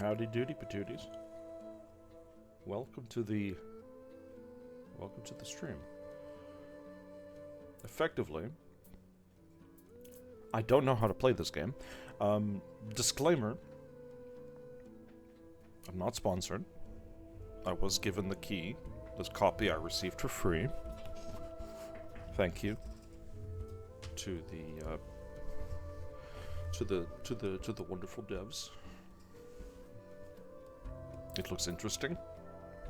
Howdy doody patooties. Welcome to the stream. Effectively, I don't know how to play this game. Disclaimer, I'm not sponsored. I was given the key. This copy I received for free. Thank you to the wonderful devs. It looks interesting.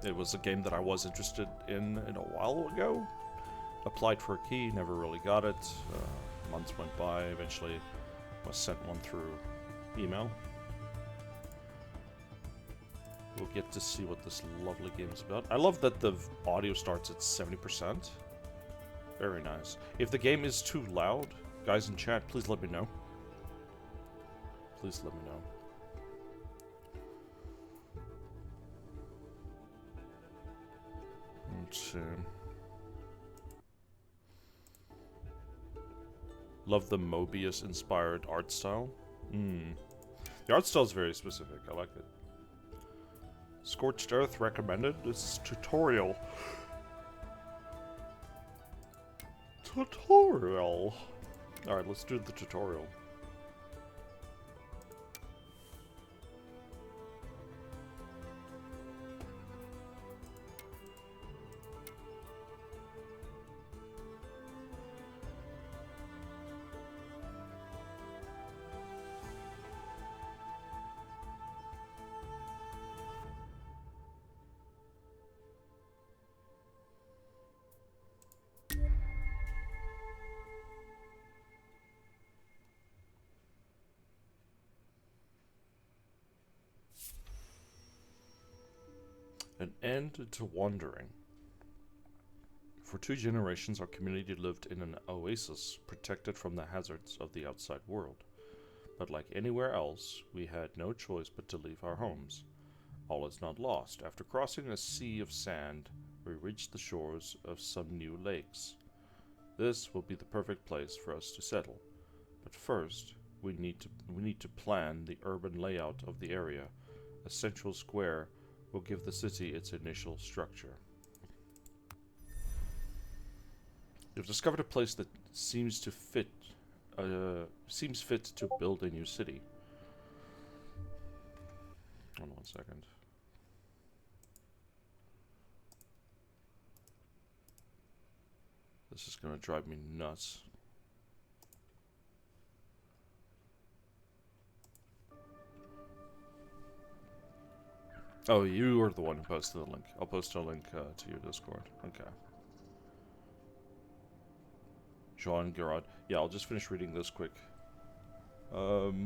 It was a game that I was interested in a while ago. Applied for a key, never really got it. Months went by, eventually was sent one through email. We'll get to see what this lovely game is about. I love that the audio starts at 70%. Very nice. If the game is too loud, guys in chat, please let me know. Please let me know. Let's see. Love the Mobius-inspired art style. The art style is very specific. I like it. Scorched Earth recommended. This is tutorial. Tutorial. Alright, let's do the tutorial. An end to wandering. For 2 generations, our community lived in an oasis, protected from the hazards of the outside world. But like anywhere else, we had no choice but to leave our homes. All is not lost. After crossing a sea of sand, we reached the shores of some new lakes. This will be the perfect place for us to settle. But first, we need to plan the urban layout of the area. A central square will give the city its initial structure. You've discovered a place that seems fit to build a new city. Hold on one second. This is gonna drive me nuts. Oh, you are the one who posted the link. I'll post a link to your Discord. Okay. Jean Garrod. Yeah, I'll just finish reading this quick. Your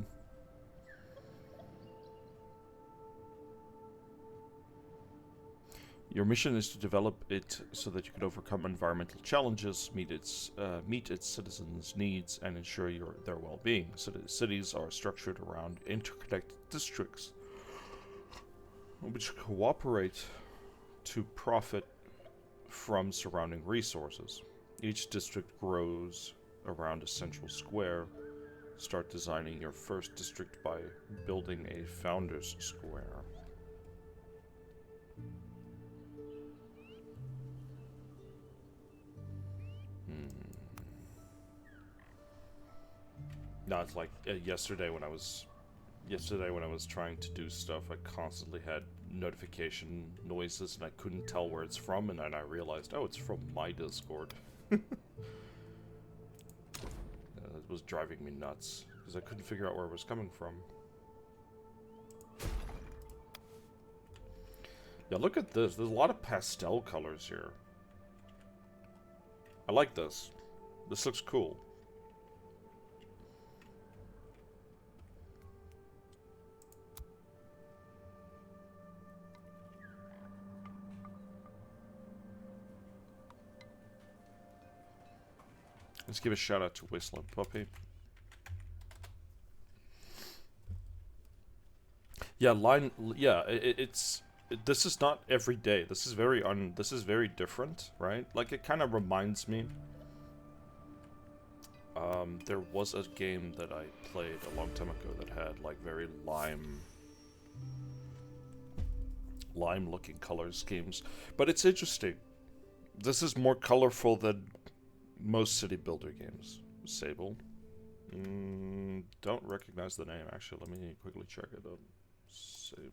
mission is to develop it so that you can overcome environmental challenges, meet its citizens' needs, and ensure their well-being. So cities are structured around interconnected districts which cooperate to profit from surrounding resources. Each district grows around a central square. Start designing your first district by building a founder's square. No, it's like yesterday when I was trying to do stuff, I constantly had notification noises and I couldn't tell where it's from, and then I realized, oh, it's from my Discord. It was driving me nuts, because I couldn't figure out where it was coming from. Yeah, look at this. There's a lot of pastel colors here. I like this. This looks cool. Let's give a shout out to Wasteland Puppy. Yeah, this is not every day. This is very different, right? Like, it kind of reminds me. There was a game that I played a long time ago that had like very lime lime-looking color schemes. But it's interesting. This is more colorful than most city builder games. Sable. Don't recognize the name, actually. Let me quickly check it out. Sable.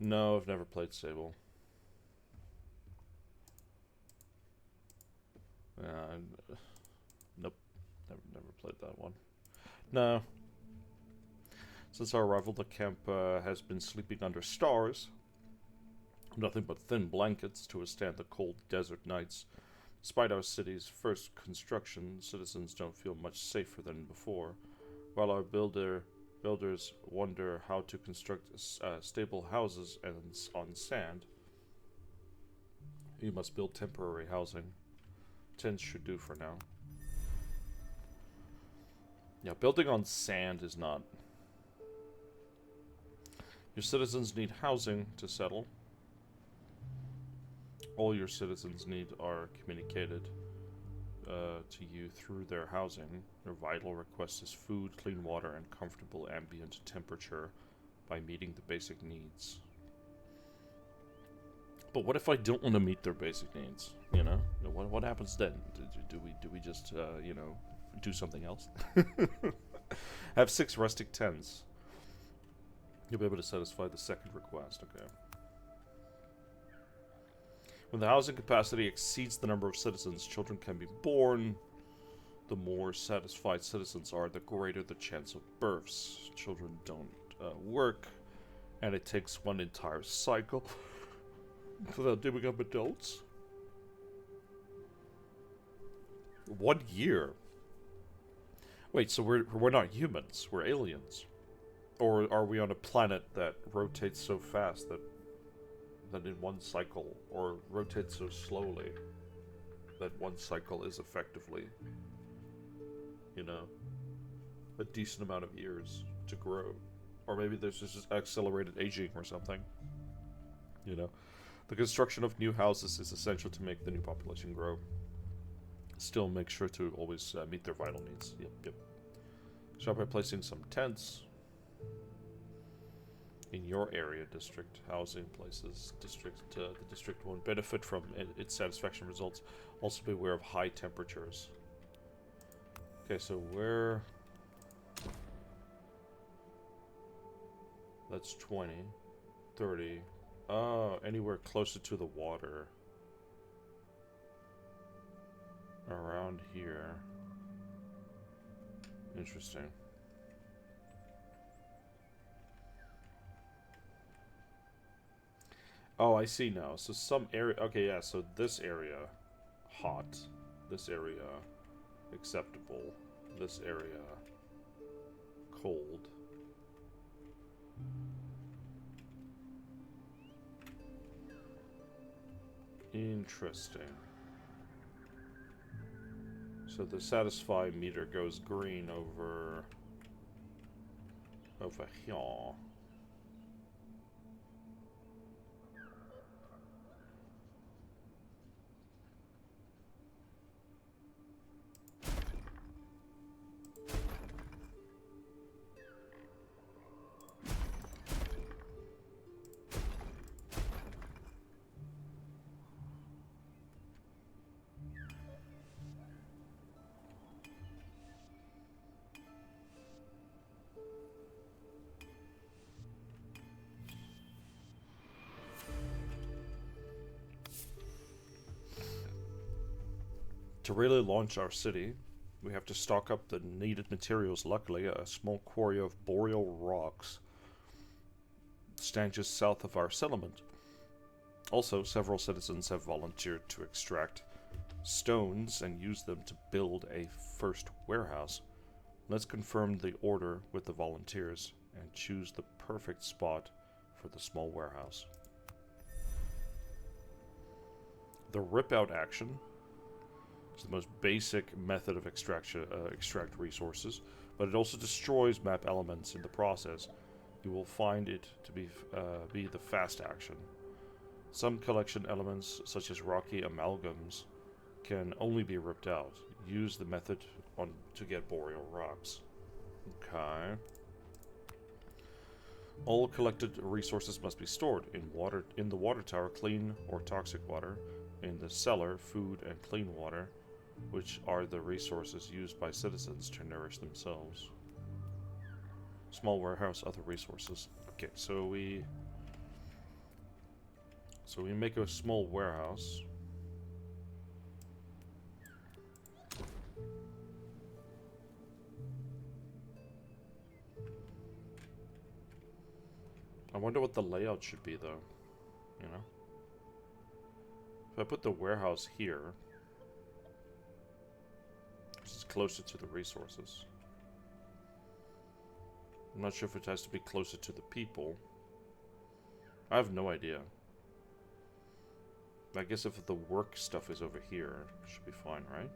No, I've never played Sable. Nope. Never played that one. No. Since our arrival, the camp has been sleeping under stars. Nothing but thin blankets to withstand the cold desert nights. Despite our city's first construction, citizens don't feel much safer than before. While our builders wonder how to construct stable houses on sand, you must build temporary housing. Tents should do for now. Yeah, building on sand is not. Your citizens need housing to settle. All your citizens need are communicated to you through their housing. Their vital request is food, clean water, and comfortable ambient temperature by meeting the basic needs. But what if I don't want to meet their basic needs? You know, what happens then? Do we just you know, do something else? Have 6 rustic tents. You'll be able to satisfy the second request. Okay. When the housing capacity exceeds the number of citizens, children can be born. The more satisfied citizens are, the greater the chance of births. Children don't work, and it takes one entire cycle without they become adults. 1 year. Wait, so we're not humans, we're aliens. Or are we on a planet that rotates so fast that in one cycle, or rotates so slowly that one cycle is effectively, you know, a decent amount of years to grow? Or maybe there's just accelerated aging or something, you know. The construction of new houses is essential to make the new population grow. Still make sure to always meet their vital needs. Yep. Start by placing some tents in your area. District housing places. The district won't benefit from its satisfaction results. Also be aware of high temperatures. Okay, so where... That's 20, 30. Oh, anywhere closer to the water. Around here. Interesting. Oh, I see now. So some area... Okay, yeah, so this area, hot. This area, acceptable. This area, cold. Interesting. So the satisfy meter goes green over here. To really launch our city, we have to stock up the needed materials. Luckily, a small quarry of boreal rocks stands just south of our settlement. Also, several citizens have volunteered to extract stones and use them to build a first warehouse. Let's confirm the order with the volunteers and choose the perfect spot for the small warehouse. The rip-out action is the most basic method of extract resources, but it also destroys map elements in the process. You will find it to be the fast action. Some collection elements, such as rocky amalgams, can only be ripped out. Use the method to get boreal rocks. Okay. All collected resources must be stored in the water tower, clean or toxic water, in the cellar, food and clean water, which are the resources used by citizens to nourish themselves. Small warehouse, other resources. Okay, so we make a small warehouse. I wonder what the layout should be, though. You know? If I put the warehouse here, it's closer to the resources. I'm not sure if it has to be closer to the people. I have no idea. I guess if the work stuff is over here, it should be fine, right?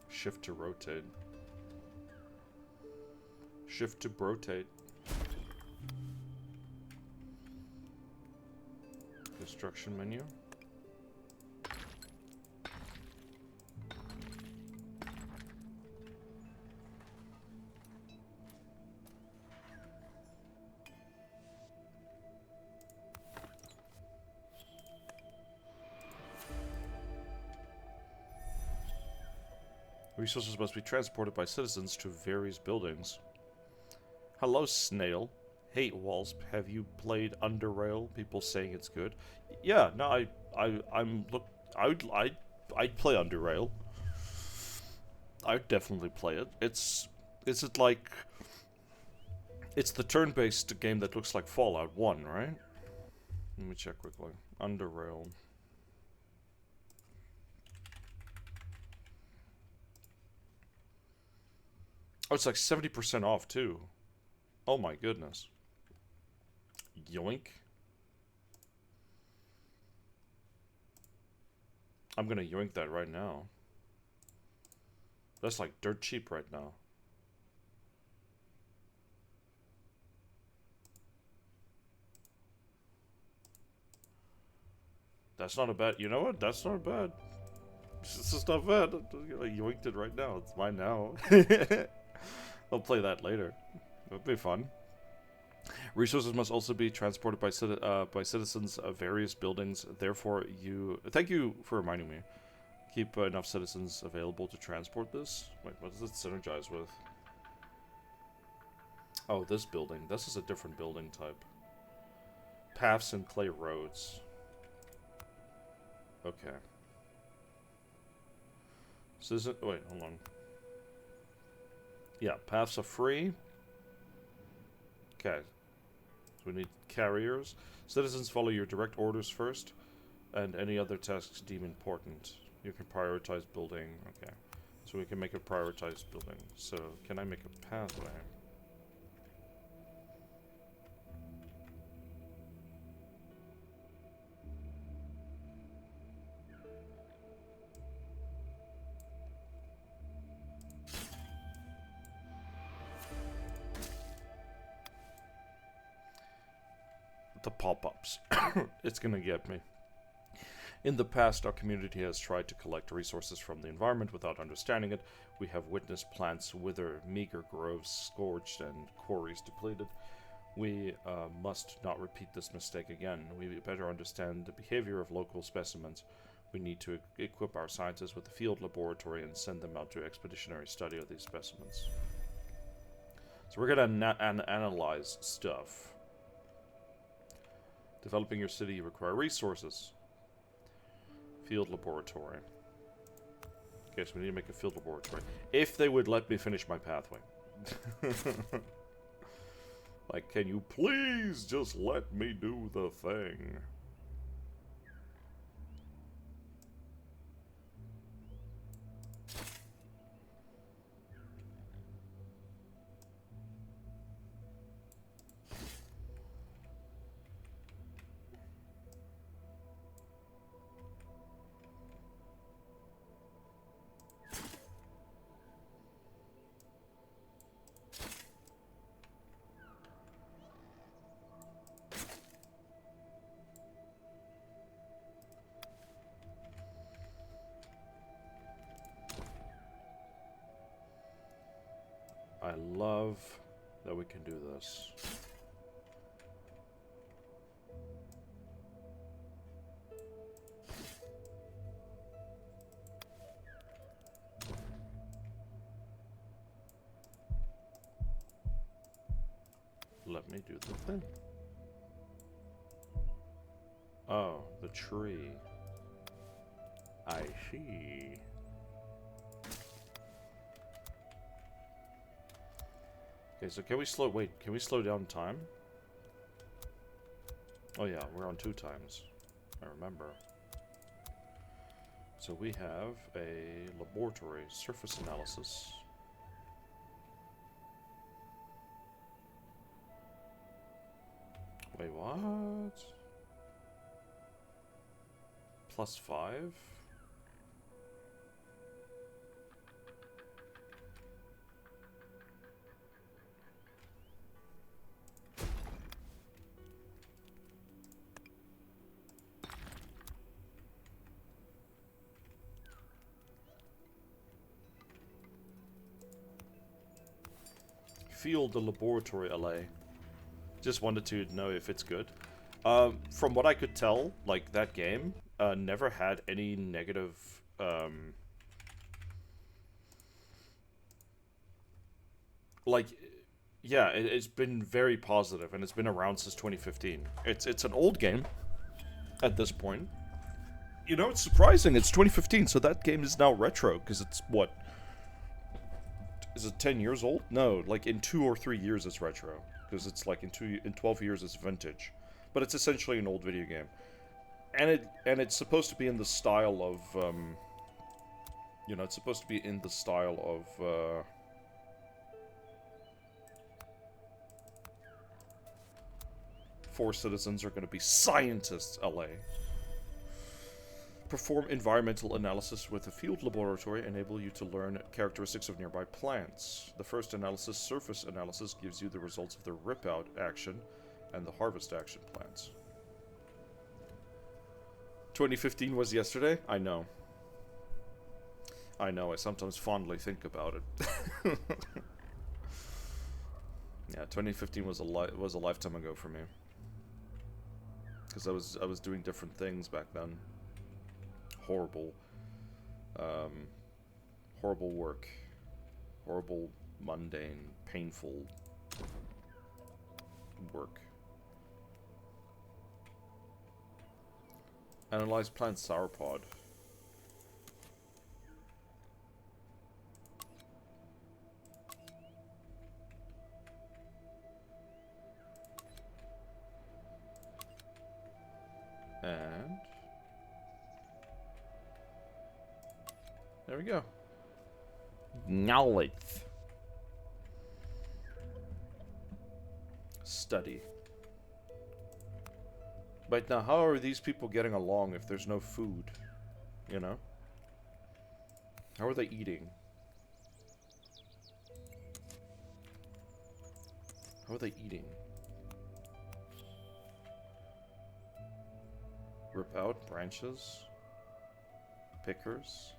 Shift to rotate. Shift to rotate. Construction menu. Resources must be transported by citizens to various buildings. Hello, Snail. Hey, Walsp, have you played Underrail? People saying it's good. Yeah, no, I'd play Underrail. I'd definitely play it. It's the turn-based game that looks like Fallout 1, right? Let me check quickly. Underrail. Oh, it's like 70% off, too. Oh my goodness. Yoink. I'm gonna yoink that right now. That's like dirt cheap right now. That's not a bad... You know what? That's not bad. This is not bad. I yoinked it right now. It's mine now. I'll play that later. It'll be fun. Resources must also be transported by citizens of various buildings. Therefore, thank you for reminding me. Keep enough citizens available to transport this. Wait, what does it synergize with? Oh, this building. This is a different building type. Paths and clay roads. Okay. So is it? Wait, hold on. Yeah, paths are free. Okay. So we need carriers. Citizens follow your direct orders first, and any other tasks deemed important. You can prioritize building. Okay. So we can make a prioritized building. So can I make a pathway? The pop-ups. It's gonna get me. In the past, our community has tried to collect resources from the environment without understanding it. We have witnessed plants wither, meager groves scorched, and quarries depleted. We must not repeat this mistake again. We better understand the behavior of local specimens. We need to equip our scientists with a field laboratory and send them out to expeditionary study of these specimens. So we're gonna analyze stuff. Developing your city, you require resources. Field laboratory. Okay, so we need to make a field laboratory. If they would let me finish my pathway. Like, can you please just let me do the thing? I love that we can do this. Let me do the thing. Oh, the tree. I see. Okay, so can we slow down time? Oh yeah, we're on 2 times. I remember. So we have a laboratory surface analysis. Wait, what? +5? Field the laboratory LA. Just wanted to know if it's good. From what I could tell, like, that game never had any negative like, yeah, it's been very positive, and it's been around since 2015. It's an old game at this point. You know, it's surprising. It's 2015, so that game is now retro, because it's, what? Is it 10 years old? No, like, in 2 or 3 years it's retro. Because it's like, in 12 years it's vintage. But it's essentially an old video game. And it's supposed to be in the style of, you know, it's supposed to be in the style of, 4 citizens are going to be scientists, LA. Perform environmental analysis with a field laboratory, enable you to learn characteristics of nearby plants. The first analysis, surface analysis, gives you the results of the rip-out action and the harvest action plants. 2015 was yesterday? I know. I know, I sometimes fondly think about it. Yeah, 2015 was a lifetime ago for me. Because I was doing different things back then. Horrible, horrible work, horrible, mundane, painful work. Analyze plant sauropod. And there we go. Knowledge. Study. But now, how are these people getting along if there's no food? You know? How are they eating? How are they eating? Rip out branches? Pickers?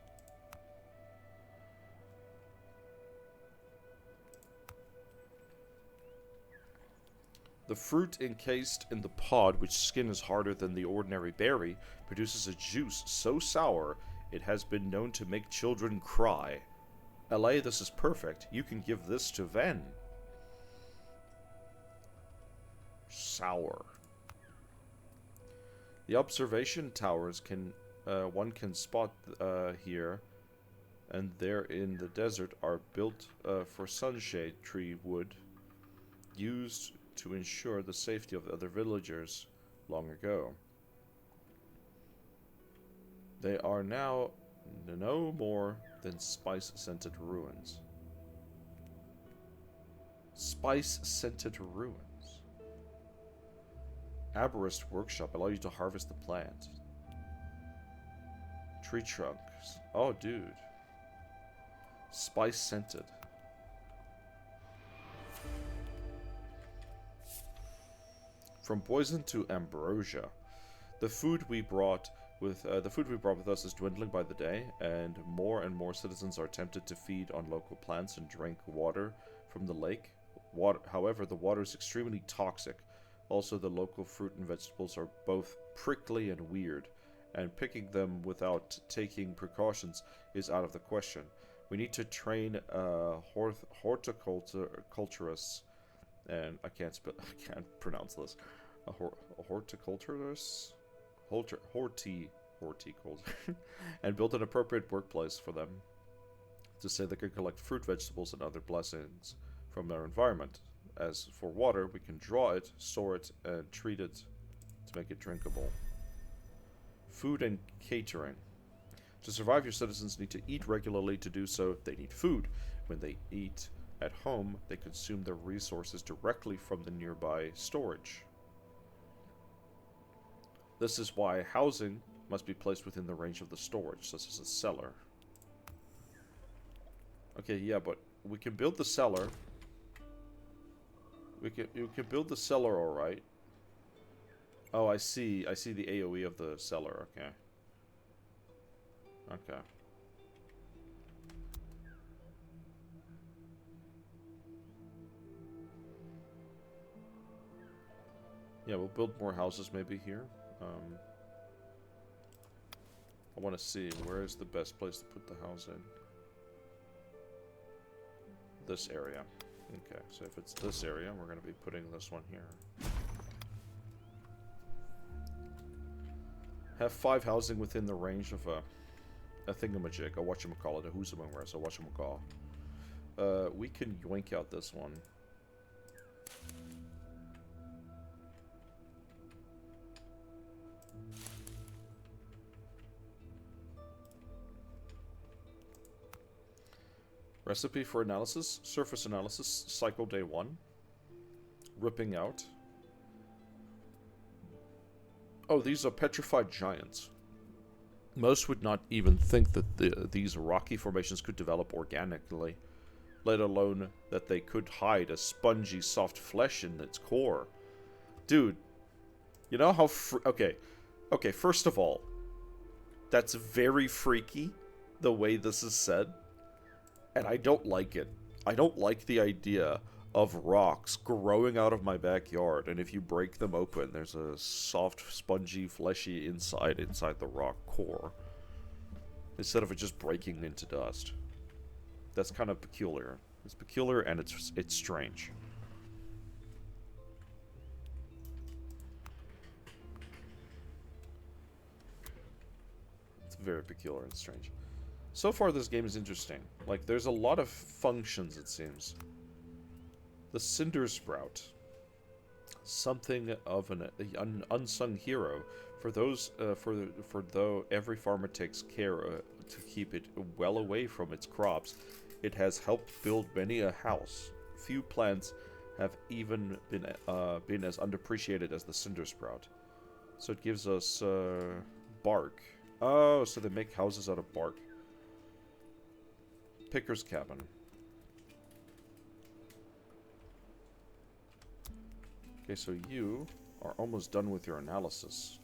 The fruit encased in the pod, which skin is harder than the ordinary berry, produces a juice so sour it has been known to make children cry. LA, this is perfect. You can give this to Ven. Sour. The observation towers one can spot here and there in the desert are built for sunshade tree wood used to ensure the safety of other villagers long ago. They are now no more than spice-scented ruins. Spice-scented ruins. Arborist workshop allow you to harvest the plant. Tree trunks. Oh, dude. Spice-scented. From poison to ambrosia. The food we brought with us is dwindling by the day, and more citizens are tempted to feed on local plants and drink water from the lake. However, the water is extremely toxic. Also, the local fruit and vegetables are both prickly and weird, and picking them without taking precautions is out of the question. We need to train horticulturists, and I can't pronounce this. A horticulturist, horticulture, and build an appropriate workplace for them to say they can collect fruit, vegetables, and other blessings from their environment. As for water, we can draw it, store it, and treat it to make it drinkable. Food and catering. To survive, your citizens need to eat regularly. To do so, they need food. When they eat at home, they consume their resources directly from the nearby storage. This is why housing must be placed within the range of the storage, such as a cellar. Okay, yeah, but we can build the cellar. You can build the cellar, all right. Oh, I see. I see the AOE of the cellar. Okay. Okay. Yeah, we'll build more houses maybe here. I want to see where is the best place to put the house in. This area. Okay, so if it's this area, we're going to be putting this one here. Have 5 housing within the range of a thingamajig, a whatchamacallit, a whosamangras, a whatchamacall. We can yoink out this one. Recipe for analysis, surface analysis, cycle day 1. Ripping out. Oh, these are petrified giants. Most would not even think that these rocky formations could develop organically, let alone that they could hide a spongy, soft flesh in its core. Dude, you know how okay, first of all, that's very freaky, the way this is said. And I don't like it. I don't like the idea of rocks growing out of my backyard, and if you break them open, there's a soft, spongy, fleshy inside the rock core, instead of it just breaking into dust. That's kind of peculiar. It's peculiar, and it's strange. It's very peculiar and strange. So far, this game is interesting. Like, there's a lot of functions, it seems. The Cinder Sprout. Something of an unsung hero. For though every farmer takes care to keep it well away from its crops, it has helped build many a house. Few plants have even been as unappreciated as the Cinder Sprout. So it gives us bark. Oh, so they make houses out of bark. Picker's cabin. Okay, so you are almost done with your analysis.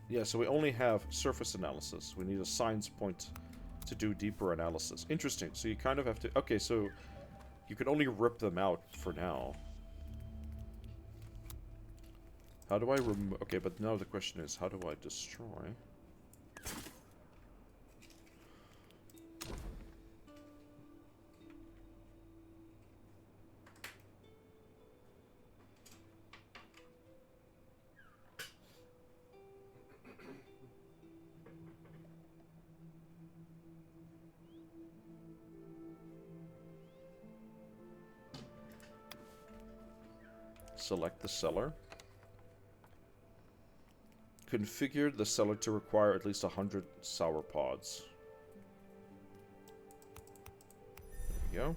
Yeah, so we only have surface analysis. We need a science point to do deeper analysis. Interesting. So you kind of have to... Okay, so you can only rip them out for now. How do I remove... Okay, but now the question is, how do I destroy... Select the cellar. Configure the cellar to require at least 100 sour pods. There we go.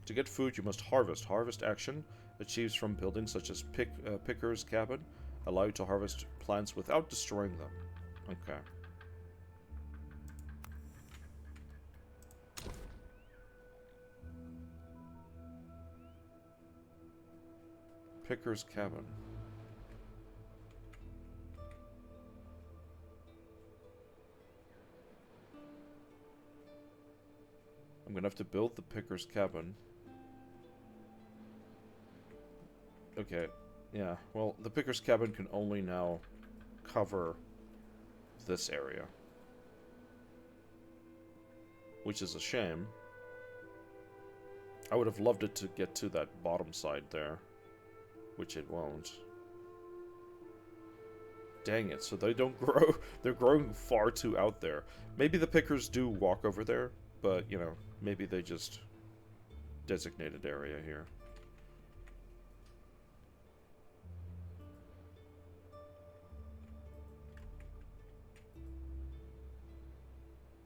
To get food, you must harvest. Harvest action achieves from buildings such as Picker's cabin allow you to harvest plants without destroying them. Okay. Picker's cabin. gonna have to build the picker's cabin. Okay, yeah. Well, the picker's cabin can only now cover this area, which is a shame. I would have loved it to get to that bottom side there, which it won't. Dang it, so they don't grow. They're growing far too out there. Maybe the pickers do walk over there, but, you know, maybe they just designated area here.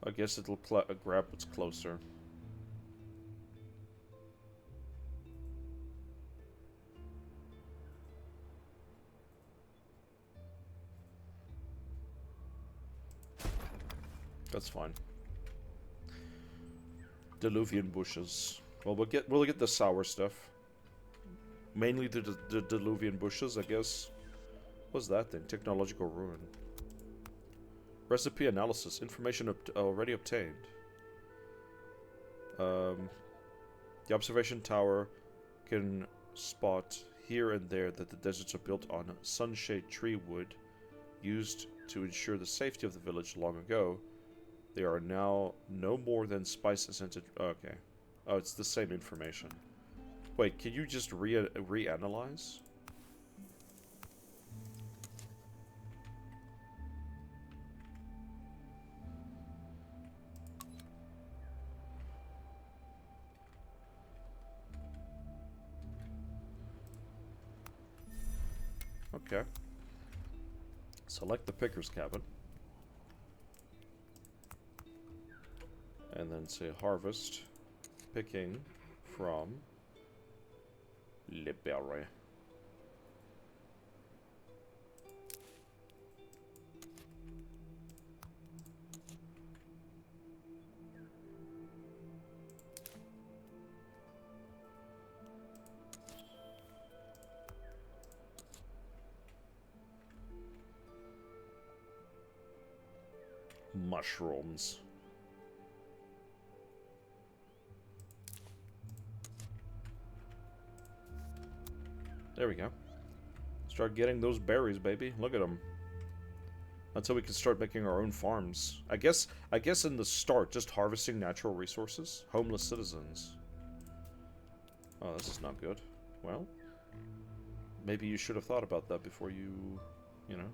I guess it'll grab what's closer. That's fine. Diluvian bushes. Well, we'll get the sour stuff. Mainly the Diluvian bushes, I guess. What's that thing? Technological ruin. Recipe analysis. Information already obtained. The observation tower can spot here and there that the deserts are built on sunshade tree wood used to ensure the safety of the village long ago. They are now no more than spice-scented... Okay. Oh, it's the same information. Wait, can you just reanalyze? Okay. Select the picker's cabin. And then say harvest picking from Liberia. Mushrooms. There we go. Start getting those berries, baby. Look at them. Until we can start making our own farms. I guess in the start, just harvesting natural resources. Homeless citizens. Oh, this is not good. Well, maybe you should have thought about that before you know.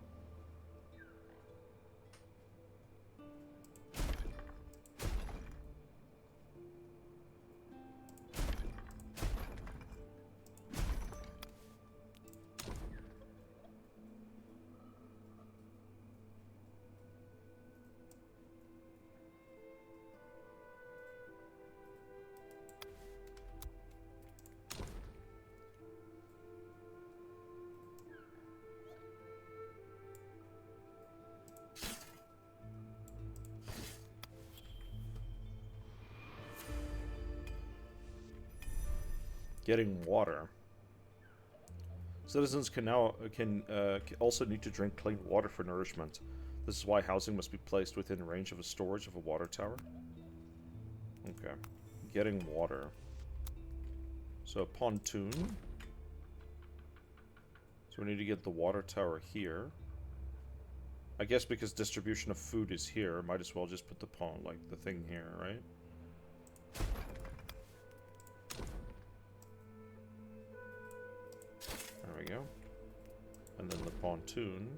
Getting water. Citizens can also need to drink clean water for nourishment. This is why housing must be placed within range of a storage of a water tower. Okay. Getting water. So a pontoon. So we need to get the water tower here. I guess because distribution of food is here, might as well just put the the thing here, right? There we go. And then the pontoon.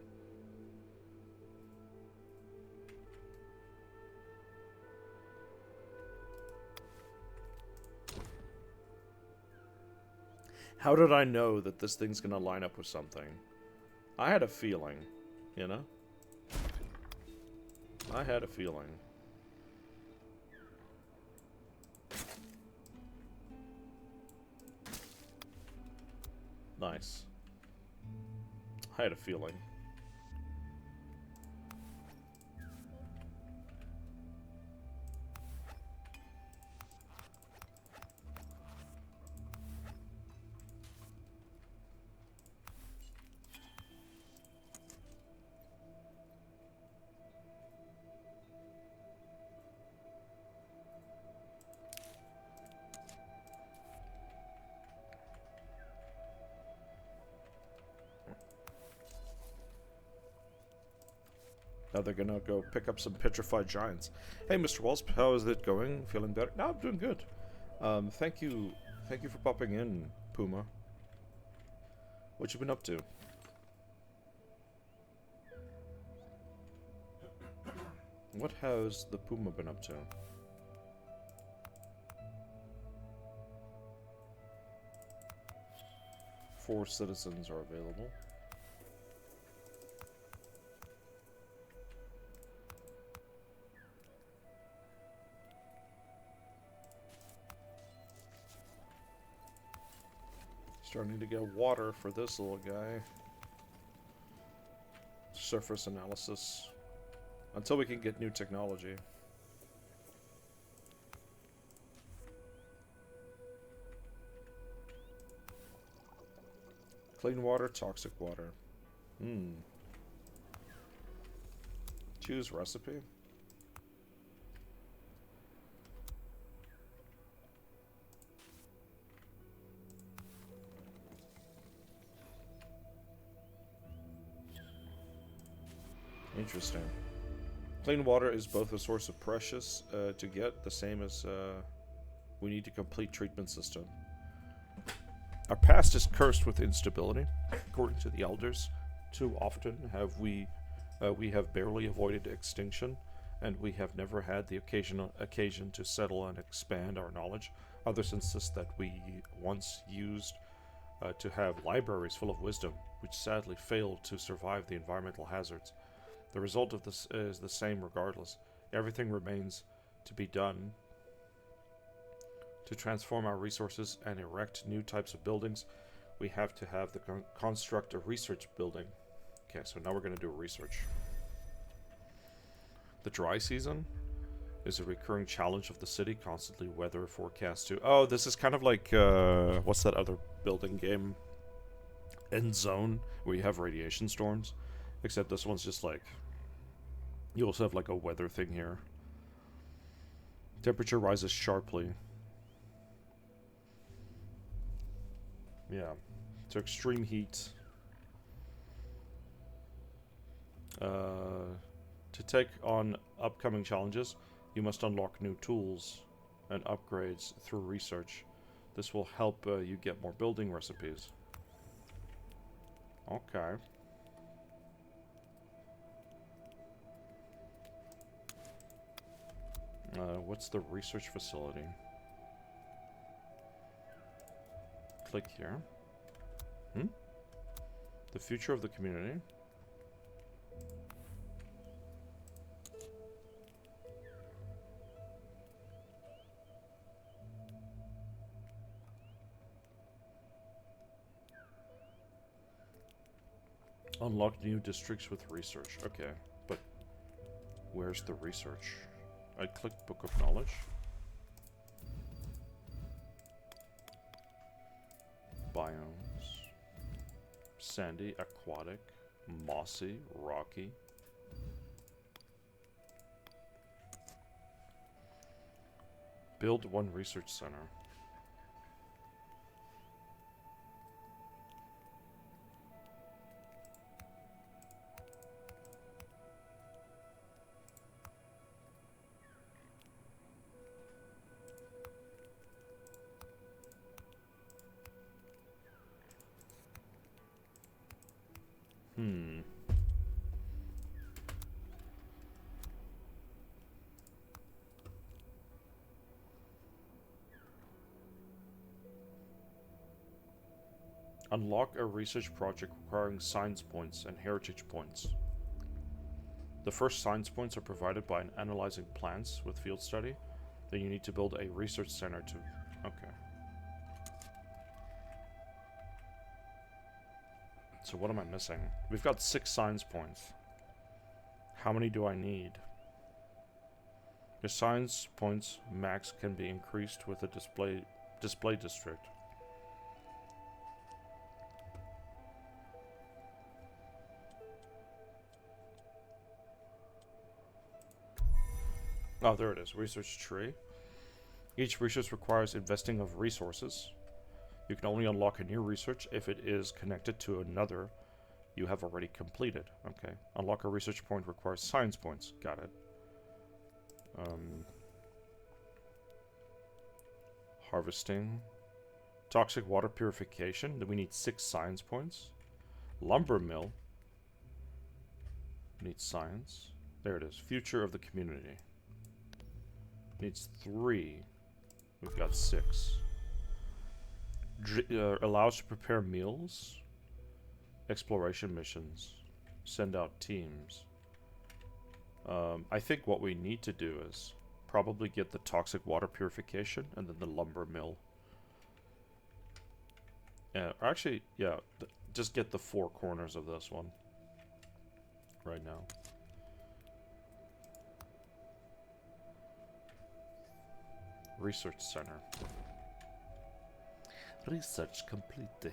How did I know that this thing's gonna line up with something? I had a feeling, you know? I had a feeling. Nice. I had a feeling. Now they're gonna go pick up some petrified giants. Hey, Mr. Wasp, how is it going? Feeling better? No, I'm doing good. Thank you for popping in, Puma. What you been up to? What has the Puma been up to? Four citizens are available. Starting to get water for this little guy. Surface analysis. Until we can get new technology. Clean water, toxic water. Choose recipe. Interesting. Clean water is both a source of precious to get, the same as we need to complete treatment system. Our past is cursed with instability, according to the elders. Too often have we have barely avoided extinction, and we have never had the occasion to settle and expand our knowledge. Others insist that we once used to have libraries full of wisdom, which sadly failed to survive the environmental hazards. The result of this is the same regardless. Everything remains to be done to transform our resources and erect new types of buildings. We have to have the construct a research building. Okay, so now we're going to do research. The dry season is a recurring challenge of the city, constantly weather forecast to... Oh, this is kind of like, what's that other building game? End Zone, where you have radiation storms. Except this one's just like... You also have like a weather thing here. Temperature rises sharply. Yeah. So extreme heat. To take on upcoming challenges, you must unlock new tools and upgrades through research. This will help you get more building recipes. Okay. What's the research facility? Click here. The future of the community. Unlock new districts with research. Okay, but where's the research? I click Book of Knowledge. Biomes. Sandy, aquatic, mossy, rocky. Build one research center. Unlock a research project requiring science points and heritage points. The first science points are provided by analyzing plants with field study. Then you need to build a research center to... Okay. So what am I missing? We've got 6 science points. How many do I need? Your science points max can be increased with a display district. Oh, there it is. Research tree. Each research requires investing of resources. You can only unlock a new research if it is connected to another You have already completed. Okay. Unlock a research point requires science points. Got it. Harvesting. Toxic water purification. We need 6 science points. Lumber mill. Needs science. There it is. Future of the community. Needs 3. We've got 6. Allows to prepare meals. Exploration missions. Send out teams. I think what we need to do is probably get the toxic water purification and then the lumber mill. Actually, yeah, just get the 4 corners of this one right now. Research center. Research complete.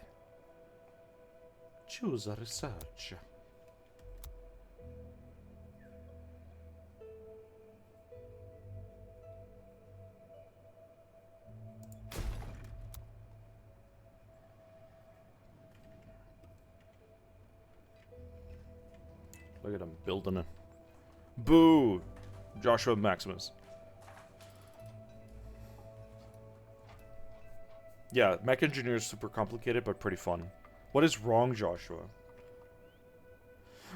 Choose a research. Look at him building it. Boo! Joshua Maximus. Yeah, mech engineer is super complicated, but pretty fun. What is wrong, Joshua?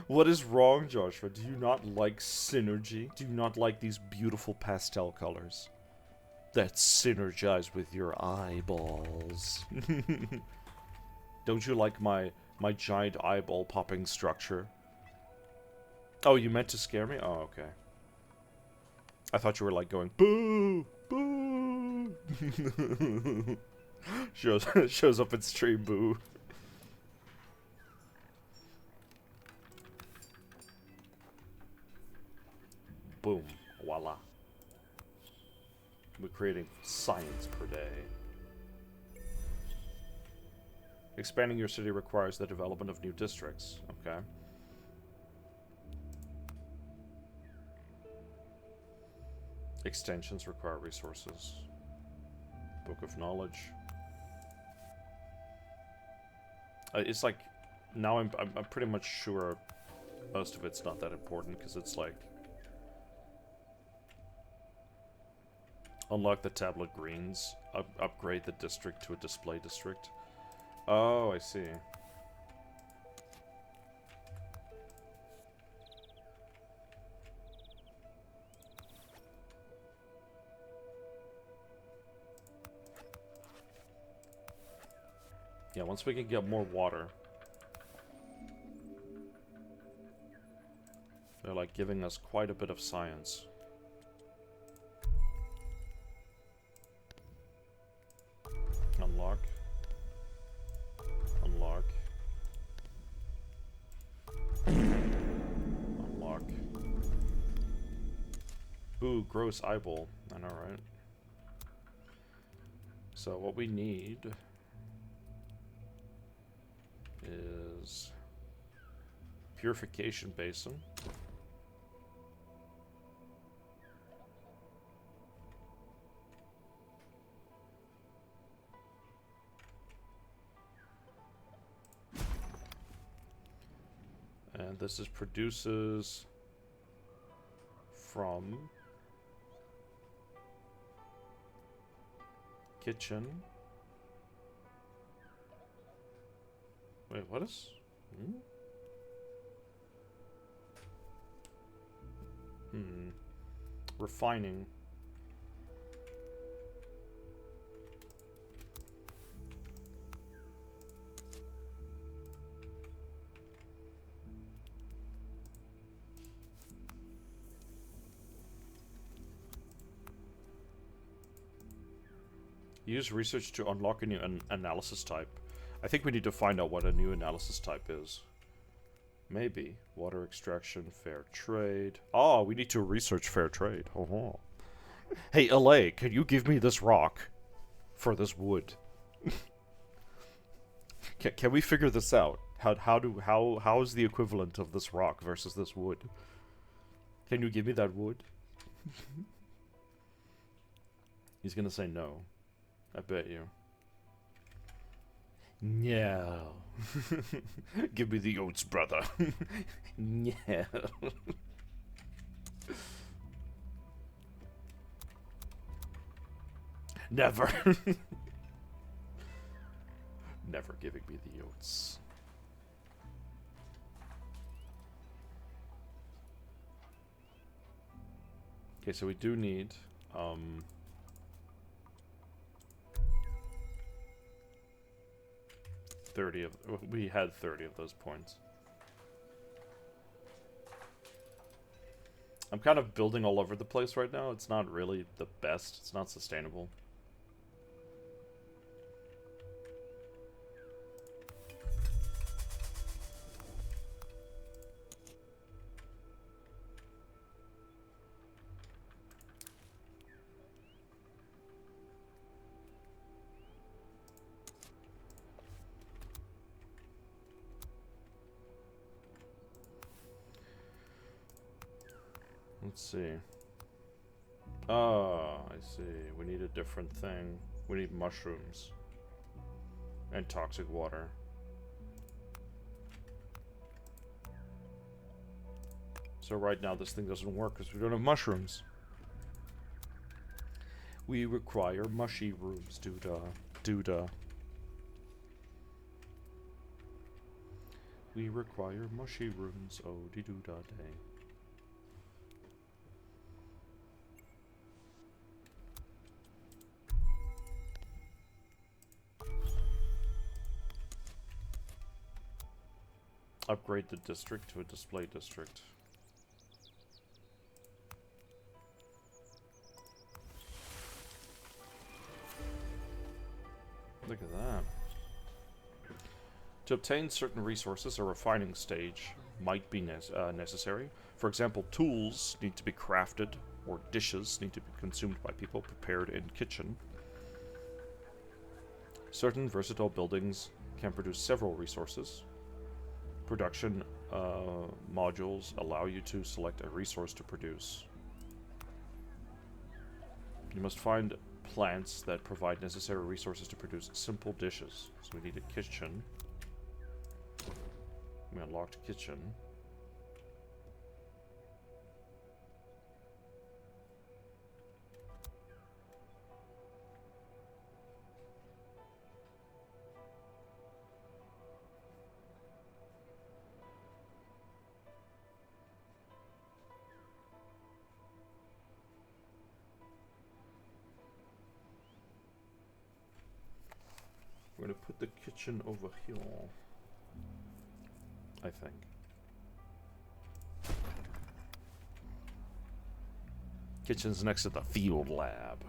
What is wrong, Joshua? Do you not like synergy? Do you not like these beautiful pastel colors that synergize with your eyeballs? Don't you like my giant eyeball popping structure? Oh, you meant to scare me? Oh, okay. I thought you were like going, boo! Boo! shows up in stream, boo. Boom. Voila. We're creating science per day. Expanding your city requires the development of new districts. Okay. Extensions require resources. Book of Knowledge. It's like, now I'm pretty much sure most of it's not that important, because it's like, unlock the tablet greens, upgrade the district to a display district. Oh, I see. Yeah, once we can get more water. They're like giving us quite a bit of science. Unlock. Unlock. Unlock. Ooh, gross eyeball. I know, right? So what we need is purification basin. And this is produces from kitchen. Wait, what is? Refining. Use research to unlock a new analysis type. I think we need to find out what a new analysis type is. Maybe. Water extraction, fair trade. Oh, we need to research fair trade. Oh. Hey, LA, can you give me this rock for this wood? Can we figure this out? How is the equivalent of this rock versus this wood? Can you give me that wood? He's gonna say no. I bet you. No. Give me the oats, brother. No. Never. Never giving me the oats. Okay, so we do need 30 of, we had 30 of those points. I'm kind of building all over the place right now. It's not really the best. It's not sustainable. Let's see. Oh, I see. We need a different thing. We need mushrooms. And toxic water. So right now this thing doesn't work because we don't have mushrooms. We require mushy rooms, duda. Duda. We require mushy rooms, oh de doodah day. Upgrade the district to a display district. Look at that. To obtain certain resources, a refining stage might be necessary. For example, tools need to be crafted, or dishes need to be consumed by people prepared in kitchen. Certain versatile buildings can produce several resources. Production modules allow you to select a resource to produce. You must find plants that provide necessary resources to produce simple dishes. So we need a kitchen. We unlocked kitchen. We're gonna put the kitchen over here, I think. Kitchen's next to the field lab.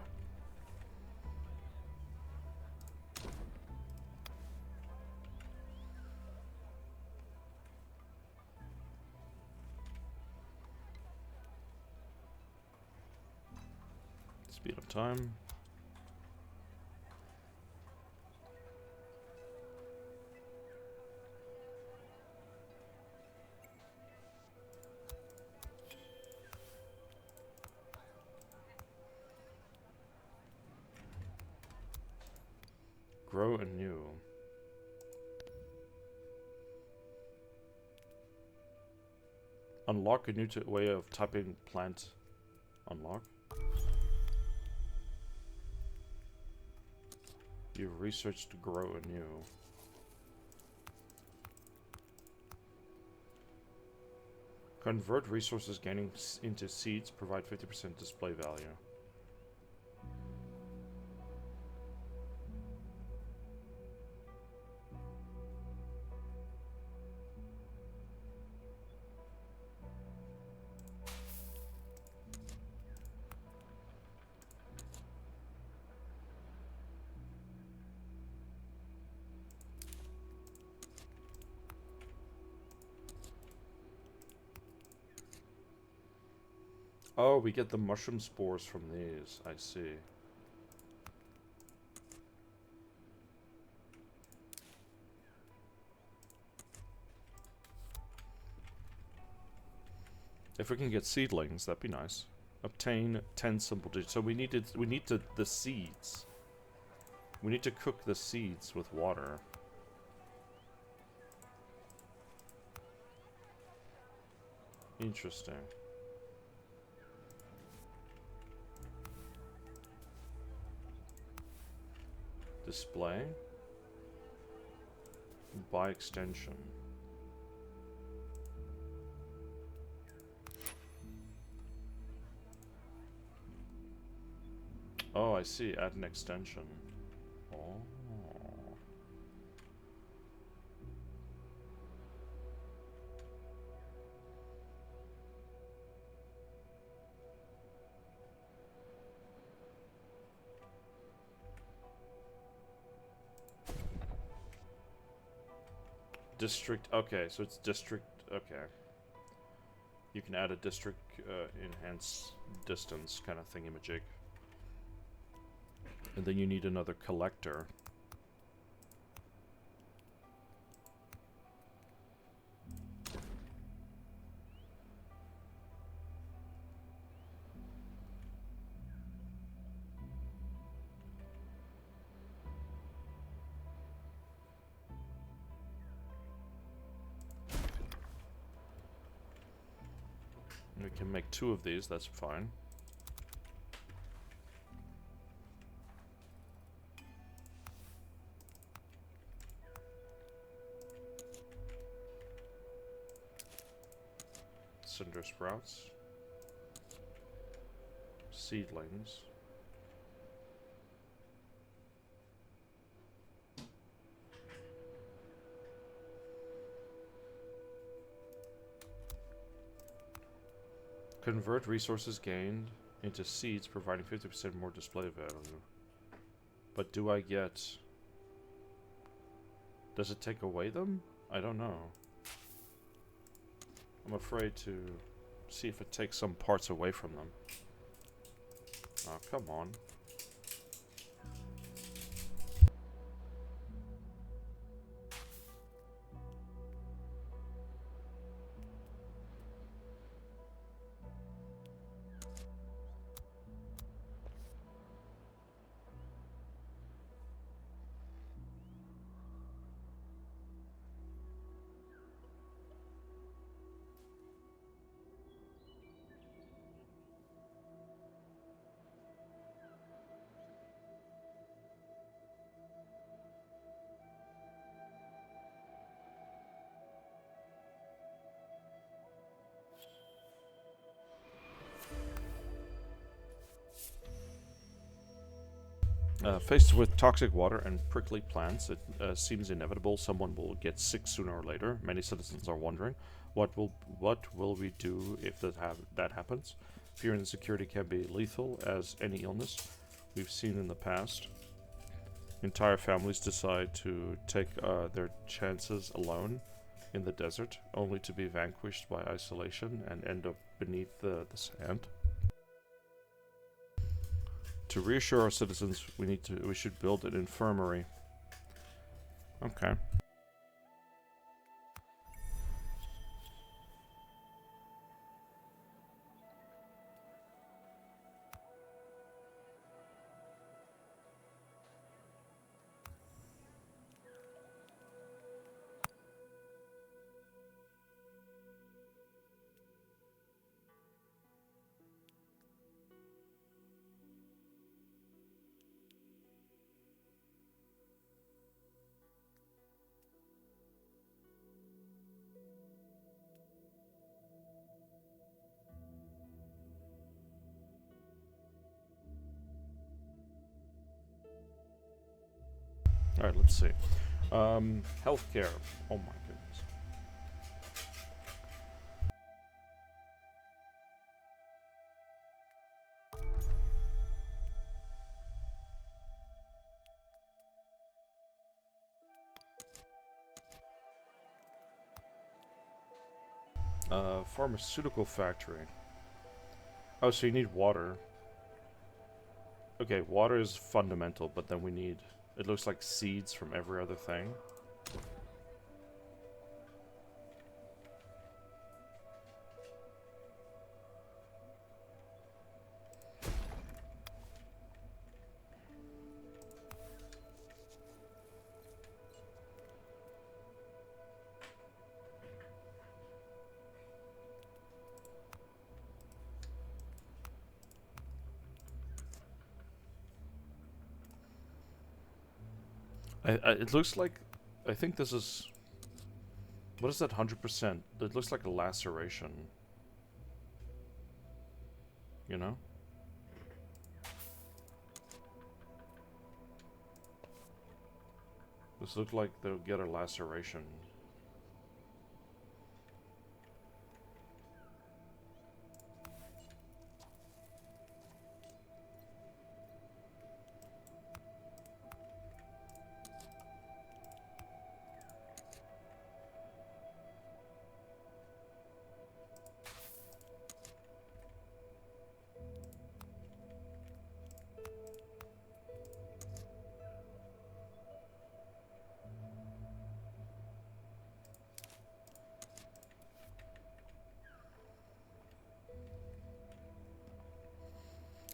Speed up time. Grow anew. Unlock a new way of typing plant. Unlock. You've researched grow anew. Convert resources gaining into seeds. Provide 50% display value. Oh, we get the mushroom spores from these. I see. If we can get seedlings, that'd be nice. Obtain 10 simple digits. So we need the seeds. We need to cook the seeds with water. Interesting. Display. By extension. Oh, I see. Add an extension. Oh. District. Okay, so it's district. Okay. You can add a district enhance distance kind of thingamajig. And then you need another collector. We can make 2 of these, that's fine. Cinder sprouts. Seedlings. Convert resources gained into seeds, providing 50% more display value. But do I get... Does it take away them? I don't know. I'm afraid to see if it takes some parts away from them. Oh, come on. Faced with toxic water and prickly plants, it seems inevitable someone will get sick sooner or later. Many citizens are wondering, what will we do if that happens? Fear and insecurity can be lethal as any illness we've seen in the past. Entire families decide to take their chances alone in the desert, only to be vanquished by isolation and end up beneath the sand. To reassure our citizens, we should build an infirmary. Okay. Alright, let's see. Healthcare. Oh my goodness. Pharmaceutical factory. Oh, so you need water. Okay, water is fundamental, but then we need... It looks like seeds from every other thing. It looks like... I think this is... What is that 100%? It looks like a laceration. You know? This looks like they'll get a laceration.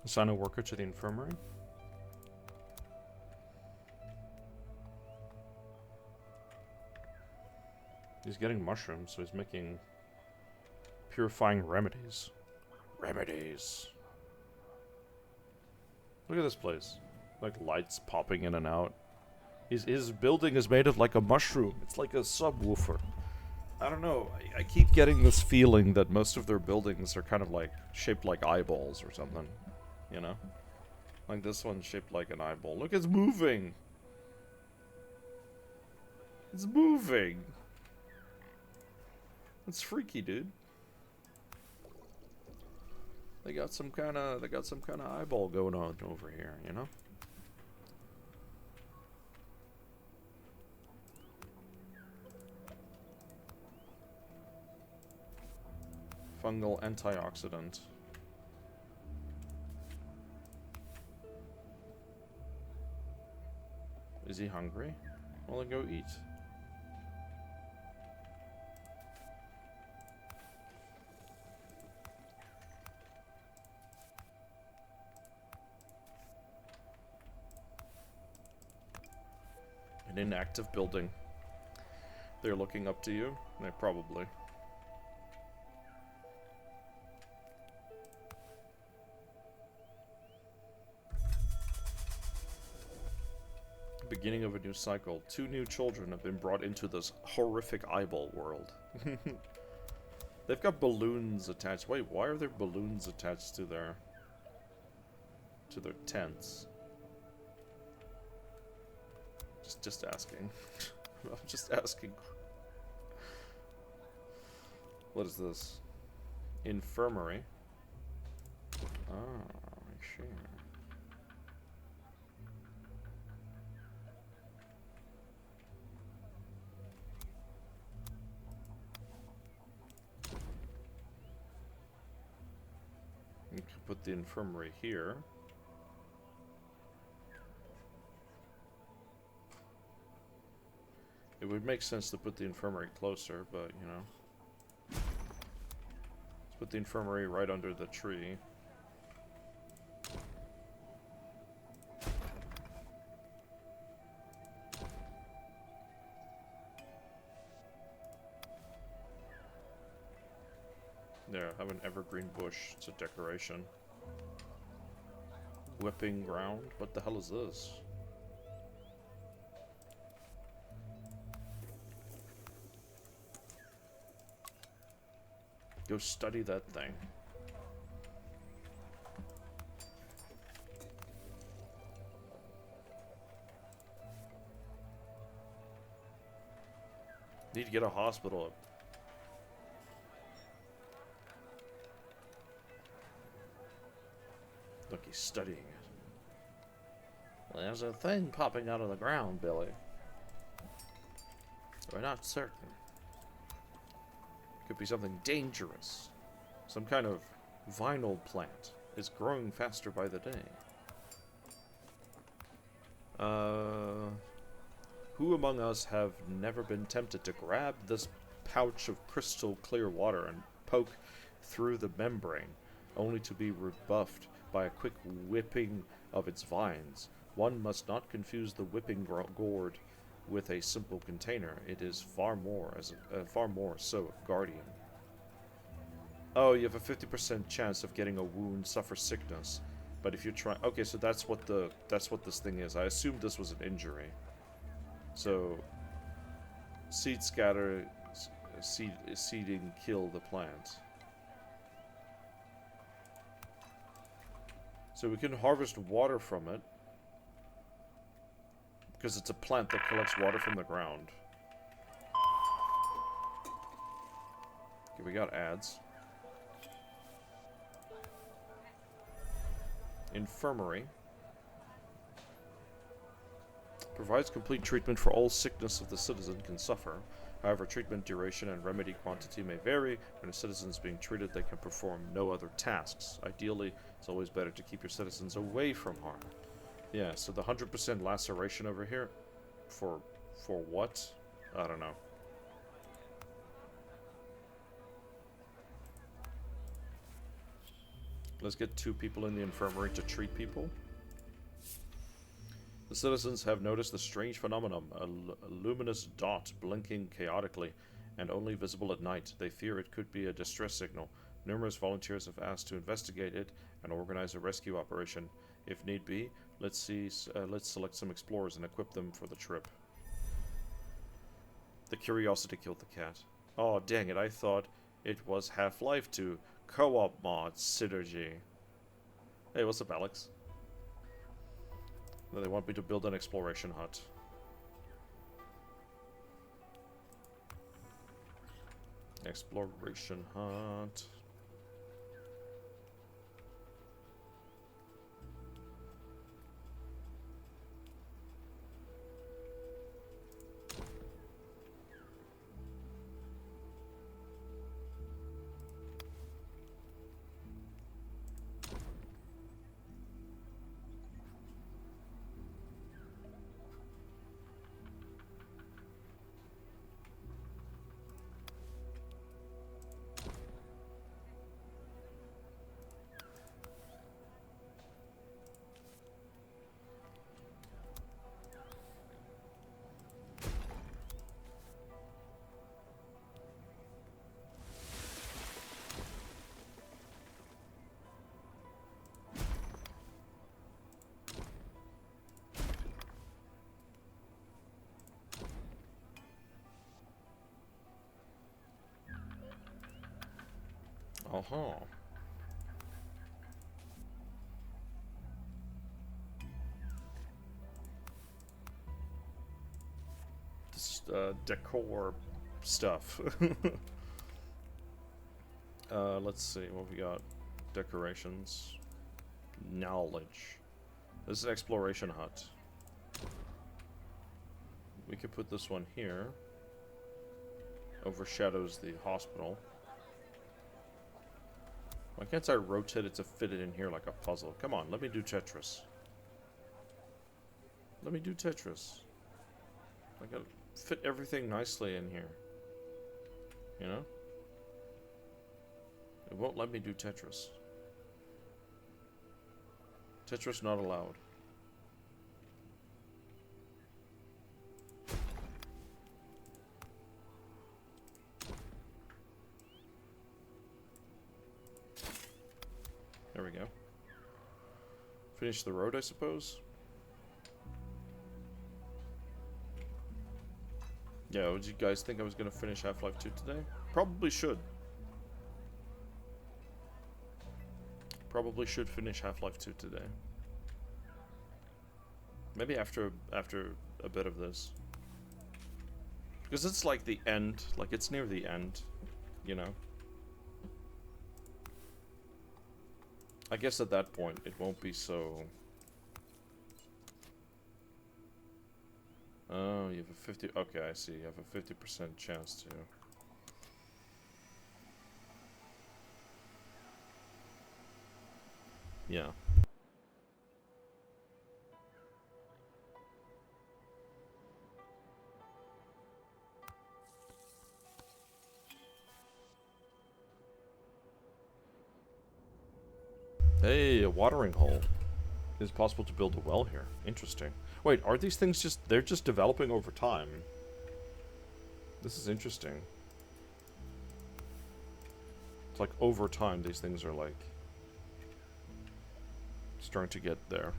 Assign a worker to the infirmary. He's getting mushrooms, so he's making purifying remedies. Remedies. Look at this place. Like lights popping in and out. His building is made of like a mushroom. It's like a subwoofer. I don't know. I keep getting this feeling that most of their buildings are kind of like shaped like eyeballs or something. You know? Like this one's shaped like an eyeball. Look, it's moving! It's moving! It's freaky, dude. They got some kind of eyeball going on over here, you know? Fungal antioxidant. Is he hungry? Well, then go eat. An inactive building. They're looking up to you? They probably. Beginning of a new cycle. 2 new children have been brought into this horrific eyeball world. They've got balloons attached. Wait, why are there balloons attached to their tents? Just asking. I'm just asking. What is this? Infirmary. Ah, sure. You could put the infirmary here. It would make sense to put the infirmary closer, but, you know. Let's put the infirmary right under the tree. There, have an evergreen bush. It's a decoration. Whipping ground? What the hell is this? Go study that thing. Need to get a hospital. Look, he's studying it. Well, there's a thing popping out of the ground, Billy. We're not certain. Could be something dangerous. Some kind of vinyl plant is growing faster by the day. Who among us have never been tempted to grab this pouch of crystal clear water and poke through the membrane, only to be rebuffed by a quick whipping of its vines? One must not confuse the whipping gourd with a simple container. It is far more so a guardian. Oh, you have a 50% chance of getting a wound, suffer sickness. But if you're trying, okay, so that's what this thing is. I assumed this was an injury. So, seed scatter, seeding kill the plant. So we can harvest water from it. Because it's a plant that collects water from the ground. Okay, we got ads. Infirmary. Provides complete treatment for all sickness of the citizen can suffer. However, treatment duration and remedy quantity may vary. When a citizen is being treated, they can perform no other tasks. Ideally, it's always better to keep your citizens away from harm. Yeah, so the 100% laceration over here, for what? I don't know. Let's get 2 people in the infirmary to treat people. The citizens have noticed the strange phenomenon, a luminous dot blinking chaotically and only visible at night. They fear it could be a distress signal. Numerous volunteers have asked to investigate it and organize a rescue operation. If need be, let's select some explorers and equip them for the trip. The curiosity killed the cat. Oh, dang it, I thought it was Half-Life 2. Co-op mod synergy. Hey, what's up, Alex? They want me to build an exploration hut. Exploration hut. Uh-huh. This decor stuff. Let's see what we got. Decorations. Knowledge. This is an exploration hut. We could put this one here. Overshadows the hospital. Why can't I rotate it to fit it in here like a puzzle? Come on, let me do Tetris. Let me do Tetris. I gotta fit everything nicely in here. You know? It won't let me do Tetris. Tetris not allowed. There we go. Finish the road, I suppose? Yeah, would you guys think I was going to finish Half-Life 2 today? Probably should. Probably should finish Half-Life 2 today. Maybe after a bit of this. Because it's like the end. Like, it's near the end. You know? I guess at that point, it won't be so... Oh, you have a 50... Okay, I see. You have a 50% chance to... Yeah. Hey, a watering hole. Is it possible to build a well here? Interesting. Wait, are these things just... They're just developing over time. This is interesting. It's like over time these things are like... starting to get there.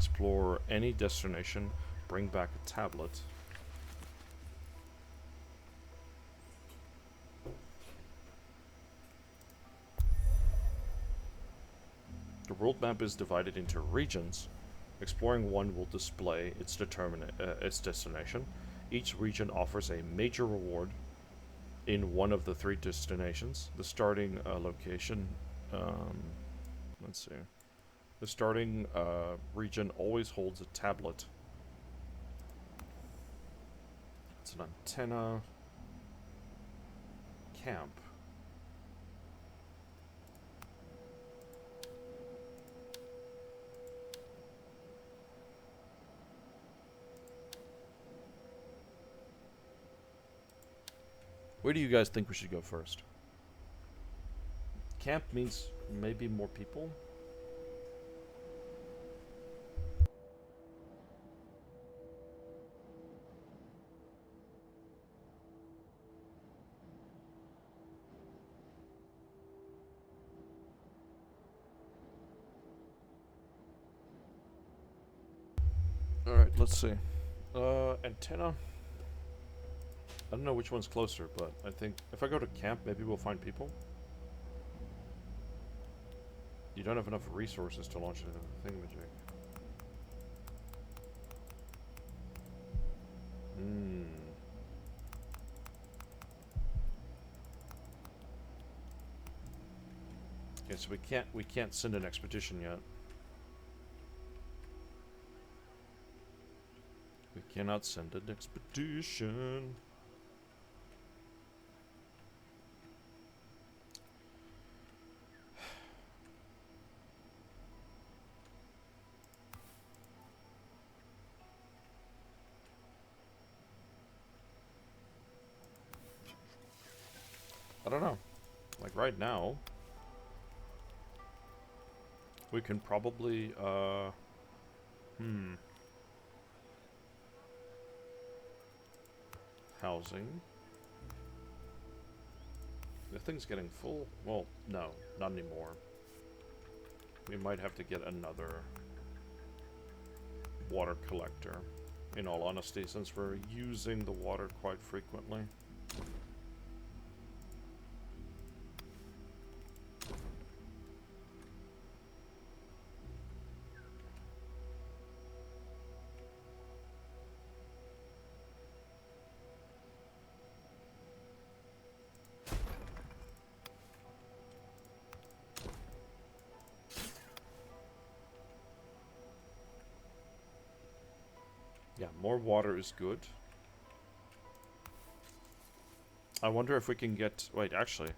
explore any destination, bring back a tablet. The world map is divided into regions. Exploring one will display its destination. Each region offers a major reward in one of the 3 destinations. The starting location, let's see. The starting region always holds a tablet. It's an antenna. Camp. Where do you guys think we should go first? Camp means maybe more people? Alright, let's see. Antenna. I don't know which one's closer, but I think if I go to camp, maybe we'll find people. You don't have enough resources to launch a thingamajig. Okay, so we can't send an expedition yet. We cannot send an expedition. I don't know. Like right now, we can probably, housing. The thing's getting full. Well, no, not anymore. We might have to get another water collector, in all honesty, since we're using the water quite frequently. Yeah, more water is good. I wonder if we can get... Wait, actually,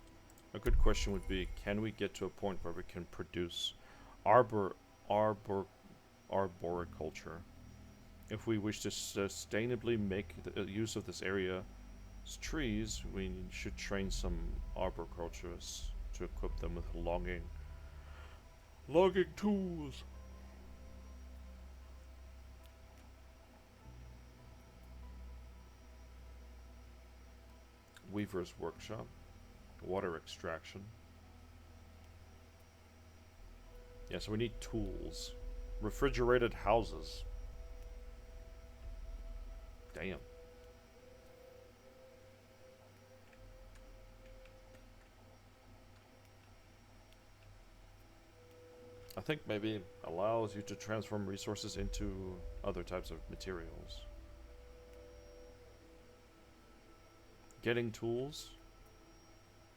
a good question would be, can we get to a point where we can produce arboriculture? If we wish to sustainably make the use of this area's trees, we should train some arboriculturists to equip them with logging tools. Weaver's workshop, water extraction. Yeah, so we need tools. Refrigerated houses. Damn. I think maybe allows you to transform resources into other types of materials. Getting tools.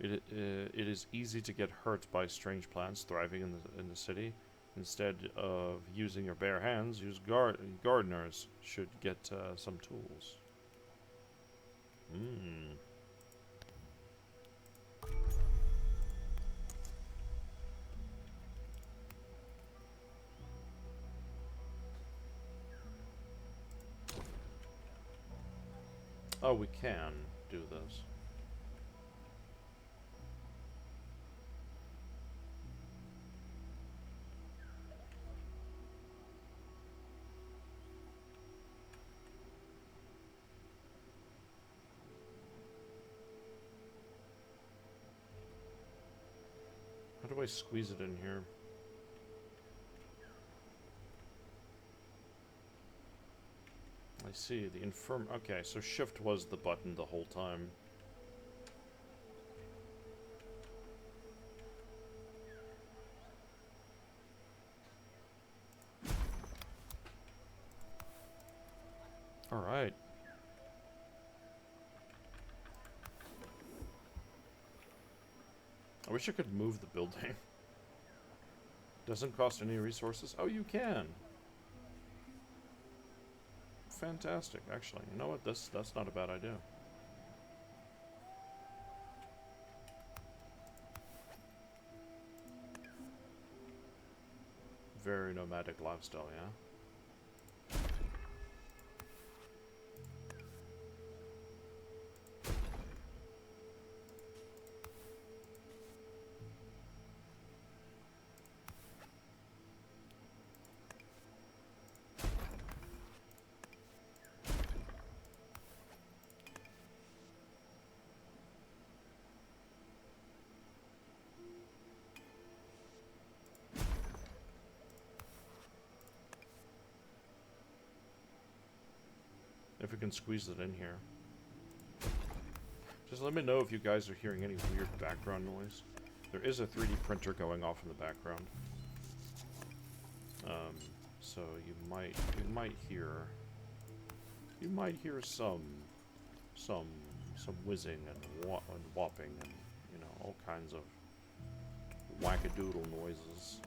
It is easy to get hurt by strange plants thriving in the city. Instead of using your bare hands, use gardeners should get some tools. Oh, we can do this. How do I squeeze it in here? see, the infirm... Okay, so shift was the button the whole time. Alright. I wish I could move the building. Doesn't cost any resources. Oh, you can! Fantastic, actually. You know what? That's not a bad idea. Very nomadic lifestyle, yeah? If we can squeeze it in here. Just let me know if you guys are hearing any weird background noise. There is a 3D printer going off in the background. So you might hear some whizzing and whopping and, you know, all kinds of wackadoodle noises.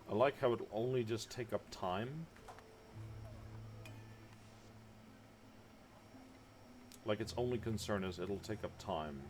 I like how it only just take up time. Like its only concern is it'll take up time.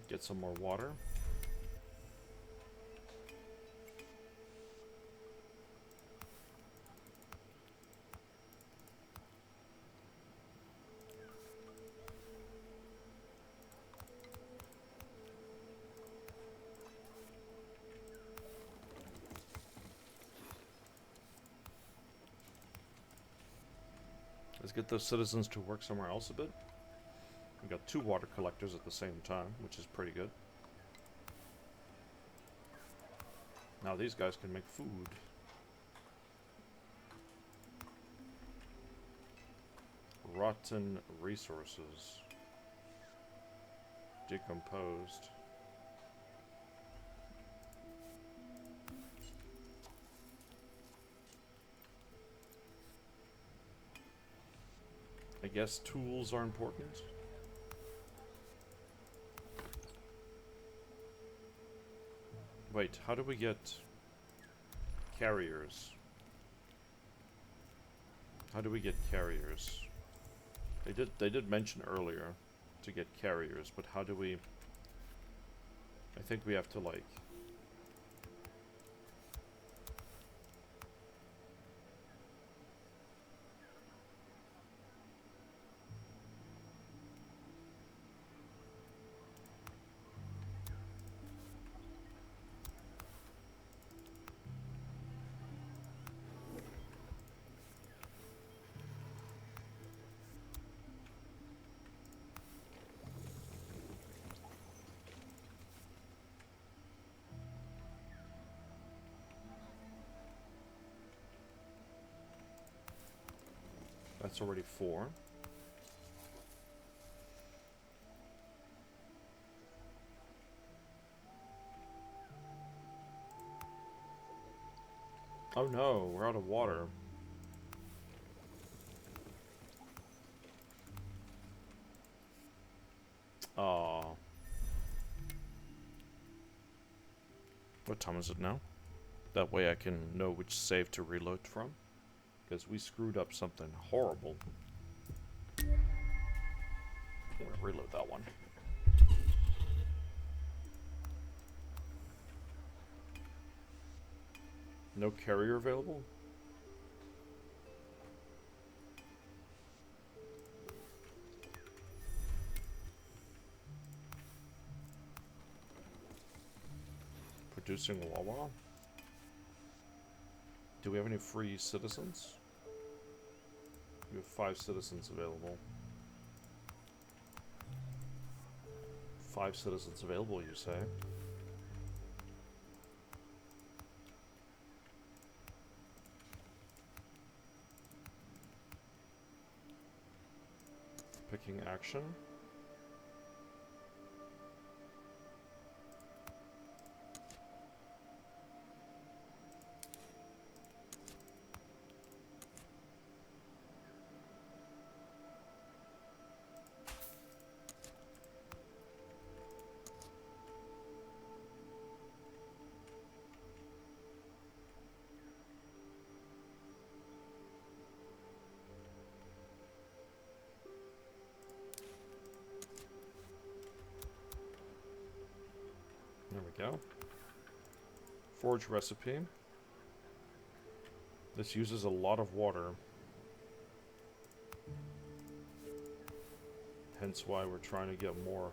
Get some more water. Let's get those citizens to work somewhere else a bit. We got 2 water collectors at the same time, which is pretty good. Now these guys can make food. Rotten resources. Decomposed. I guess tools are important. Wait, how do we get carriers? How do we get carriers? They did mention earlier to get carriers, but how do we... I think we have to, like... That's already 4. Oh no, we're out of water. What time is it now? That way I can know which save to reload from. Because we screwed up something horrible. I'm gonna reload that one. No carrier available? Producing Wawa? Do we have any free citizens? We have 5 citizens available. 5 citizens available, you say? Picking action. There we go. Forge recipe. This uses a lot of water. Hence why we're trying to get more.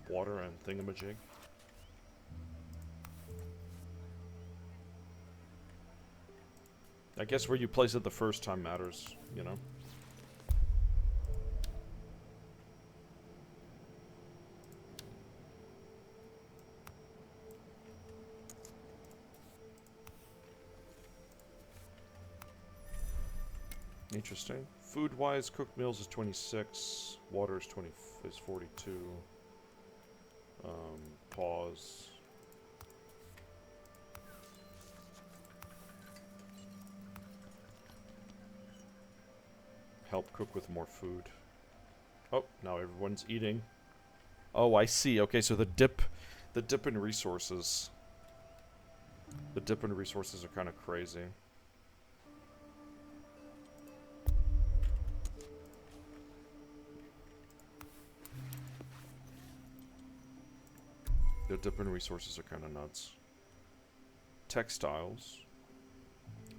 Water and thingamajig. I guess where you place it the first time matters, you know? Interesting. Food-wise, cooked meals is 26. Water is 42. Pause. Help cook with more food. Oh, now everyone's eating. Oh, I see. Okay, so the dip in resources. The dip in resources are kind of crazy. The dip in resources are kind of nuts. Textiles.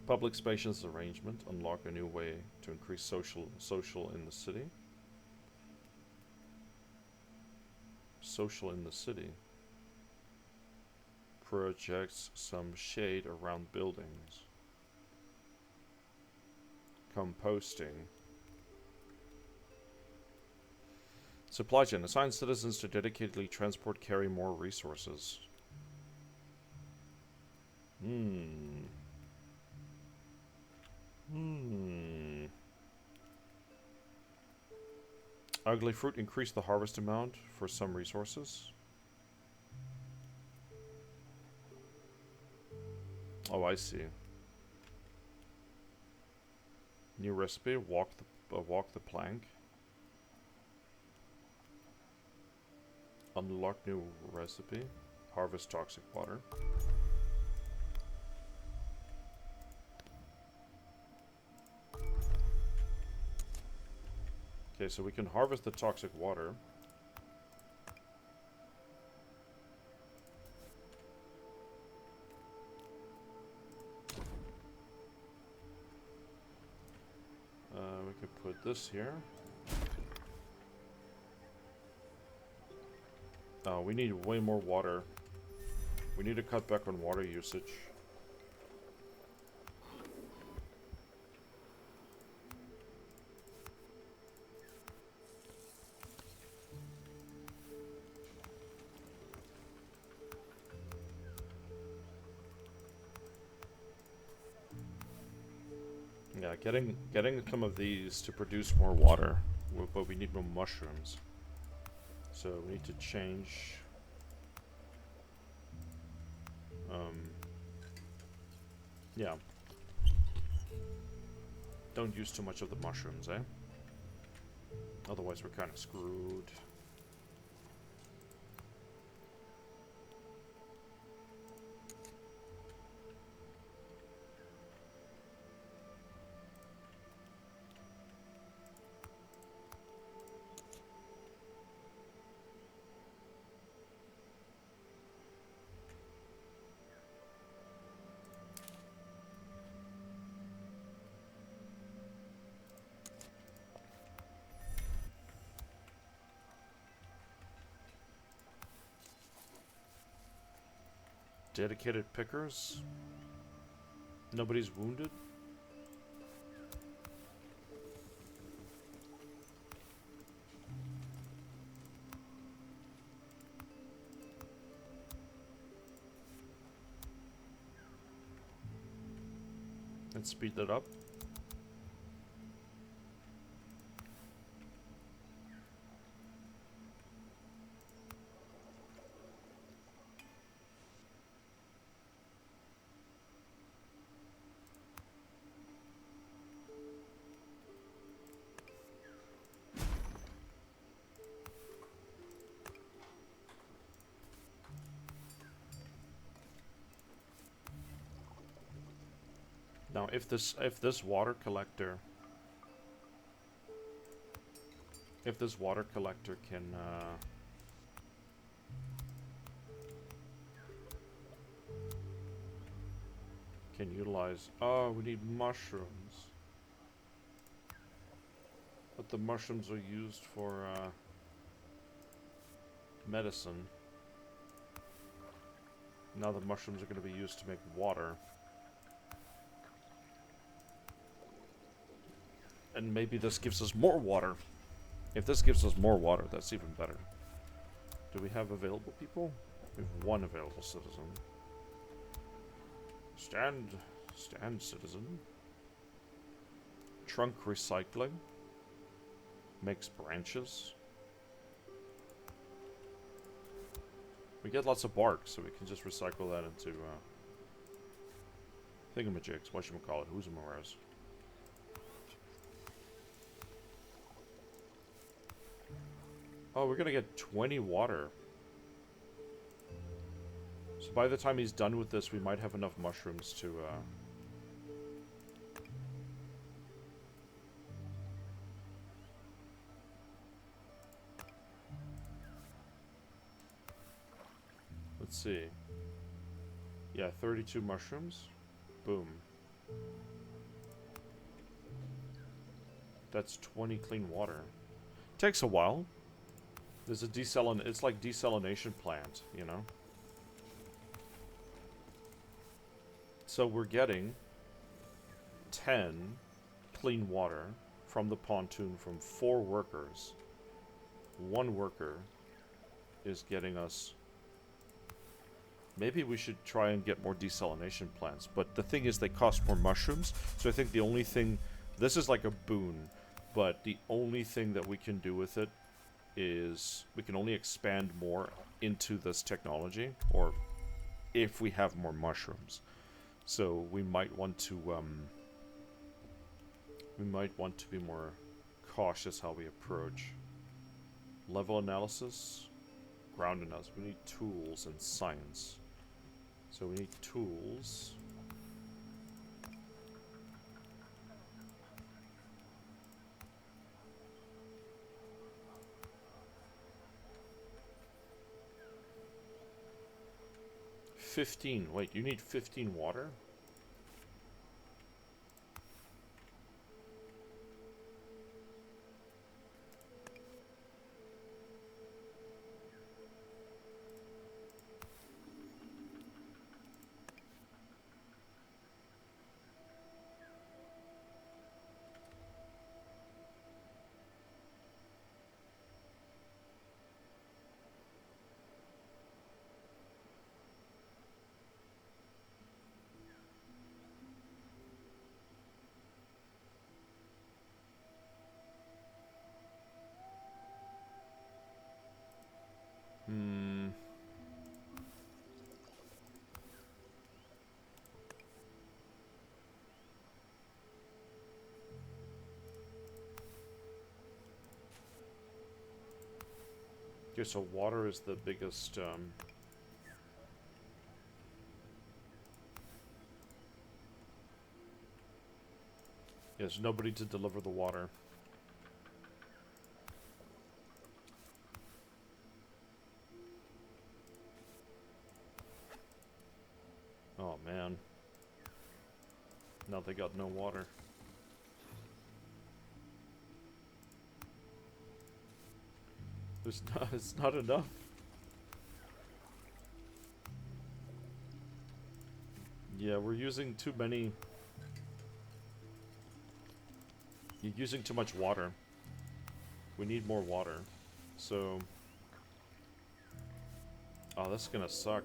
Public spaces arrangement. Unlock a new way to increase social in the city. Social in the city. Projects some shade around buildings. Composting. Supply chain. Assign citizens to dedicatedly transport carry more resources. Ugly fruit. Increase the harvest amount for some resources. Oh, I see. New recipe. Walk the plank. Unlock new recipe. Harvest toxic water. Okay, so we can harvest the toxic water. We could put this here. Oh, we need way more water. We need to cut back on water usage. Yeah, getting some of these to produce more water, but we need more mushrooms. So we need to change. Yeah. Don't use too much of the mushrooms, eh? Otherwise we're kind of screwed. Dedicated pickers? Nobody's wounded? Let's speed that up. Now, if this water collector can utilize. Oh, we need mushrooms. But the mushrooms are used for medicine. Now the mushrooms are going to be used to make water. And maybe this gives us more water. If this gives us more water, that's even better. Do we have available people? We have one available citizen. Stand, citizen. Trunk recycling. Makes branches. We get lots of bark, so we can just recycle that into thingamajigs, whatchamacallit, who's-a-maras. Oh, we're gonna get 20 water. So by the time he's done with this, we might have enough mushrooms to, let's see. Yeah, 32 mushrooms. Boom. That's 20 clean water. Takes a while. There's a it's like desalination plant, you know? So we're getting 10 clean water from the pontoon from 4 workers. 1 worker is getting us... Maybe we should try and get more desalination plants. But the thing is, they cost more mushrooms. So I think the only thing... This is like a boon. But the only thing that we can do with it is we can only expand more into this technology, or if we have more mushrooms. So we might want to be more cautious how we approach. Level analysis, ground analysis. We need tools and science. So we need tools. Wait, you need 15 water? Okay, so water is the biggest, There's nobody to deliver the water. Oh, man. Now they got no water. It's not enough. Yeah, we're using too many. You're using too much water. We need more water. So... Oh, that's gonna suck.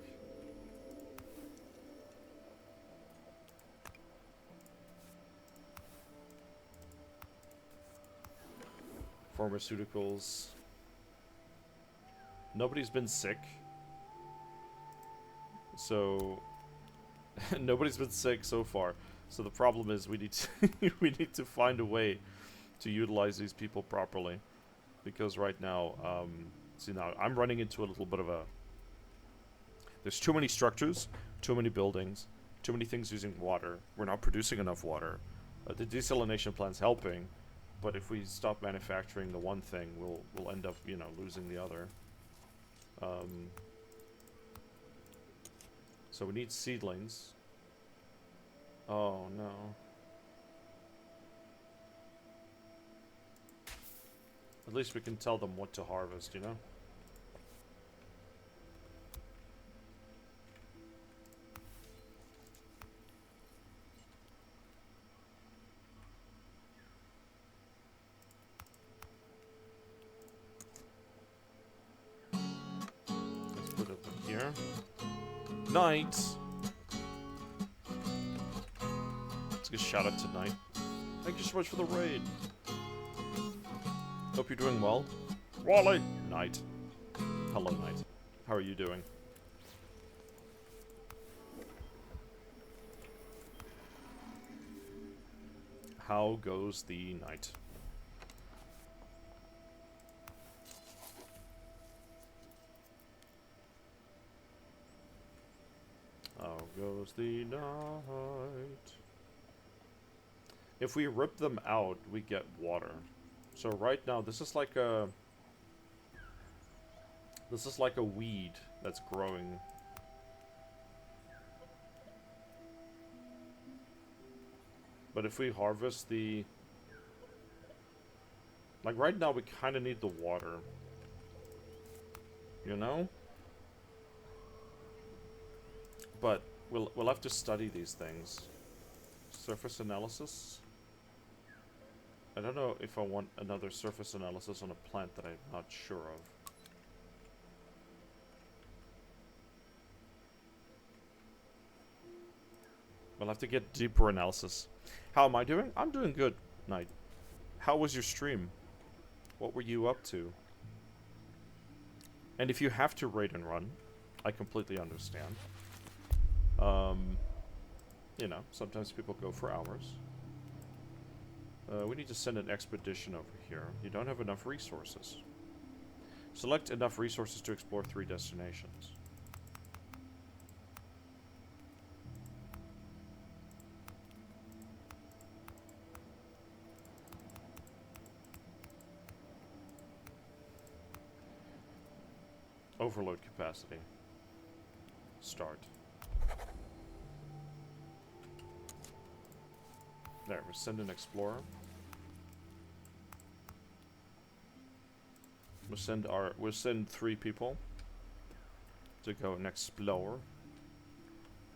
Pharmaceuticals. Nobody's been sick. So... Nobody's been sick so far. So the problem is we need to we need to find a way to utilize these people properly, because right now, see, now I'm running into a little bit of a. There's too many structures, too many buildings, too many things using water. We're not producing enough water. The desalination plant's helping, but if we stop manufacturing the one thing, we'll end up, you know, losing the other. So we need seedlings. Oh no. At least we can tell them what to harvest, you know? Let's put it in here. Night! Let's get shout out tonight. Thank you so much for the raid. Hope you're doing well. Wally! Night. Hello, Night. How are you doing? How goes the night? How goes the night? If we rip them out, we get water. So right now, this is like a weed that's growing. But if we harvest the... Like right now, we kind of need the water. You know? But we'll have to study these things. Surface analysis? I don't know if I want another surface analysis on a plant that I'm not sure of. We'll have to get deeper analysis. How am I doing? I'm doing good, Knight. How was your stream? What were you up to? And if you have to raid and run, I completely understand. You know, sometimes people go for hours. We need to send an expedition over here. You don't have enough resources. Select enough resources to explore 3 destinations. Overload capacity. Start. There, we'll send an explorer. We'll send 3 people to go and explore.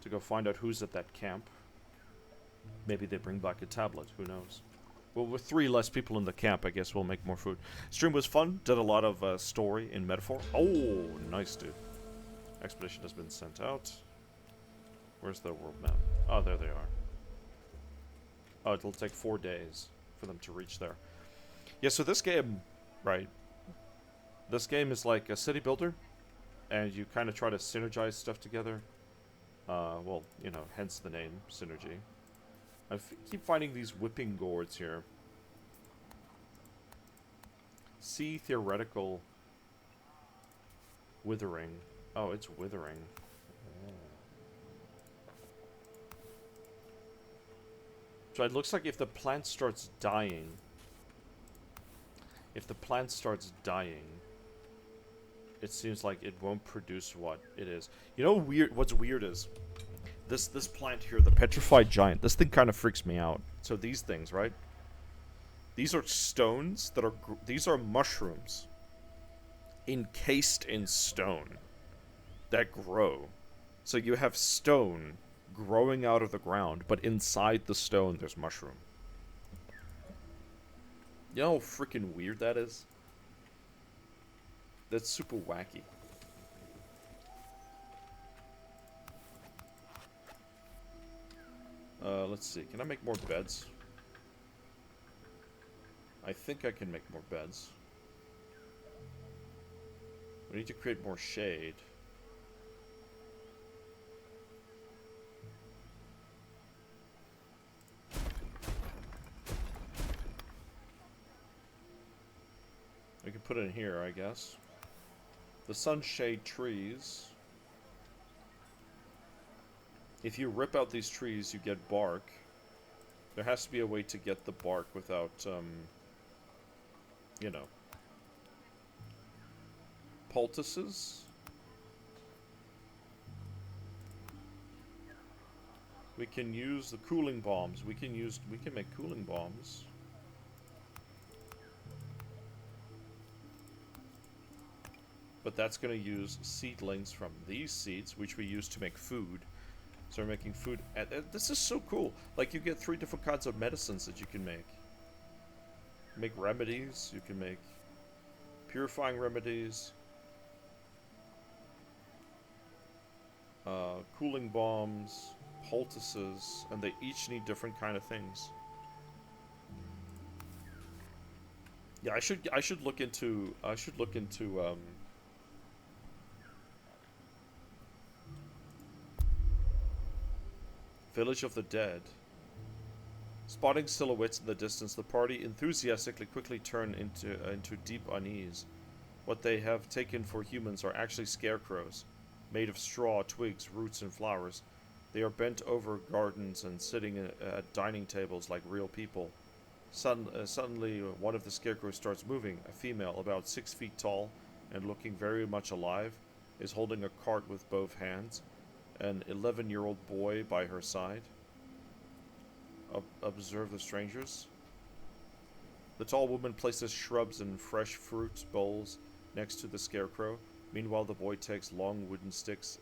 To go find out who's at that camp. Maybe they bring back a tablet, who knows. Well, with 3 less people in the camp, I guess we'll make more food. Stream was fun, did a lot of story in Metaphor. Oh, nice, dude. Expedition has been sent out. Where's the world map? Oh, there they are. Oh, it'll take 4 days for them to reach there. Yeah, so this game, right? This game is like a city builder, and you kind of try to synergize stuff together. Well, you know, hence the name, Synergy. I keep finding these whipping gourds here. See theoretical Withering. Oh, it's withering. So it looks like if the plant starts dying... If the plant starts dying... It seems like it won't produce what it is. You know what's weird is... This plant here, the Petrified Giant, this thing kind of freaks me out. So these things, right? These are stones that are... These are mushrooms. Encased in stone. That grow. So you have stone growing out of the ground, but inside the stone there's mushroom. You know how freaking weird that is? That's super wacky. Let's see. Can I make more beds? I think I can make more beds. We need to create more shade. We can put it in here, I guess. The sunshade trees. If you rip out these trees, you get bark. There has to be a way to get the bark without, you know. Poultices? We can use the cooling bombs. We can make cooling bombs. But that's going to use seedlings from these seeds, which we use to make food. So we're making food. This is so cool. Like, you get 3 different kinds of medicines that you can make. Make remedies. You can make purifying remedies. Cooling bombs. Poultices. And they each need different kind of things. Yeah, I should look into Village of the Dead. Spotting silhouettes in the distance, the party enthusiastically quickly turn into deep unease. What they have taken for humans are actually scarecrows, made of straw, twigs, roots, and flowers. They are bent over gardens and sitting at dining tables like real people. Suddenly, one of the scarecrows starts moving. A female, about 6 feet tall and looking very much alive, is holding a cart with both hands. An 11-year-old boy by her side. Observe the strangers. The tall woman places shrubs and fresh fruit bowls next to the scarecrow. Meanwhile, the boy takes long wooden sticks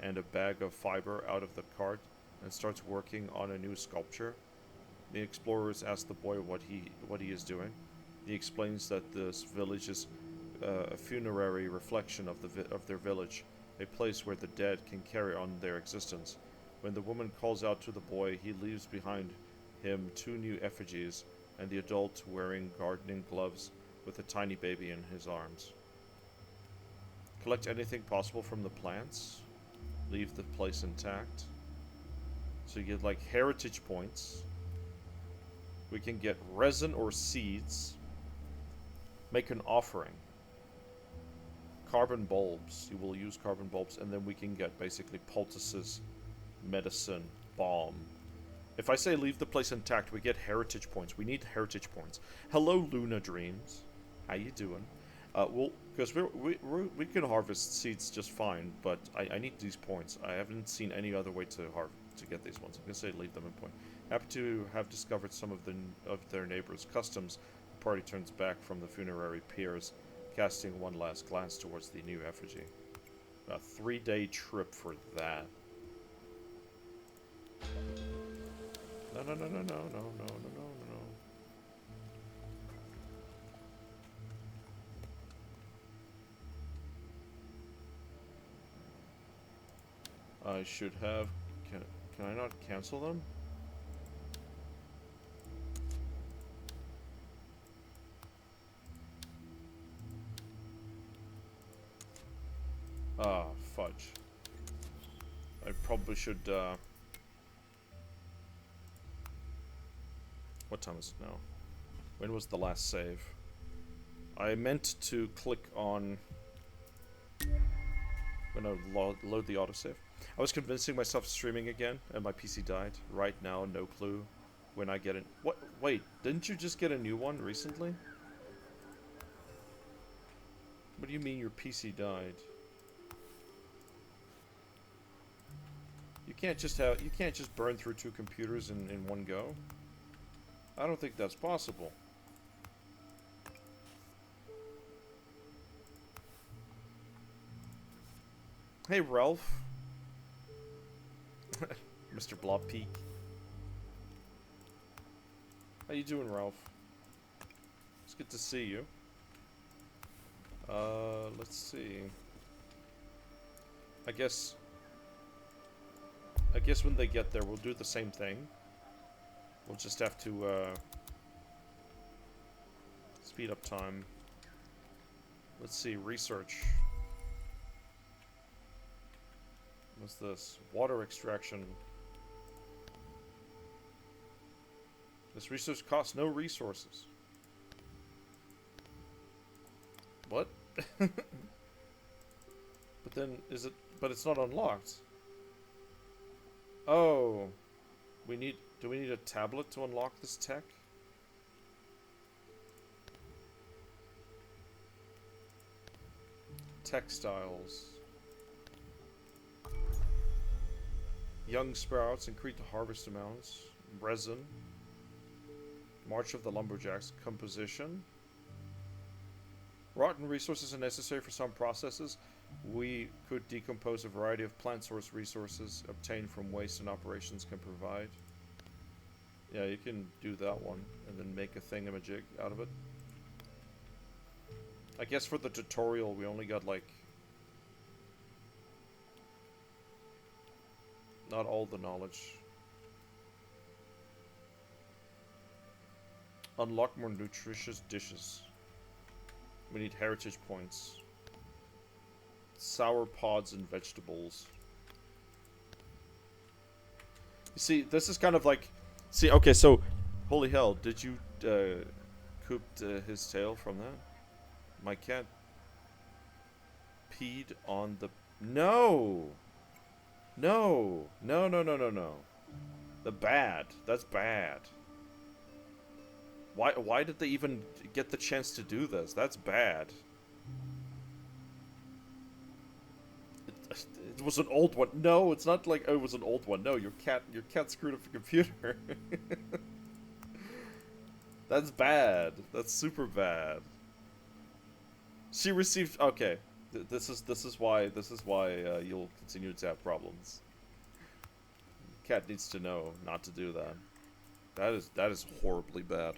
and a bag of fiber out of the cart and starts working on a new sculpture. The explorers ask the boy what he is doing. He explains that this village is a funerary reflection of their village. A place where the dead can carry on their existence. When the woman calls out to the boy, he leaves behind him 2 new effigies, and the adult wearing gardening gloves with a tiny baby in his arms. Collect anything possible from the plants. Leave the place intact. So you get like heritage points. We can get resin or seeds. Make an offering. Carbon bulbs. You will use carbon bulbs, and then we can get basically poultices, medicine, balm. If I say leave the place intact, we get heritage points. We need heritage points. Hello, Luna Dreams. How you doing? Because we can harvest seeds just fine, but I need these points. I haven't seen any other way to get these ones. I'm gonna say leave them in point. Happy to have discovered some of their neighbors' customs. The party turns back from the funerary piers, casting one last glance towards the new effigy. A 3-day trip for that. No. I should have... Can I not cancel them? Ah, fudge. I probably should, What time is it now? When was the last save? I meant to click on when I load the autosave. I was convincing myself streaming again, and my PC died. Right now, no clue when I get it. What? Wait, didn't you just get a new one recently? What do you mean your PC died? You can't just burn through 2 computers in one go. I don't think that's possible. Hey, Ralph. Mr. Blob Peak. How you doing, Ralph? It's good to see you. Let's see. I guess when they get there, we'll do the same thing. We'll just have to, speed up time. Let's see, research. What's this? Water extraction. This research costs no resources. What? But then, but it's not unlocked. Oh. Do we need a tablet to unlock this tech? Textiles. Young sprouts increase the harvest amounts. Resin. March of the Lumberjacks. Composition. Rotten resources are necessary for some processes. We could decompose a variety of plant source resources obtained from waste and operations can provide. Yeah, you can do that one and then make a thingamajig out of it. I guess for the tutorial we only got like not all the knowledge. Unlock more nutritious dishes. We need heritage points. Sour pods and vegetables. You see, this is kind of like... See, okay, so... Holy hell, did you, coop his tail from that? My cat... peed on the... No! No! No, no, no, no, no. The bad. That's bad. Why did they even get the chance to do this? That's bad. It was an old one. No, it's not like, oh, it was an old one. No, your cat screwed up the computer. That's bad. That's super bad. She received, okay. This is why you'll continue to have problems. Cat needs to know not to do that. That is horribly bad.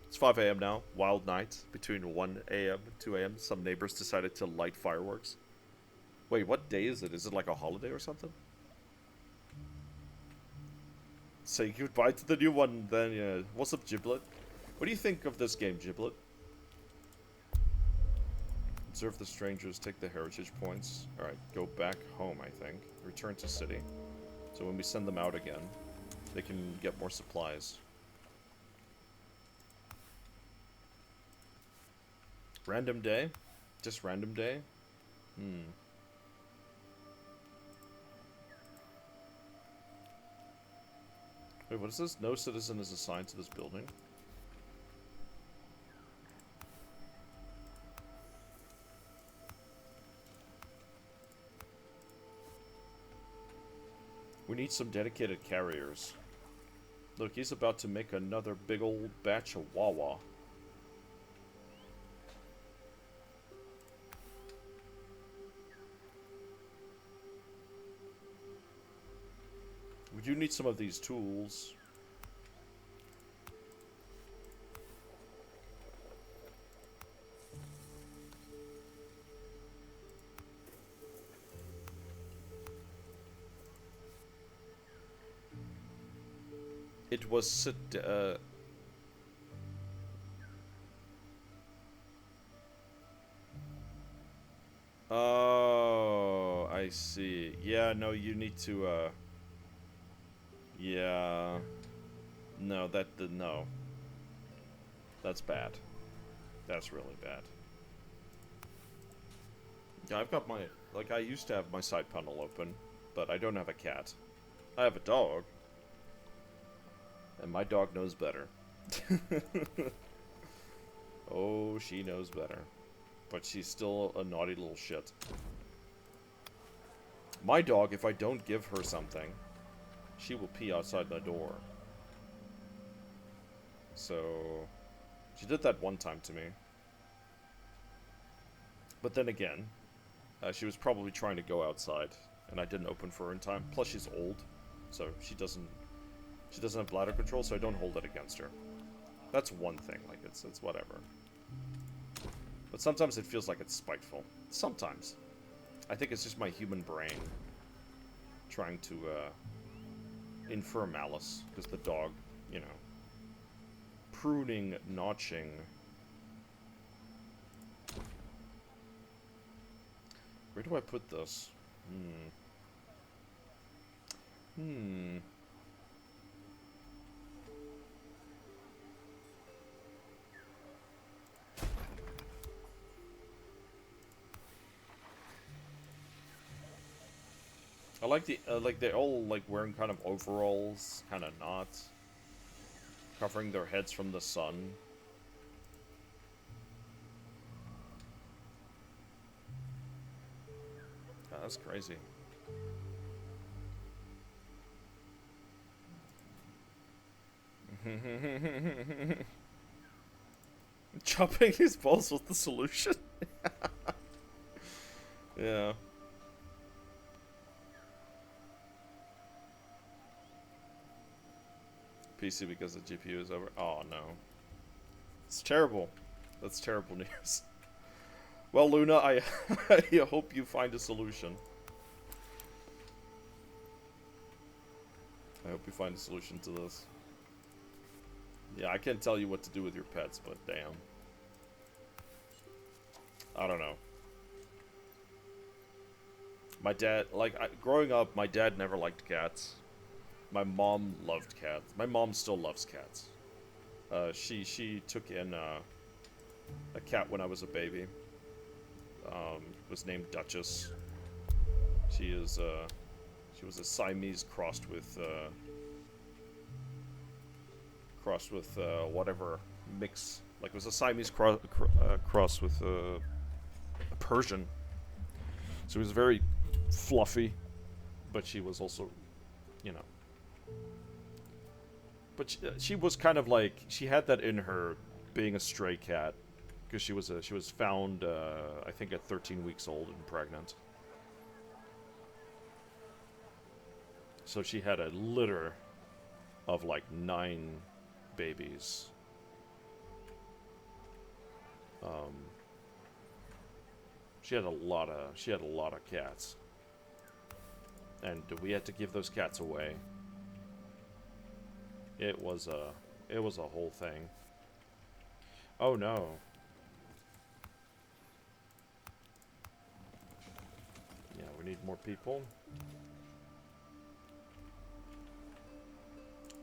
It's 5 a.m. now. Wild night. Between 1 a.m. and 2 a.m. Some neighbors decided to light fireworks. Wait, what day is it? Is it like a holiday or something? Say goodbye to the new one then, yeah. What's up, Giblet? What do you think of this game, Giblet? Observe the strangers, take the heritage points. Alright, go back home, I think. Return to city. So when we send them out again, they can get more supplies. Random day? Just random day? Wait, what is this? No citizen is assigned to this building. We need some dedicated carriers. Look, he's about to make another big old batch of Wawa. We do need some of these tools. It was oh, I see. Yeah, no, you need to yeah. No, no. That's bad. That's really bad. Yeah, I've got my... Like, I used to have my side panel open, but I don't have a cat. I have a dog. And my dog knows better. Oh, she knows better. But she's still a naughty little shit. My dog, if I don't give her something, she will pee outside my door. So... She did that one time to me. But then again, she was probably trying to go outside, and I didn't open for her in time. Plus, she's old, so she doesn't have bladder control, so I don't hold it against her. That's one thing. Like it's whatever. But sometimes it feels like it's spiteful. Sometimes, I think it's just my human brain trying to infer malice because the dog, you know, pruning, notching. Where do I put this? I like the like they're all like wearing kind of overalls, kind of not covering their heads from the sun. Oh, that's crazy. Chopping his balls was the solution. Yeah. PC because the GPU is over. Oh no. It's terrible. That's terrible news. Well, Luna, I hope you find a solution. I hope you find a solution to this. Yeah, I can't tell you what to do with your pets, but damn. I don't know. My dad, like, growing up, my dad never liked cats. My mom loved cats. My mom still loves cats. She took in a cat when I was a baby. Was named Duchess. She was a Siamese crossed with whatever mix. Like it was a Siamese cross with a Persian. So it was very fluffy, but she was also, you know. But she was kind of like, she had that in her, being a stray cat, because she was found I think at 13 weeks old and pregnant. So she had a litter of like 9 babies. She had a lot of cats, and we had to give those cats away. It was a whole thing. Oh no. Yeah, we need more people.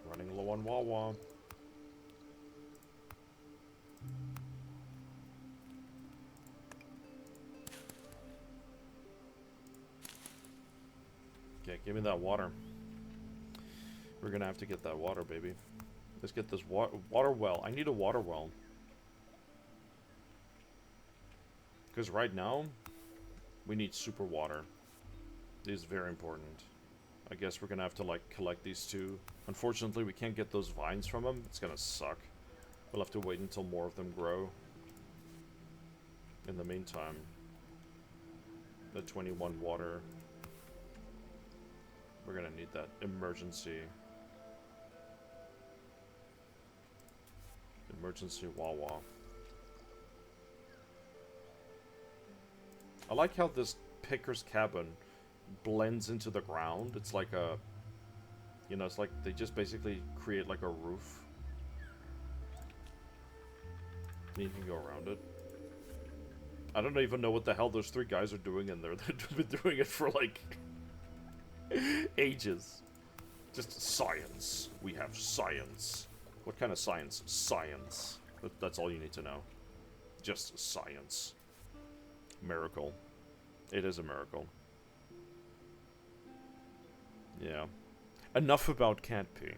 Running low on Wawa. Okay, give me that water. We're gonna have to get that water, baby. Let's get this water well. I need a water well. Because right now, we need super water. It is very important. I guess we're gonna have to, like, collect these two. Unfortunately, we can't get those vines from them. It's gonna suck. We'll have to wait until more of them grow. In the meantime, the 21 water. We're gonna need that emergency Wawa. I like how this picker's cabin blends into the ground. It's like a, you know, it's like they just basically create like a roof. And you can go around it. I don't even know what the hell those 3 guys are doing in there. They've been doing it for like ages. Just science. We have science. What kind of science? Science. That's all you need to know. Just science. Miracle. It is a miracle. Yeah. Enough about cat pee.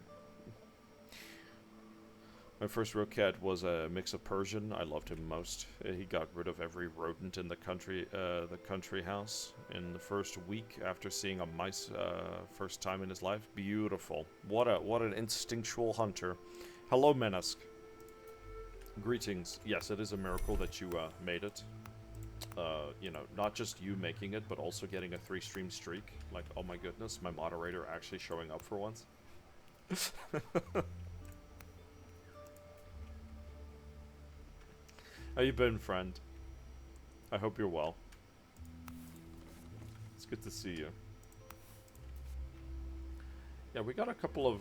My first real cat was a mix of Persian. I loved him most. He got rid of every rodent in the country house in the first week after seeing a mice first time in his life. Beautiful. What an instinctual hunter. Hello, Menask. Greetings. Yes, it is a miracle that you made it. You know, not just you making it, but also getting a 3-stream streak. Like, oh my goodness, my moderator actually showing up for once. How you been, friend? I hope you're well. It's good to see you. Yeah, we got a couple of...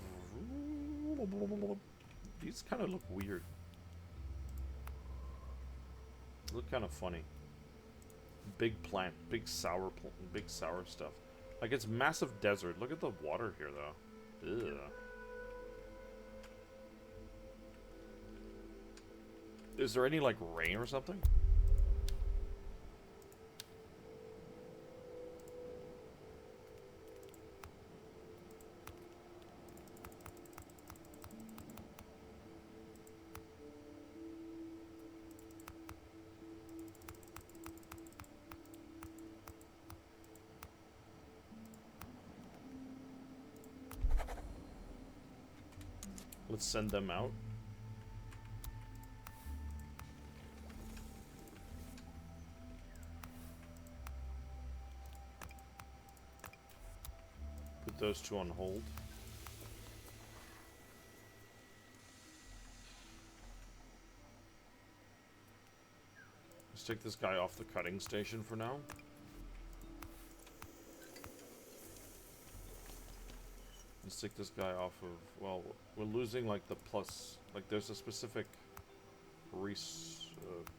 These kind of look weird. They look kind of funny. Big plant, big sour stuff. Like, it's massive desert. Look at the water here, though. Ugh. Is there any, like, rain or something? Let's send them out. Put those two on hold. Let's take this guy off the cutting station for now. Let's take this guy off of, well, we're losing, like, the plus, like, there's a specific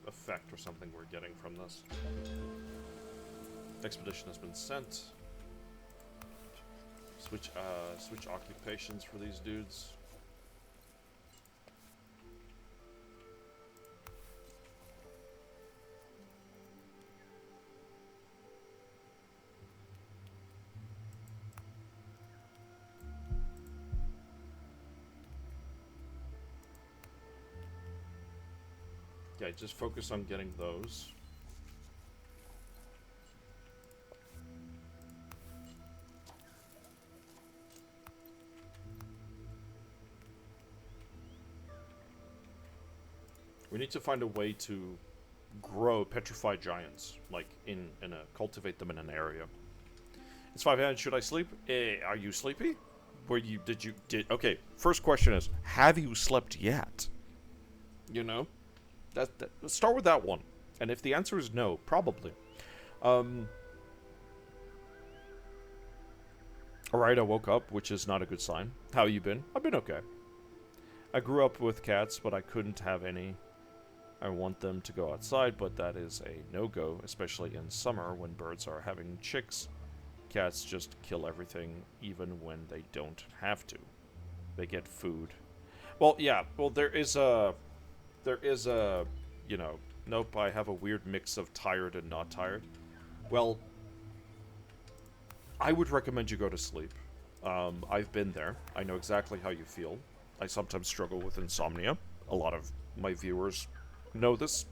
effect or something we're getting from this. Expedition has been sent. Switch occupations for these dudes. Yeah, just focus on getting those. We need to find a way to grow petrified giants, like cultivate them in an area. It's 5 a.m. Should I sleep? Are you sleepy? Okay, first question is, have you slept yet? You know? Let's start with that one. And if the answer is no, probably. Alright, I woke up, which is not a good sign. How you been? I've been okay. I grew up with cats, but I couldn't have any. I want them to go outside, but that is a no-go, especially in summer when birds are having chicks. Cats just kill everything, even when they don't have to. They get food. Well, yeah, well, there is a, you know, nope, I have a weird mix of tired and not tired. Well, I would recommend you go to sleep. I've been there. I know exactly how you feel. I sometimes struggle with insomnia. A lot of my viewers know this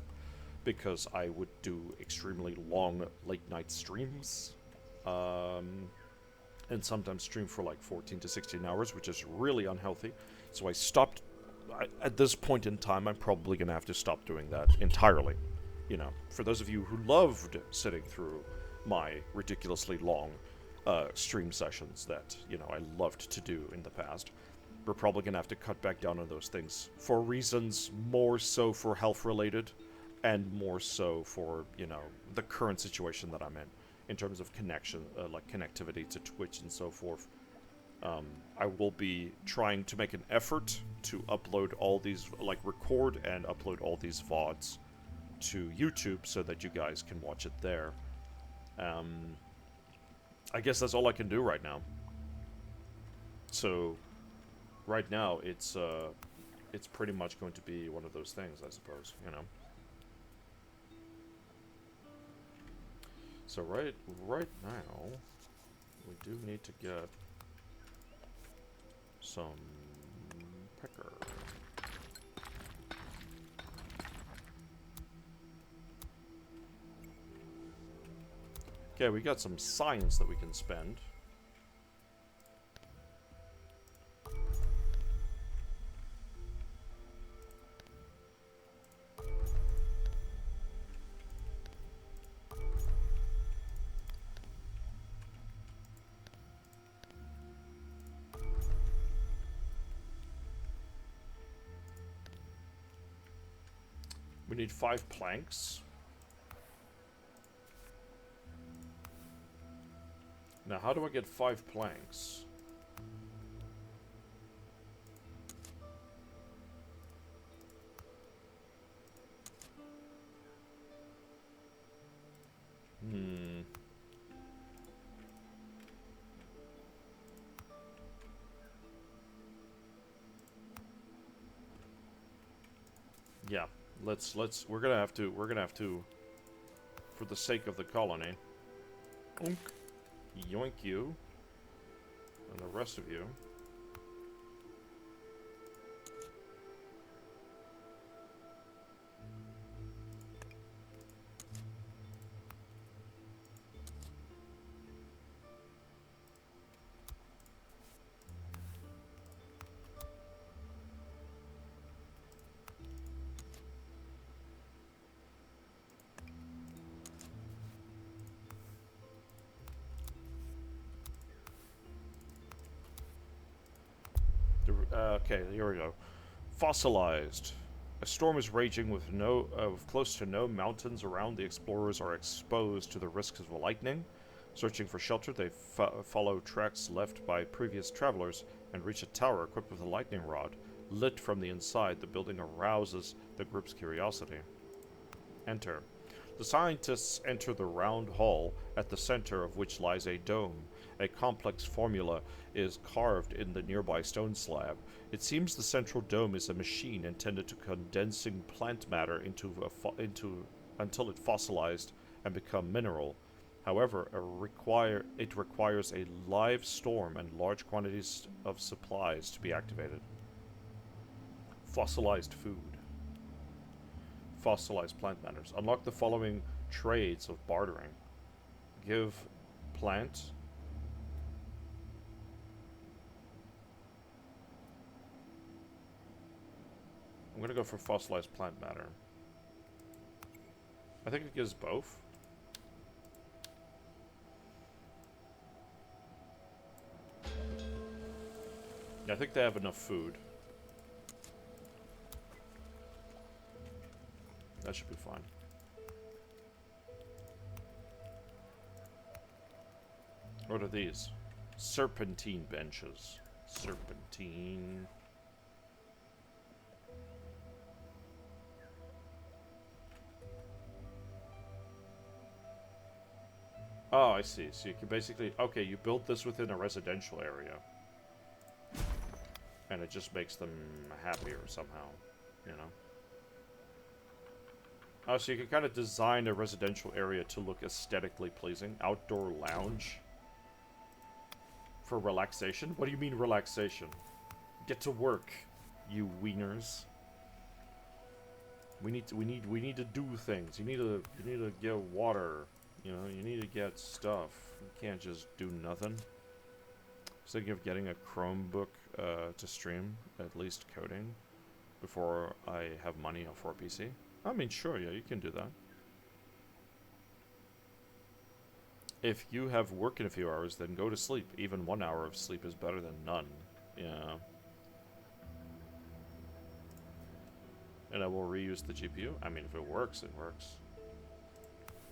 because I would do extremely long late-night streams. And sometimes stream for like 14 to 16 hours, which is really unhealthy. So I stopped. At this point in time, I'm probably going to have to stop doing that entirely. You know, for those of you who loved sitting through my ridiculously long stream sessions that, you know, I loved to do in the past, we're probably going to have to cut back down on those things for reasons more so for health-related and more so for, you know, the current situation that I'm in terms of connection, like connectivity to Twitch and so forth. I will be trying to make an effort to upload all these, like record and upload all these VODs to YouTube so that you guys can watch it there. I guess that's all I can do right now. So, right now, it's pretty much going to be one of those things, I suppose, you know. So right now, we do need to get some pecker. Okay, we got some science that we can spend. We need 5 planks. Now, how do I get 5 planks? Yeah, we're gonna have to, for the sake of the colony, yoink you, and the rest of you. Okay, here we go. Fossilized. A storm is raging with close to no mountains around. The explorers are exposed to the risks of lightning. Searching for shelter, they follow tracks left by previous travelers and reach a tower equipped with a lightning rod. Lit from the inside, the building arouses the group's curiosity. Enter. The scientists enter the round hall, at the center of which lies a dome. A complex formula is carved in the nearby stone slab. It seems the central dome is a machine intended to condensing plant matter until it fossilized and become mineral. However, it requires a live storm and large quantities of supplies to be activated. Fossilized food. Fossilized plant matters. Unlock the following trades of bartering. Give plant. I'm gonna go for fossilized plant matter. I think it gives both. Yeah, I think they have enough food. That should be fine. What are these? Serpentine benches. Serpentine. Oh, I see. So you can basically... Okay, you built this within a residential area. And it just makes them happier somehow, you know? Oh, so you can kind of design a residential area to look aesthetically pleasing. Outdoor lounge. For relaxation? What do you mean relaxation? Get to work, you wieners. We need to do things. You need to get water. You know, you need to get stuff. You can't just do nothing. I was thinking of getting a Chromebook to stream, at least coding, before I have money for a PC. I mean, sure, yeah, you can do that. If you have work in a few hours, then go to sleep. Even 1 hour of sleep is better than none. Yeah. And I will reuse the GPU. I mean, if it works, it works.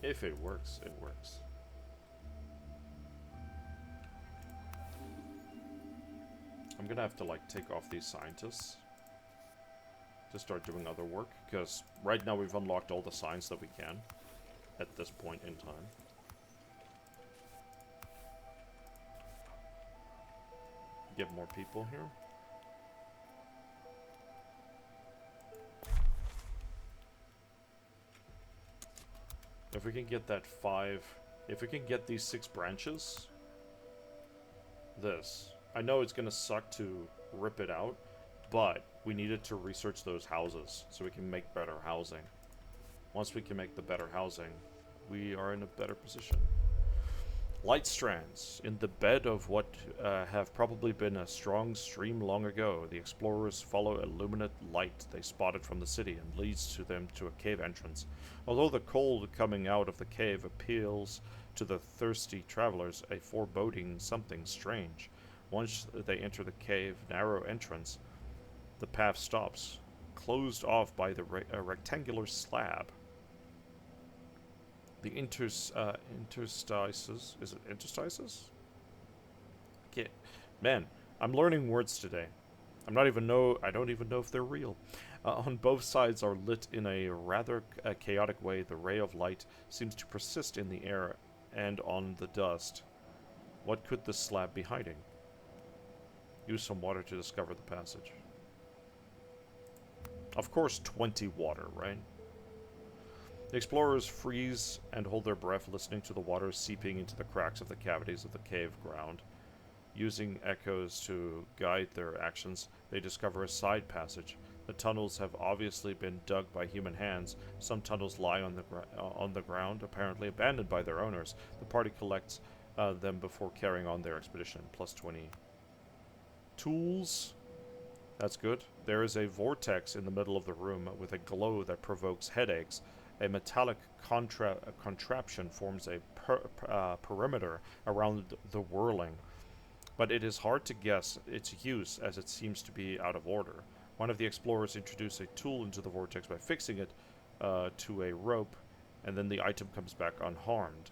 If it works, it works. I'm gonna have to, like, take off these scientists to start doing other work, because right now we've unlocked all the science that we can at this point in time. Get more people here. If we can get that 5... If we can get these 6 branches, this. I know it's gonna suck to rip it out, but we needed to research those houses so we can make better housing. Once we can make the better housing, we are in a better position. Light strands. In the bed of what have probably been a strong stream long ago, the explorers follow a luminant light they spotted from the city and leads to them to a cave entrance. Although the cold coming out of the cave appeals to the thirsty travelers, a foreboding something strange. Once they enter the cave narrow entrance, the path stops, closed off by a rectangular slab. The interstices. Is it interstices? Okay. Man, I'm learning words today. I don't even know if they're real. On both sides are lit in a rather chaotic way. The ray of light seems to persist in the air and on the dust. What could the slab be hiding? Use some water to discover the passage. Of course, 20 water, right? The explorers freeze and hold their breath, listening to the water seeping into the cracks of the cavities of the cave ground. Using echoes to guide their actions, they discover a side passage. The tunnels have obviously been dug by human hands. Some tunnels lie on the ground, apparently abandoned by their owners. The party collects them before carrying on their expedition. Plus 20. Tools. That's good. There is a vortex in the middle of the room with a glow that provokes headaches. A metallic contraption forms a perimeter around the whirling, but it is hard to guess its use as it seems to be out of order. One of the explorers introduces a tool into the vortex by fixing it to a rope, and then the item comes back unharmed.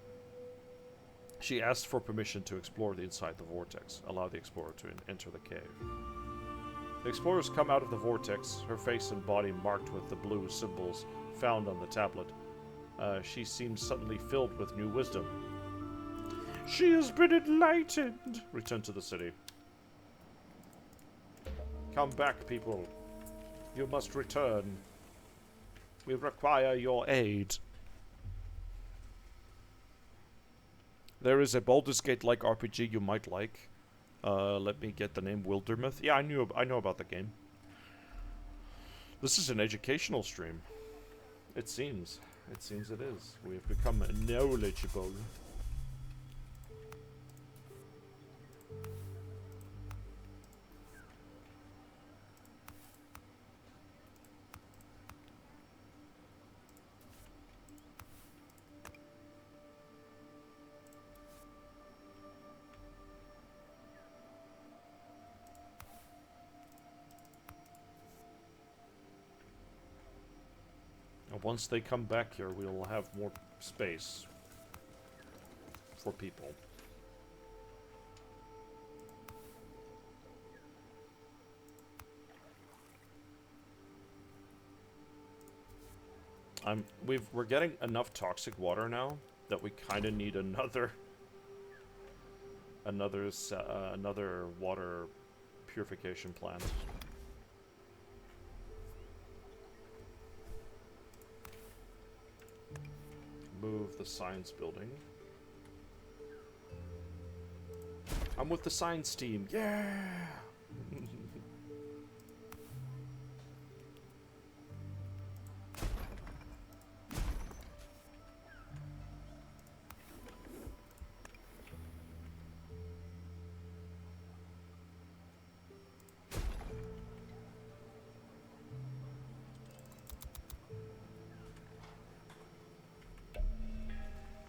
She asks for permission to explore the inside the vortex. Allow the explorer to enter the cave. The explorers come out of the vortex, her face and body marked with the blue symbols found on the tablet. She seems suddenly filled with new wisdom. She has been enlightened! Return to the city. Come back, people. You must return. We require your aid. There is a Baldur's Gate-like RPG you might like. Let me get the name Wildermyth. Yeah, I know about the game. This is an educational stream. It seems. It seems it is. We have become knowledgeable. Once they come back here, we'll have more space for people. We're getting enough toxic water now that we kind of need another water purification plant. Move the science building. I'm with the science team. Yeah!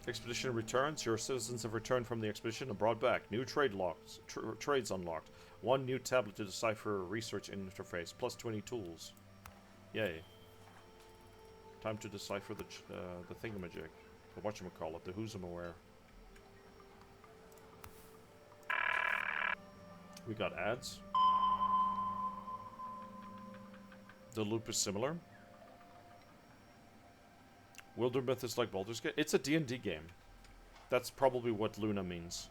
Expedition returns. Your citizens have returned from the expedition and brought back new trade locks, trades unlocked. One new tablet to decipher research interface. Plus 20 tools. Yay. Time to decipher the thingamajig. The whatchamacallit, the who's-em-aware. We got ads. The loop is similar. Wildermyth is like Baldur's Gate. It's a D&D game. That's probably what Luna means.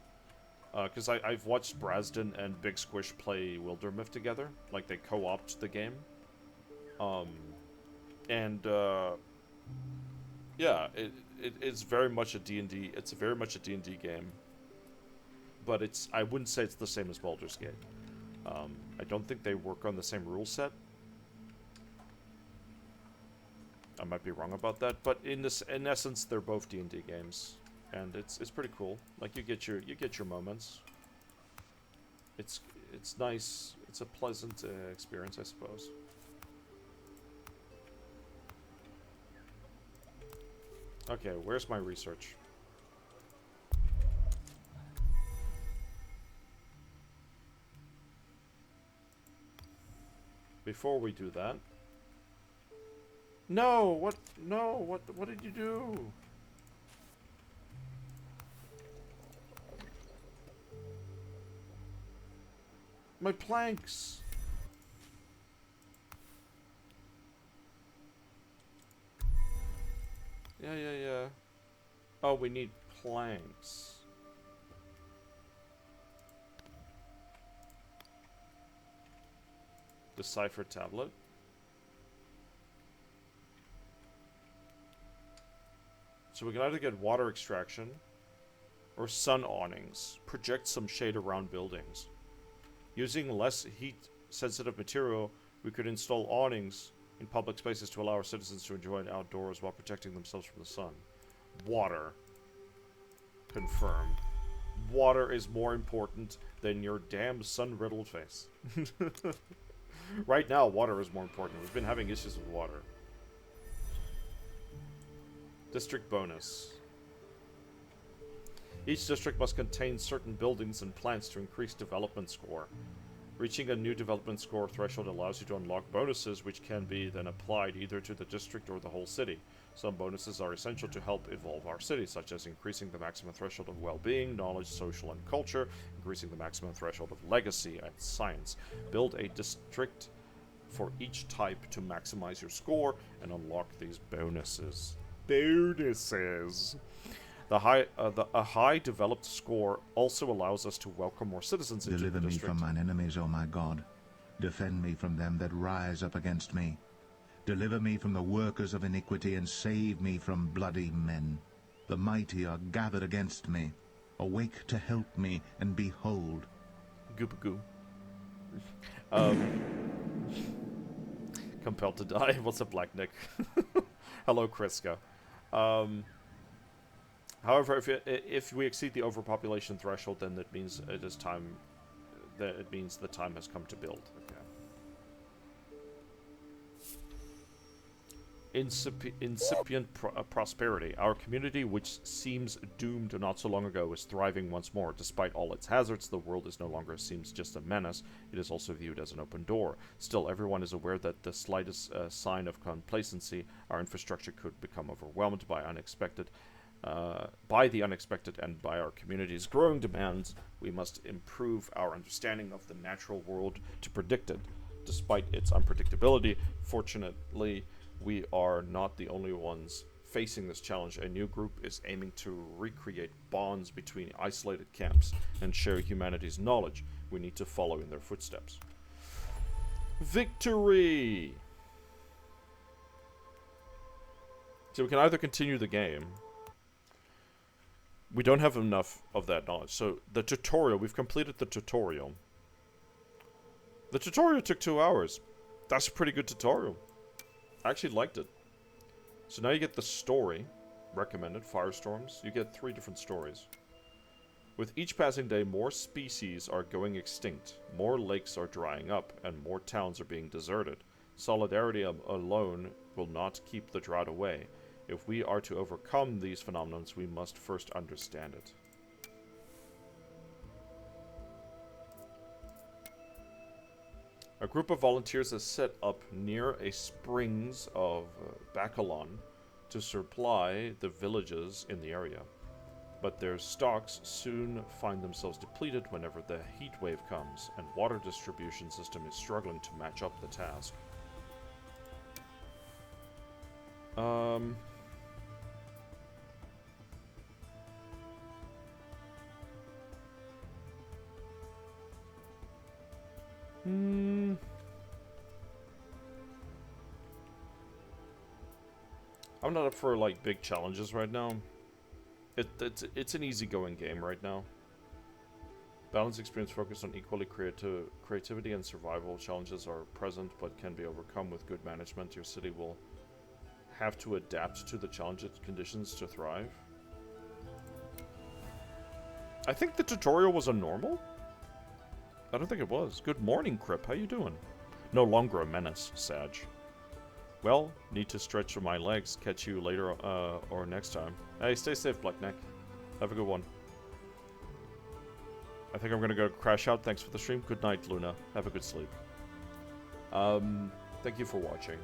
Because I've watched Brasden and Big Squish play Wildermyth together. Like, they co-opt the game. Yeah, it's very much a D&D. It's very much a D&D game, but I wouldn't say it's the same as Baldur's Gate. I don't think they work on the same rule set. I might be wrong about that, but in essence, they're both D&D games, and it's pretty cool. Like you get your moments. It's nice. It's a pleasant experience, I suppose. Okay, where's my research? Before we do that... No! What? No! What did you do? My planks! Yeah. Oh, we need planks. Decipher tablet. So we can either get water extraction or sun awnings. Project some shade around buildings. Using less heat-sensitive material, we could install awnings in public spaces to allow our citizens to enjoy it outdoors while protecting themselves from the sun. Water. Confirmed. Water is more important than your damn sun-riddled face. Right now, water is more important. We've been having issues with water. District bonus. Each district must contain certain buildings and plants to increase development score. Reaching a new development score threshold allows you to unlock bonuses which can be then applied either to the district or the whole city. Some bonuses are essential to help evolve our city, such as increasing the maximum threshold of well-being, knowledge, social, and culture, increasing the maximum threshold of legacy and science. Build a district for each type to maximize your score and unlock these bonuses. A high developed score also allows us to welcome more citizens into the district. Deliver me from mine enemies, O my God. Defend me from them that rise up against me. Deliver me from the workers of iniquity, and save me from bloody men. The mighty are gathered against me. Awake to help me, and behold. Goopagoo. Compelled to die. What's up, Black Nick? Hello, Kriska. However, if we exceed the overpopulation threshold, then that means it is time. That it means the time has come to build. Okay. Incipient prosperity. Our community, which seems doomed not so long ago, is thriving once more. Despite all its hazards, the world is no longer seems just a menace. It is also viewed as an open door. Still, everyone is aware that the slightest sign of complacency, our infrastructure could become overwhelmed by the unexpected and by our community's growing demands. We must improve our understanding of the natural world to predict it. Despite its unpredictability, fortunately, we are not the only ones facing this challenge. A new group is aiming to recreate bonds between isolated camps and share humanity's knowledge. We need to follow in their footsteps. Victory! So we can either continue the game. We don't have enough of that knowledge. So the tutorial, we've completed the tutorial. The tutorial took 2 hours. That's a pretty good tutorial. I actually liked it. So now you get the story. Recommended. Firestorms. You get 3 different stories. With each passing day, more species are going extinct. More lakes are drying up. And more towns are being deserted. Solidarity alone will not keep the drought away. If we are to overcome these phenomena, we must first understand it. A group of volunteers is set up near a springs of Bakalon to supply the villages in the area. But their stocks soon find themselves depleted whenever the heat wave comes, and water distribution system is struggling to match up the task. I'm not up for like big challenges right now. It's an easygoing game right now. Balanced experience focused on equally creativity and survival. Challenges are present but can be overcome with good management. Your city will have to adapt to the challenging conditions to thrive. I think the tutorial was on normal. I don't think it was. Good morning, Crip. How you doing? No longer a menace, Sag. Well, need to stretch my legs. Catch you later or next time. Hey, stay safe, Blackneck. Have a good one. I think I'm gonna go crash out. Thanks for the stream. Good night, Luna. Have a good sleep. Thank you for watching.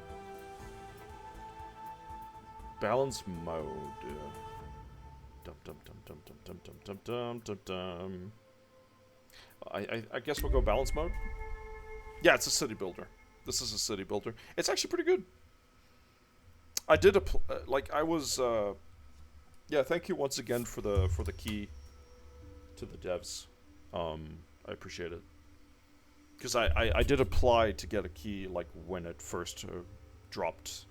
Balance mode. Dum dum dum dum dum dum dum dum dum dum. I guess we'll go balance mode. Yeah, it's a city builder. This is a city builder. It's actually pretty good. I did yeah, thank you once again for the key to the devs. I appreciate it. Because I did apply to get a key like when it first dropped.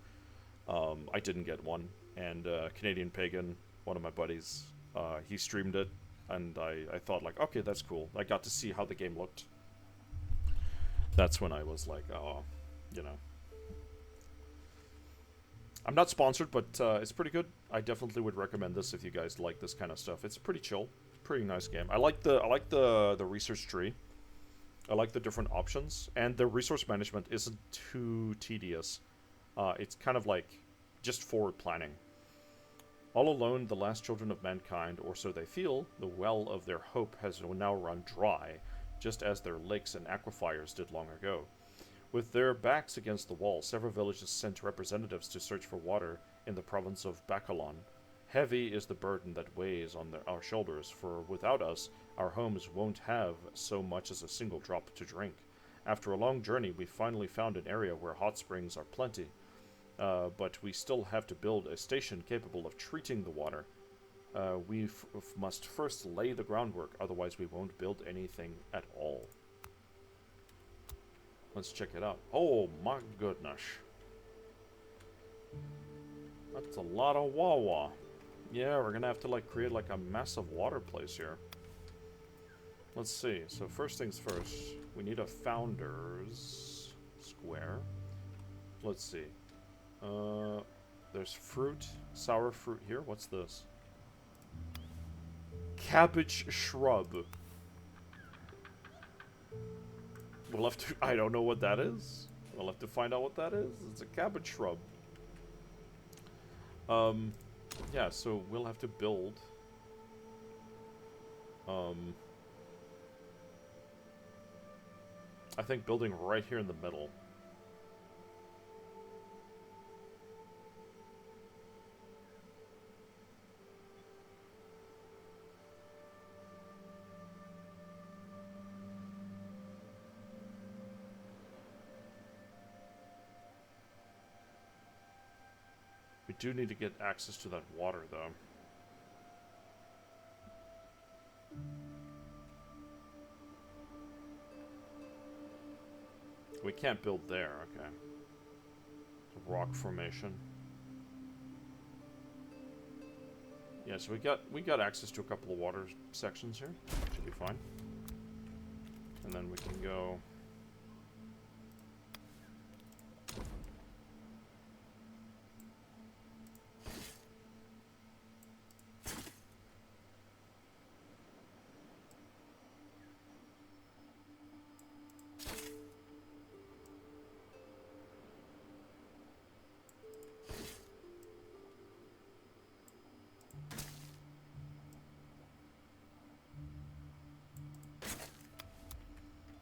I didn't get one, and Canadian Pagan, one of my buddies, he streamed it, and I thought like, okay, that's cool. I got to see how the game looked. That's when I was like, oh, you know. I'm not sponsored, but it's pretty good. I definitely would recommend this if you guys like this kind of stuff. It's pretty chill, pretty nice game. I like the research tree. I like the different options, and the resource management isn't too tedious. It's kind of like just forward planning. All alone, the last children of mankind, or so they feel, the well of their hope has now run dry, just as their lakes and aquifers did long ago. With their backs against the wall, several villages sent representatives to search for water in the province of Bacolon. Heavy is the burden that weighs on our shoulders, for without us, our homes won't have so much as a single drop to drink. After a long journey, we finally found an area where hot springs are plenty, but we still have to build a station capable of treating the water. We must first lay the groundwork, otherwise we won't build anything at all. Let's check it out. Oh my goodness. That's a lot of Wawa. Yeah, we're gonna have to like create like a massive water place here. Let's see. So first things first, we need a founder's square. Let's see. There's fruit, sour fruit here. What's this? Cabbage shrub. We'll have to, I don't know what that is. We'll have to find out what that is. It's a cabbage shrub. Yeah, so we'll have to build. I think building right here in the middle. We do need to get access to that water, though. We can't build there, okay. It's a rock formation. Yeah, so we got access to a couple of water sections here. Should be fine. And then we can go.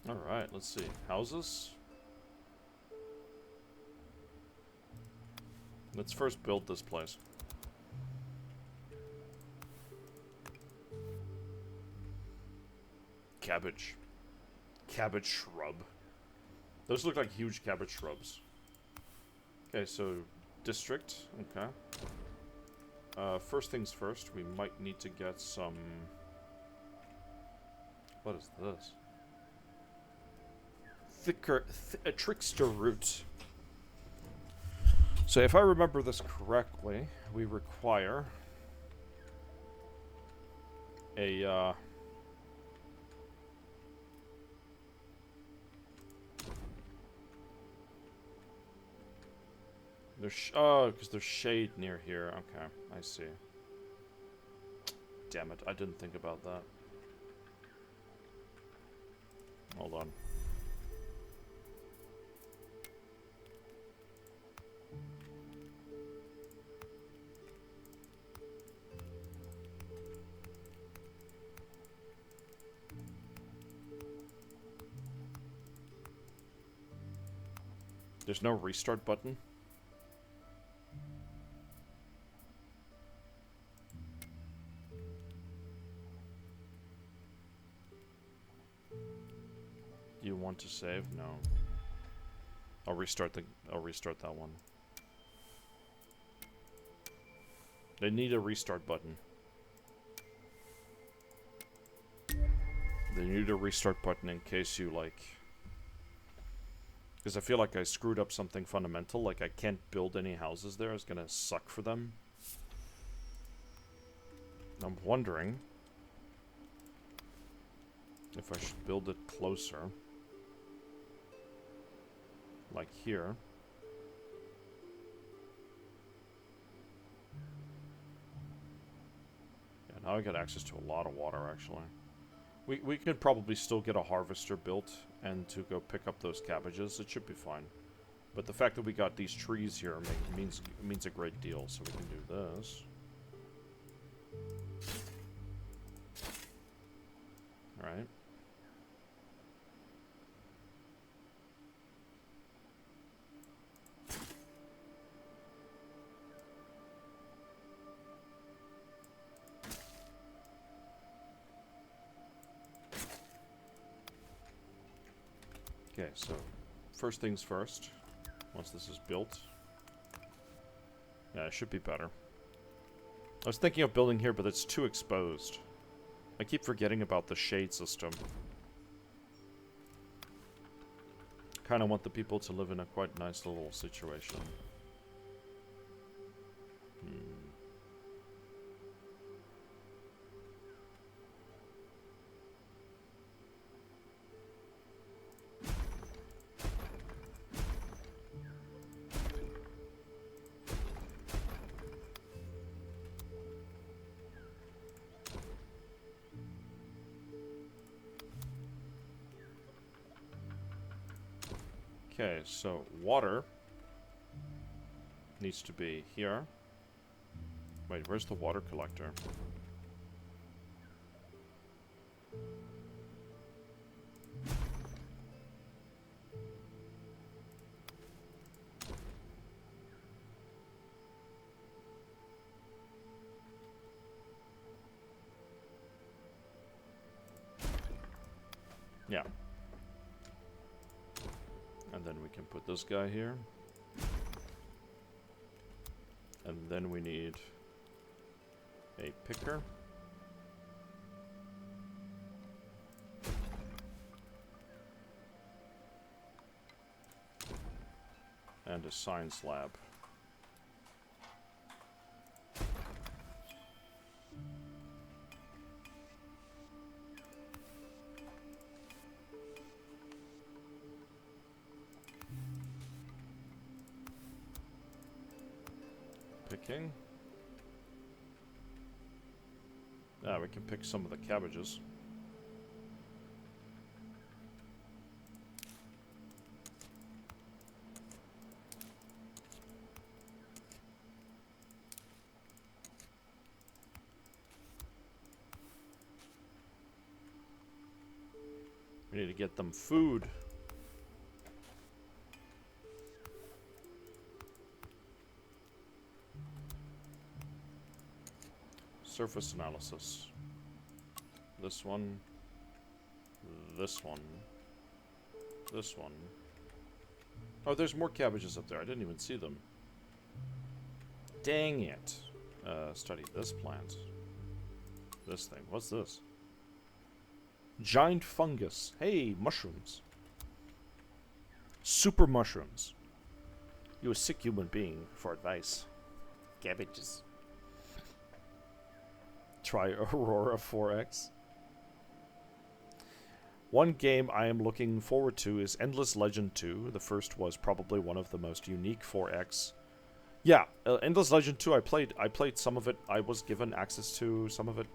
Alright, let's see. Houses? Let's first build this place. Cabbage. Cabbage shrub. Those look like huge cabbage shrubs. Okay, so district. Okay. First things first, we might need to get some... What is this? A trickster root. So if I remember this correctly, we require a because there's shade near here. Okay, I see. Damn it, I didn't think about that. Hold on. There's no restart button? You want to save? No. I'll restart that one. They need a restart button. They need a restart button in case you, like... Because I feel like I screwed up something fundamental, like I can't build any houses there, it's gonna suck for them. I'm wondering if I should build it closer. Like here. Yeah, now I got access to a lot of water, actually. We could probably still get a harvester built and to go pick up those cabbages. It should be fine. But the fact that we got these trees here means a great deal. So we can do this. Alright. Okay, so first things first, once this is built. Yeah, it should be better. I was thinking of building here, but it's too exposed. I keep forgetting about the shade system. Kind of want the people to live in a quite nice little situation. Okay, so water needs to be here. Wait, where's the water collector? Yeah. And then we can put this guy here. And then we need a picker. And a science lab. Picking. Ah, we can pick some of the cabbages. We need to get them food. Surface analysis. This one. This one. This one. Oh, there's more cabbages up there. I didn't even see them. Dang it. Study this plant. This thing. What's this? Giant fungus. Hey, mushrooms. Super mushrooms. You a sick human being for advice. Cabbages. Try Aurora 4X. One game I am looking forward to is Endless Legend 2. The first was probably one of the most unique 4X. Yeah, Endless Legend 2, I played some of it. I was given access to some of it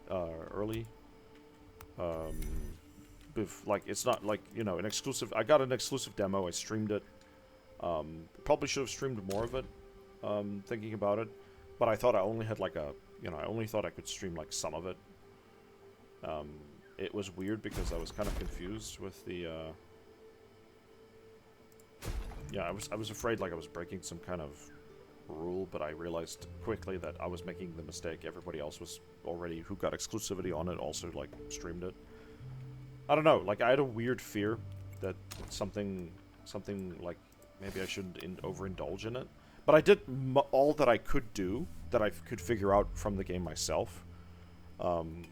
early. Like, it's not like, you know, an exclusive. I got an exclusive demo. I streamed it. Probably should have streamed more of it, thinking about it. But I thought I only had like a, you know, I only thought I could stream like some of it. It was weird because I was kind of confused with the, yeah, I was afraid like I was breaking some kind of rule, but I realized quickly that I was making the mistake. Everybody else was already, who got exclusivity on it, also like streamed it. I don't know, like I had a weird fear that something like maybe I shouldn't overindulge in it. But I did all that I could do, that I could figure out from the game myself. You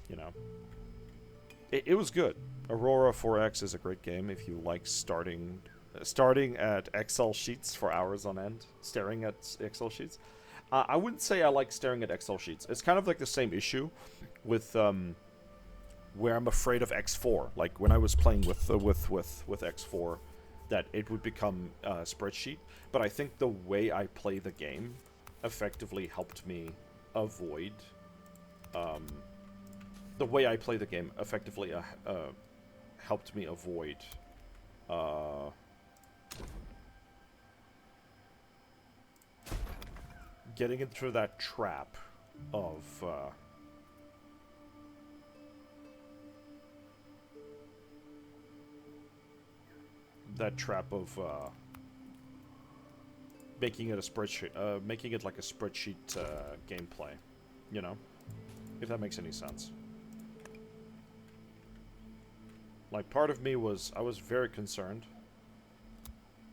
know, it was good. Aurora 4X is a great game if you like starting at Excel sheets for hours on end, staring at Excel sheets. I wouldn't say I like staring at Excel sheets. It's kind of like the same issue with where I'm afraid of X4. Like when I was playing with X4, that it would become a spreadsheet. But I think the way I play the game effectively helped me avoid. The way I play the game effectively helped me avoid. Getting into that trap of making it a spreadsheet, making it like a spreadsheet gameplay, you know, if that makes any sense. Like part of me was, I was very concerned.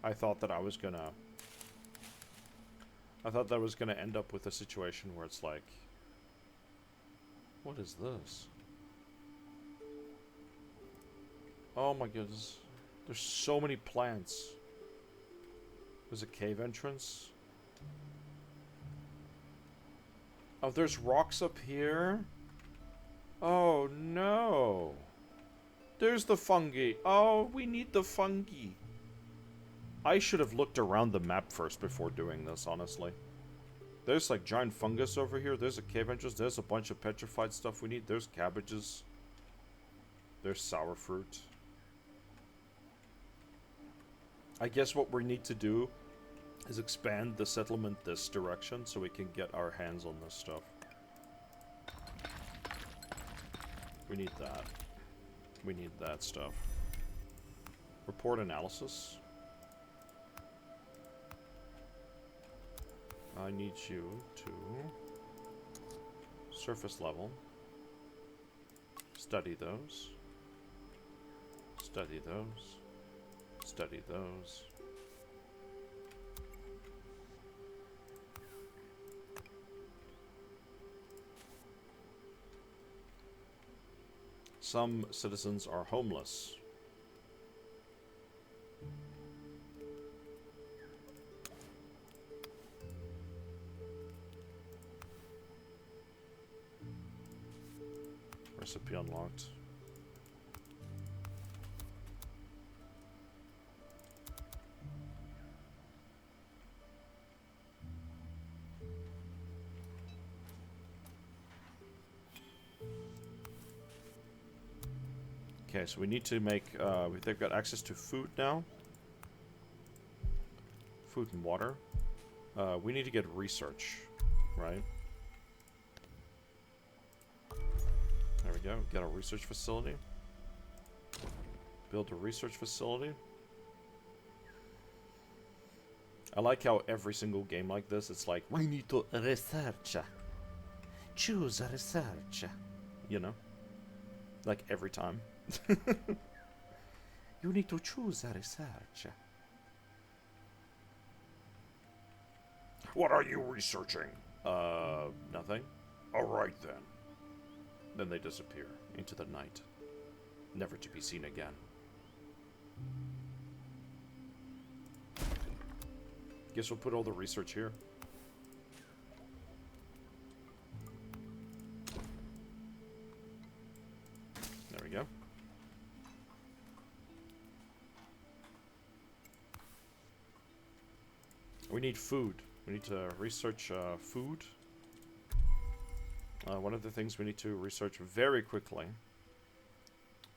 I thought that I was gonna end up with a situation where it's like, what is this? Oh my goodness. There's so many plants. There's a cave entrance. Oh, there's rocks up here. Oh no. There's the fungi. Oh, we need the fungi. I should have looked around the map first before doing this, honestly. There's like giant fungus over here. There's a cave entrance. There's a bunch of petrified stuff we need. There's cabbages. There's sour fruit. I guess what we need to do is expand the settlement this direction so we can get our hands on this stuff. We need that. We need that stuff. Report analysis. I need you to surface level. Study those. Study those. Study those. Some citizens are homeless. Recipe unlocked. Okay, so we need to make, they've got access to food now. Food and water. We need to get research, right? There we go, get a research facility. Build a research facility. I like how every single game like this, it's like, we need to research. Choose a research. You know? Like every time. You need to choose a research. What are you researching? Nothing. Alright then. Then they disappear into the night, never to be seen again. guess we'll put all the research here. There we go. We need food. We need to research food. One of the things we need to research very quickly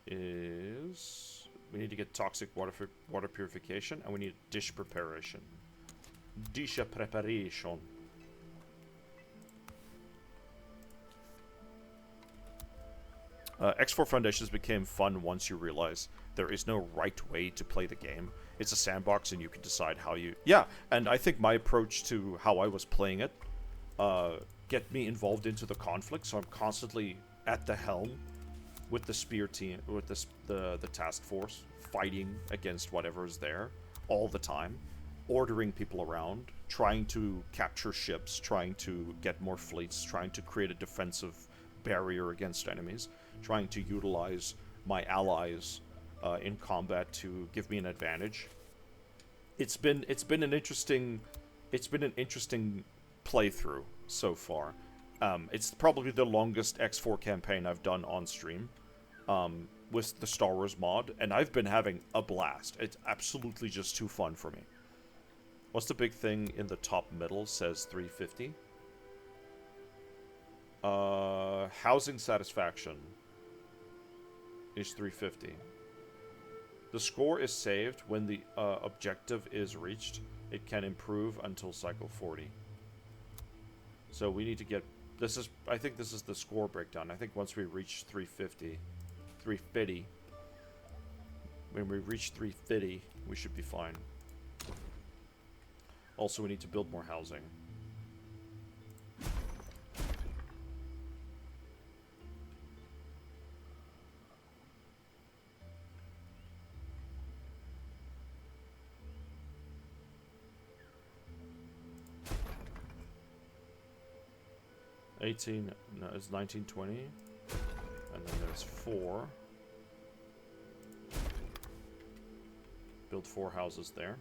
is we need to get toxic water purification, and we need dish preparation. Dish preparation. X4 Foundations became fun once you realize there is no right way to play the game. It's a sandbox and you can decide how you... Yeah, and I think my approach to how I was playing it get me involved into the conflict, so I'm constantly at the helm with the spear team, with the task force, fighting against whatever is there all the time, ordering people around, trying to capture ships, trying to get more fleets, trying to create a defensive barrier against enemies, trying to utilize my allies in combat to give me an advantage. It's been an interesting playthrough so far. It's probably the longest X4 campaign I've done on stream with the Star Wars mod, and I've been having a blast. It's absolutely just too fun for me. What's the big thing in the top middle? Says 350. Housing satisfaction is 350. The score is saved when the objective is reached. It can improve until cycle 40. So we need to get... I think this is the score breakdown. I think once we reach 350... When we reach 350, we should be fine. Also, we need to build more housing. No, it's 1920, and then there's 4. Build 4 houses there.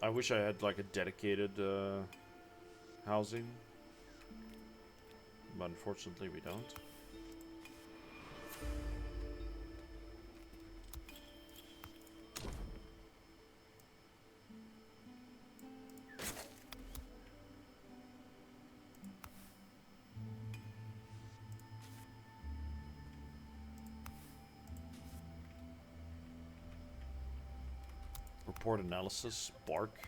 I wish I had like a dedicated housing, but unfortunately we don't. Report analysis, bark.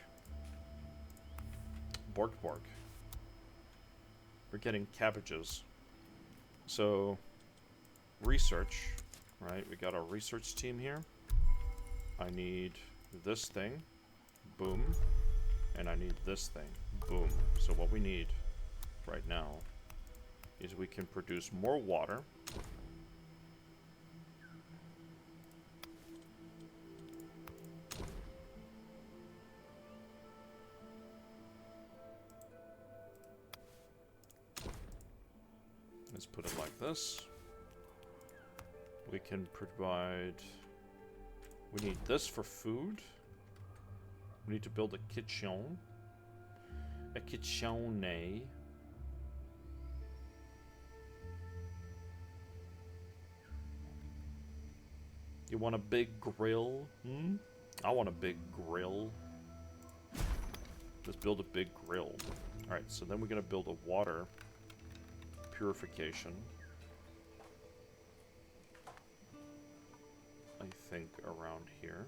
Bark. We're getting cabbages. So, research, right? We got our research team here. I need this thing, boom. And I need this thing, boom. So what we need right now is we can produce more water. Let's put it like this. We can provide... We need this for food. We need to build a kitchen. A kitchen. You want a big grill? I want a big grill. Let's build a big grill. Alright, so then we're going to build a water purification. I think around here.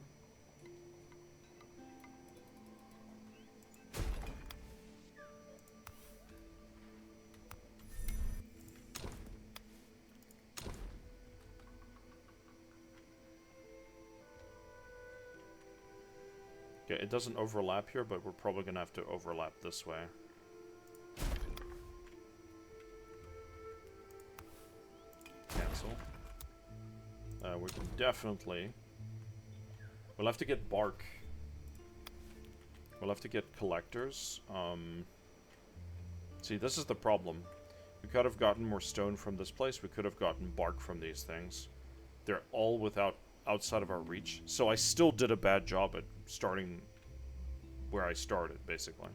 Okay, it doesn't overlap here, but we're probably gonna have to overlap this way. Cancel. We can definitely... We'll have to get bark. We'll have to get collectors. See, this is the problem. We could have gotten more stone from this place. We could have gotten bark from these things. They're all without outside of our reach. So I still did a bad job at starting where I started, basically.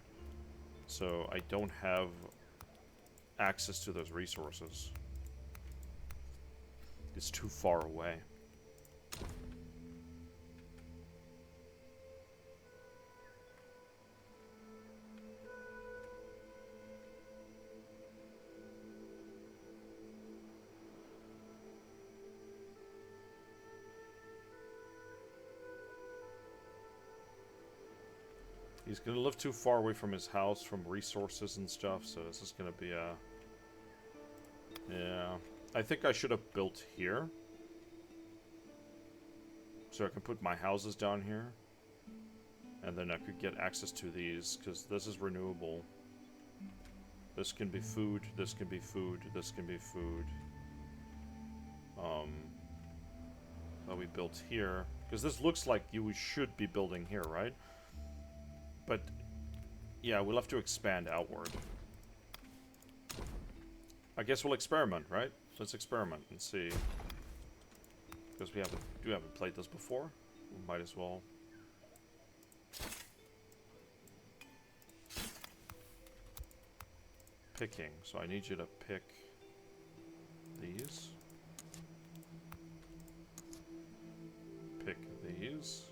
So I don't have access to those resources. It's too far away. He's gonna live too far away from his house, from resources and stuff, so this is gonna be a... Yeah. I think I should have built here. So I can put my houses down here. And then I could get access to these, because this is renewable. This can be food, this can be food, this can be food. That we built here. Because this looks like you should be building here, right? But, yeah, we'll have to expand outward. I guess we'll experiment, right? Let's experiment and see. Because we haven't played this before. We might as well. Picking. So I need you to pick these. Pick these.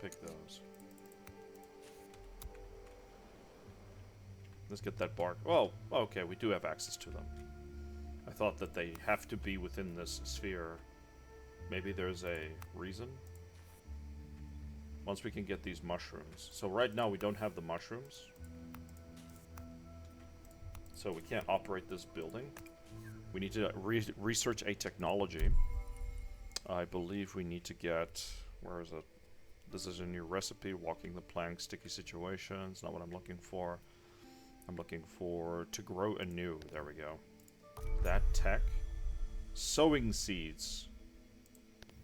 Pick those. Let's get that bark. Oh, okay, we do have access to them. I thought that they have to be within this sphere. Maybe there's a reason? Once we can get these mushrooms. So right now we don't have the mushrooms. So we can't operate this building. We need to research a technology. I believe we need to get... Where is it? This is a new recipe, walking the plank, sticky situations, not what I'm looking for. I'm looking for to grow anew, there we go. That tech. Sowing seeds.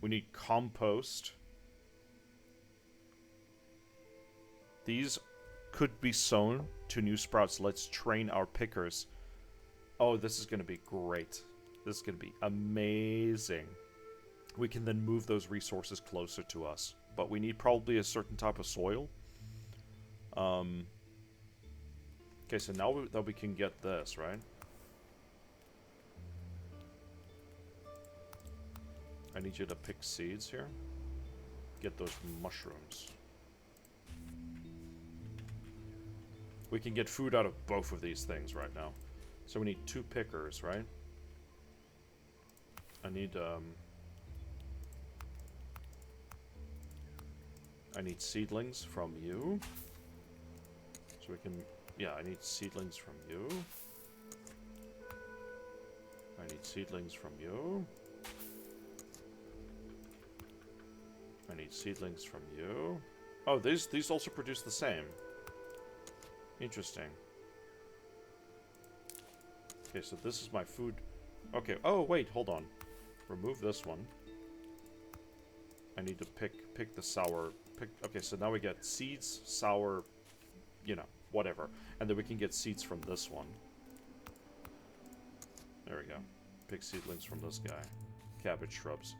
We need compost. These could be sown to new sprouts. Let's train our pickers. Oh, this is going to be great. This is going to be amazing. We can then move those resources closer to us. But we need probably a certain type of soil. Okay, so now that we can get this, right? I need you to pick seeds here. Get those mushrooms. We can get food out of both of these things right now. So we need 2 pickers, right? I need seedlings from you. So we can... Yeah, I need seedlings from you. I need seedlings from you. I need seedlings from you. Oh, these also produce the same. Interesting. Okay, so this is my food. Okay, oh wait, hold on. Remove this one. I need to pick the sour... Okay, so now we get seeds, sour, you know, whatever. And then we can get seeds from this one. There we go. Pick seedlings from this guy. Cabbage shrubs.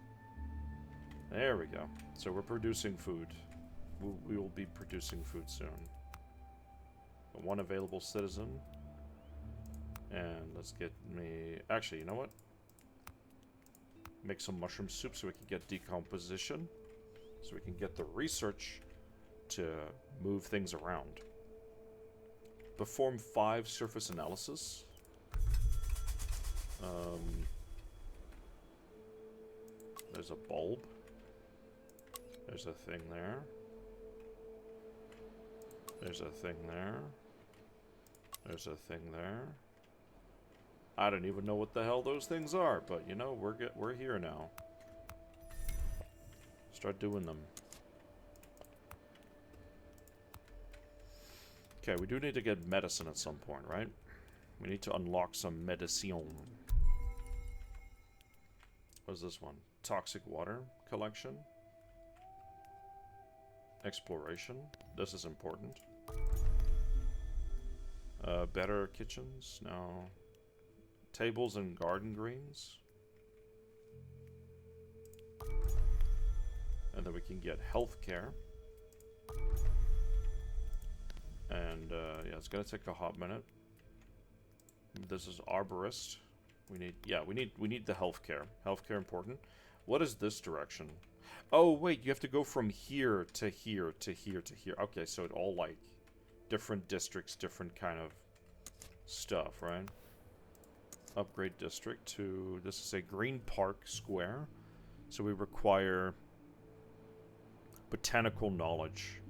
There we go. So we're producing food. We will be producing food soon. One available citizen. And let's get me... Actually, you know what? Make some mushroom soup so we can get decomposition. So we can get the research to move things around. Perform 5 surface analysis. There's a bulb. There's a thing there. There's a thing there. There's a thing there. I don't even know what the hell those things are, but you know, we're here now. Start doing them. Okay, we do need to get medicine at some point, right? We need to unlock some medicine. What is this one? Toxic water collection. Exploration. This is important. Better kitchens. No. Tables and garden greens. And then we can get healthcare. And yeah, it's gonna take a hot minute. This is arborist. We need, yeah, we need the healthcare. Healthcare important. What is this direction? Oh wait, you have to go from here to here to here to here. Okay, so it all like different districts, different kind of stuff, right? Upgrade district to, this is a green park square. So we require botanical knowledge.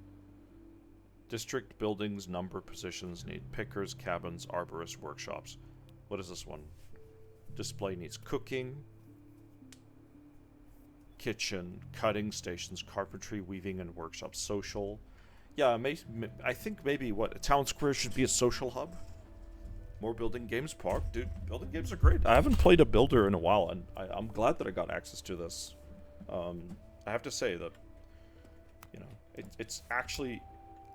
District buildings, number, positions need pickers, cabins, arborists, workshops. What is this one? Display needs cooking, kitchen, cutting stations, carpentry, weaving, and workshops. Social. Yeah, I think maybe what, a town square should be a social hub? More building games park. Dude, building games are great. I haven't played a builder in a while, and I'm glad that I got access to this. I have to say that, you know, it's actually,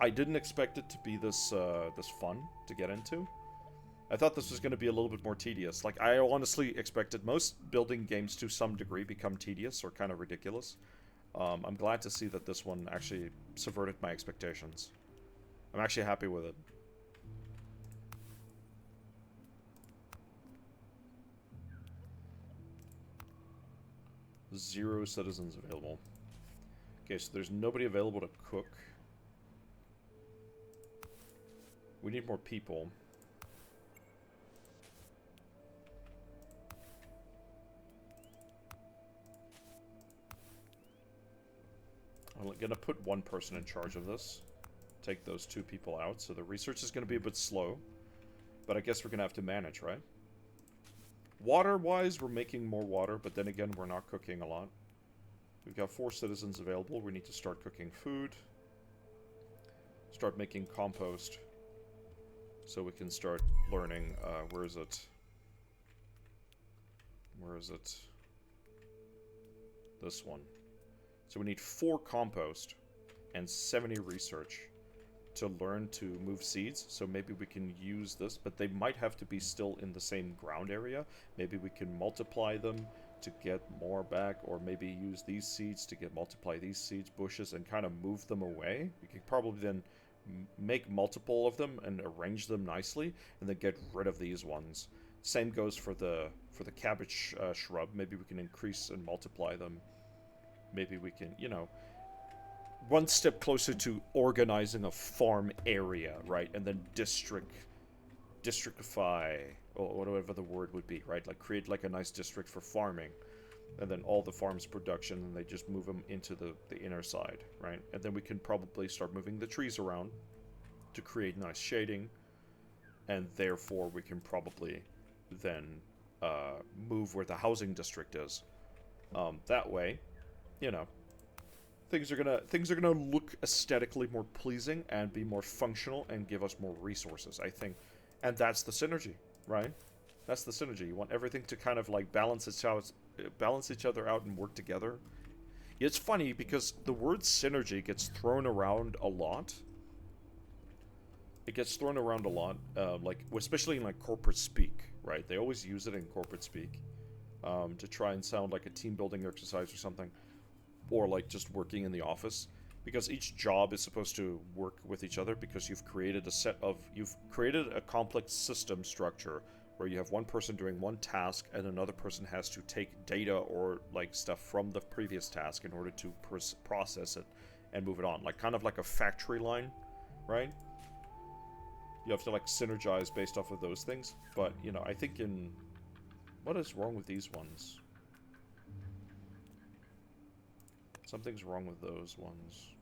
I didn't expect it to be this this fun to get into. I thought this was going to be a little bit more tedious. Like, I honestly expected most building games to some degree become tedious or kind of ridiculous. I'm glad to see that this one actually subverted my expectations. I'm actually happy with it. Zero citizens available. Okay, so there's nobody available to cook. We need more people. I'm gonna put one person in charge of this. Take those two people out, so the research is gonna be a bit slow. But I guess we're gonna have to manage, right? Water-wise, we're making more water, but then again, we're not cooking a lot. We've got 4 citizens available. We need to start cooking food. Start making compost. So we can start learning, where is it? Where is it? This one. So we need 4 compost and 70 research to learn to move seeds. So maybe we can use this, but they might have to be still in the same ground area. Maybe we can multiply them to get more back, or maybe use these seeds to multiply these seeds, bushes, and kind of move them away. We could probably then make multiple of them and arrange them nicely, and then get rid of these ones. Same goes for the cabbage shrub. Maybe we can increase and multiply them. Maybe we can, you know, one step closer to organizing a farm area, right? And then districtify, or whatever the word would be, right? Like create like a nice district for farming, and then all the farm's production, and they just move them into the inner side, right? And then we can probably start moving the trees around to create nice shading, and therefore we can probably then move where the housing district is. That way, you know, things are gonna look aesthetically more pleasing and be more functional and give us more resources, I think. And that's the synergy, right? That's the synergy. You want everything to kind of like balance each other out and work together. It's funny because the word synergy gets thrown around a lot. It gets thrown around a lot, like especially in like corporate speak, right? They always use it in corporate speak to try and sound like a team building exercise or something, or like just working in the office, because each job is supposed to work with each other, because you've created a complex system structure where you have one person doing one task and another person has to take data or like stuff from the previous task in order to process it and move it on, like kind of like a factory line, right? You have to like synergize based off of those things. But you know, I think what is wrong with these ones? Something's wrong with those ones.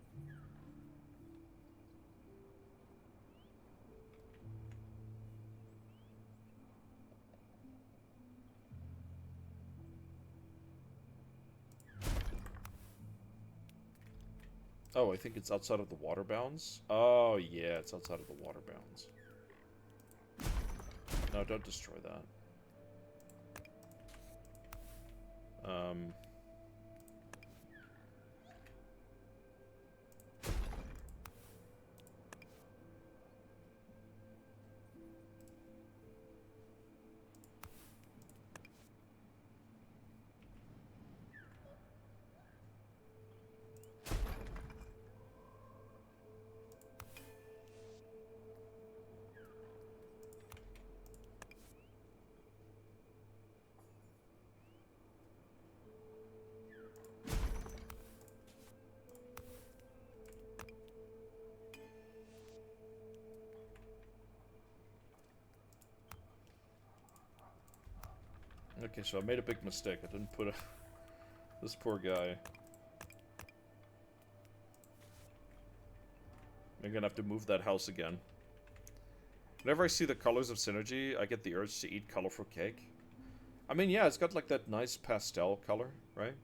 Oh, I think it's outside of the water bounds. Oh, yeah, it's outside of the water bounds. No, don't destroy that. Okay, so I made a big mistake. I didn't put a... This poor guy. I'm gonna have to move that house again. Whenever I see the colors of Synergy, I get the urge to eat colorful cake. I mean, yeah, it's got like that nice pastel color, right?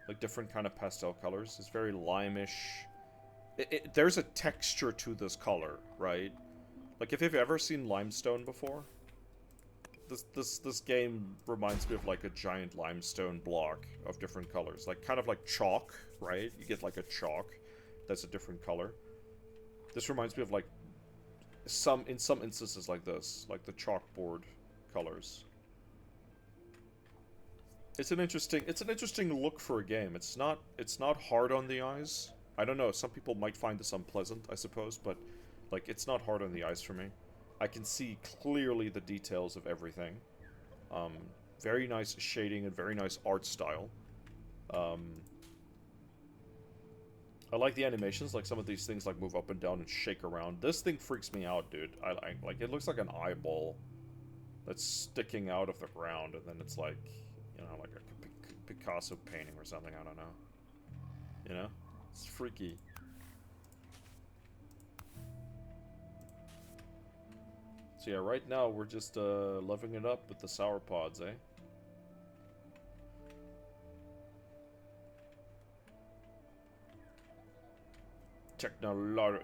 Like different kind of pastel colors. It's very lime-ish. There's a texture to this color, right? Like if you've ever seen limestone before, this game reminds me of like a giant limestone block of different colors, like kind of like chalk, right? You get like a chalk that's a different color. This reminds me of like in some instances like this, like the chalkboard colors. It's an interesting look for a game. It's not hard on the eyes. I don't know, some people might find this unpleasant, I suppose, but like it's not hard on the eyes for me. I can see clearly the details of everything. Very nice shading and very nice art style. I like the animations, like some of these things like move up and down and shake around. This thing freaks me out, dude. I like it looks like an eyeball that's sticking out of the ground, and then it's like, you know, like a Picasso painting or something, I don't know. You know? It's freaky. So yeah, right now we're just loving it up with the sour pods, eh? Technology!